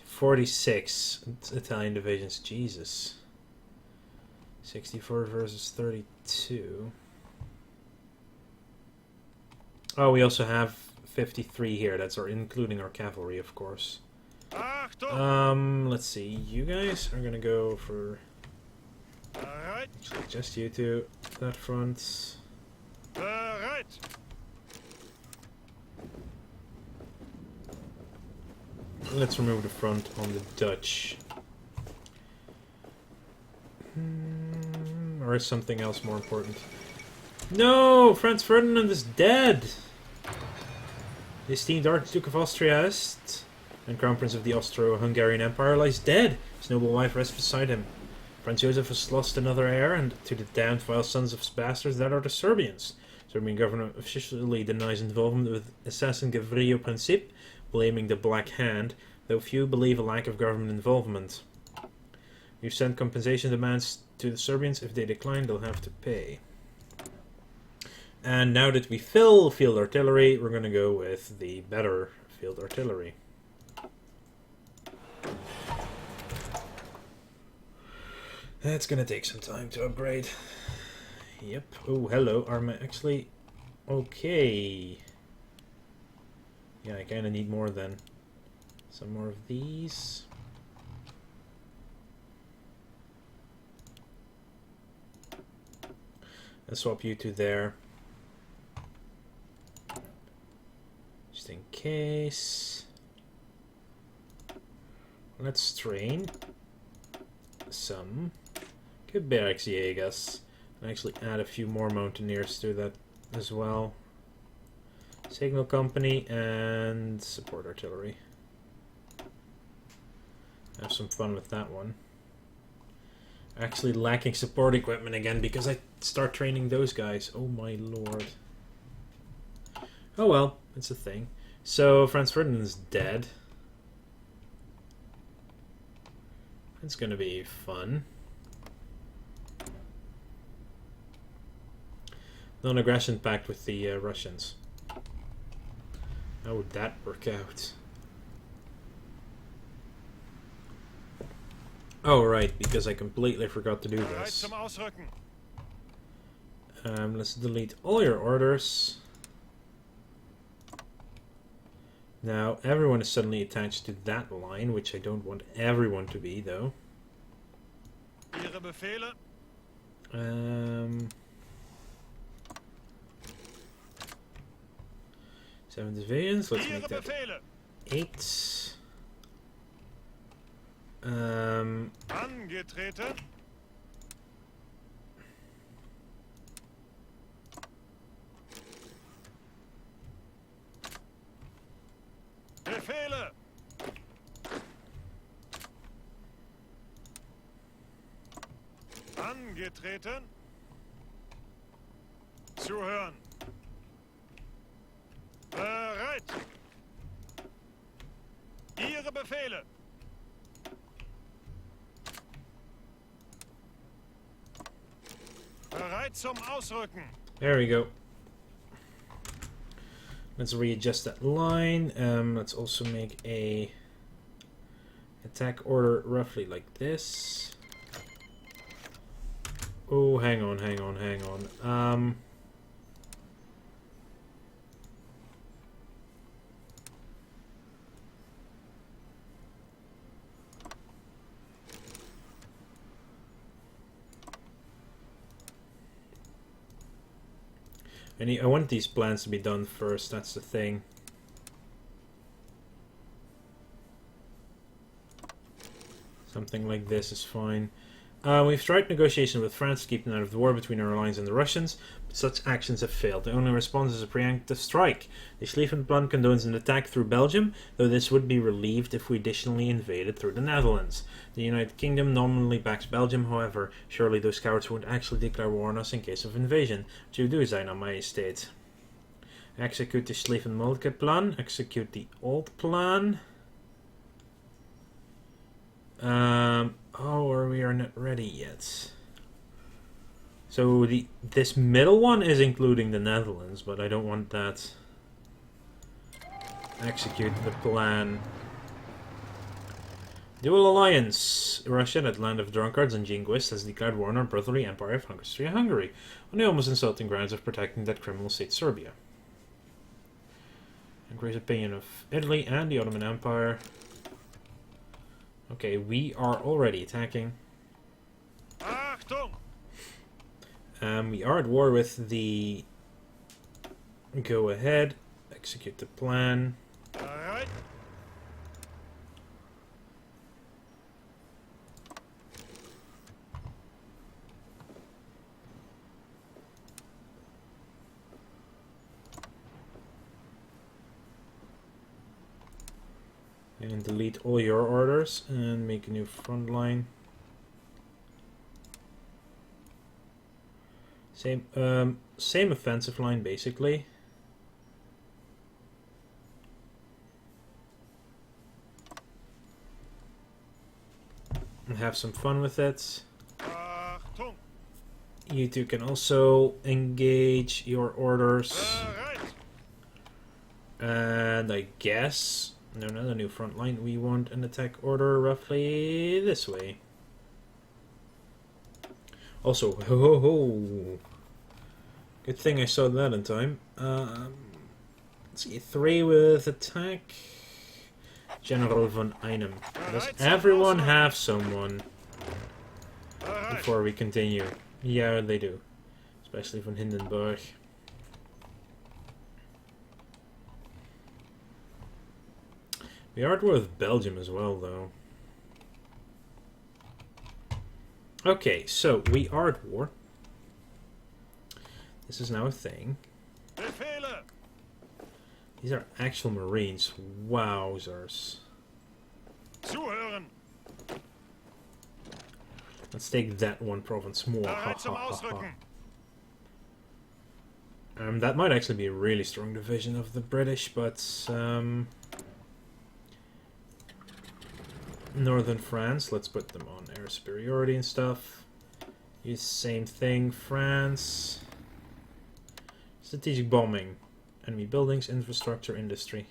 46 Italian divisions. Jesus. 64 versus 32. Oh, we also have 53 here. That's including our cavalry, of course. Let's see. You guys are gonna go for just you two. That front. Let's remove the front on the Dutch. Or is something else more important? No! Franz Ferdinand is dead! The esteemed Archduke of Austria Est and Crown Prince of the Austro-Hungarian Empire lies dead. His noble wife rests beside him. Franz Josef has lost another heir, and to the damned vile sons of bastards that are the Serbians. Serbian government officially denies involvement with assassin Gavrilo Princip, blaming the Black Hand, though few believe a lack of government involvement. We've sent compensation demands to the Serbians. If they decline, they'll have to pay. And now that we fill field artillery, we're going to go with the better field artillery. It's gonna take some time to upgrade. Yep. Oh, hello. Arma actually... Okay. Yeah, I kinda need more then. Some more of these. Let's swap you to there. Just in case. Let's train some Gebirgsjägers. And actually add a few more mountaineers to that as well. Signal company and support artillery. Have some fun with that one. Actually lacking support equipment again because I start training those guys. Oh my lord. Oh well, it's a thing. So Franz Ferdinand's dead. It's gonna be fun. Non-aggression pact with the Russians. How would that work out? Oh right, because I completely forgot to do Bereit this. zum Ausrücken. Let's delete all your orders. Now everyone is suddenly attached to that line, which I don't want everyone to be though. Ihre Befehle. 7 civilians, let's Ihre make that Befehle. 8. Angetreten. Befehle. Angetreten. Zuhören. Bereit. Ihre Befehle. Bereit zum Ausrücken. There we go. Let's readjust that line. Let's also make a attack order roughly like this. Oh, hang on. I want these plans to be done first, that's the thing. Something like this is fine. We've tried negotiation with France to keep them out of the war between our allies and the Russians, but such actions have failed. The only response is a preemptive strike. The Schlieffen Plan condones an attack through Belgium, though this would be relieved if we additionally invaded through the Netherlands. The United Kingdom nominally backs Belgium, however, surely those cowards won't actually declare war on us in case of invasion. Wat do zijn aan majesteit. Execute the Schlieffen-Moltke Plan, execute the old plan. Or we are not ready yet. So this middle one is including the Netherlands, but I don't want that. Execute the plan. Dual alliance. Russia, that land of drunkards and jingoists, has declared war on our brotherly empire of Austria-Hungary, on the almost insulting grounds of protecting that criminal state Serbia. Hungary's opinion of Italy and the Ottoman Empire. Okay, we are already attacking. Achtung! We are at war with the... Go ahead, execute the plan. Bereit. And delete all your orders and make a new front line. Same offensive line basically. And have some fun with it. Achtung! You two can also engage your orders. Bereit. And I guess... No, not a new front line. We want an attack order roughly this way. Also, ho ho ho. Good thing I saw that in time. Let's see, 3 with attack. General von Einem. Does everyone have someone Bereit. before we continue? Yeah, they do. Especially von Hindenburg. We are at war with Belgium as well, though. Okay, so we are at war. This is now a thing. Befehle. These are actual Marines. Wowzers. Zuhören. Let's take that one province more. Ha, Bereit zum ha, ha, Ausrücken. ha. That might actually be a really strong division of the British, but Northern France, let's put them on air superiority and stuff. Use the same thing. France. Strategic bombing. Enemy buildings, infrastructure, industry.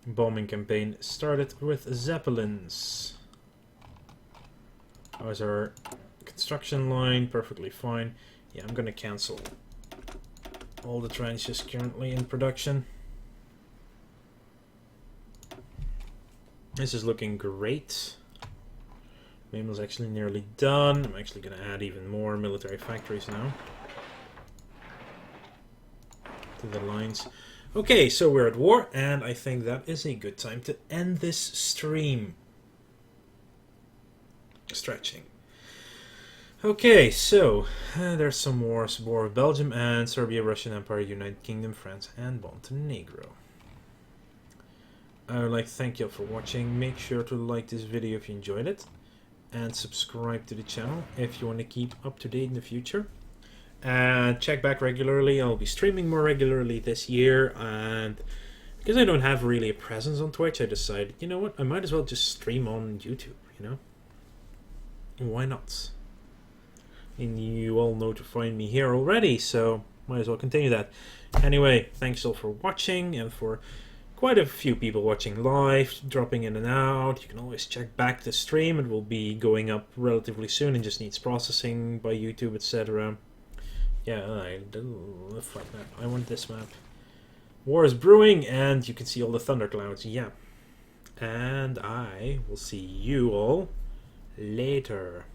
Bombing campaign started with Zeppelins. How's our construction line? Perfectly fine. Yeah, I'm gonna cancel all the trenches currently in production. This is looking great. Mamel's actually nearly done. I'm actually gonna add even more military factories now to the lines. Okay, so we're at war, and I think that is a good time to end this stream. Stretching. Okay, so there's some wars. War of Belgium and Serbia, Russian Empire, United Kingdom, France, and Montenegro. I would like to thank you all for watching. Make sure to like this video if you enjoyed it, and subscribe to the channel if you want to keep up to date in the future. And check back regularly. I'll be streaming more regularly this year, and because I don't have really a presence on Twitch, I decided, you know what, I might as well just stream on YouTube, you know? Why not? And you all know to find me here already, so might as well continue that. Anyway, thanks all for watching, and for quite a few people watching live, dropping in and out. You can always check back the stream. It will be going up relatively soon and just needs processing by YouTube, etc. Yeah, a flat map. I want this map. War is brewing, and you can see all the thunderclouds. Yeah. And I will see you all later.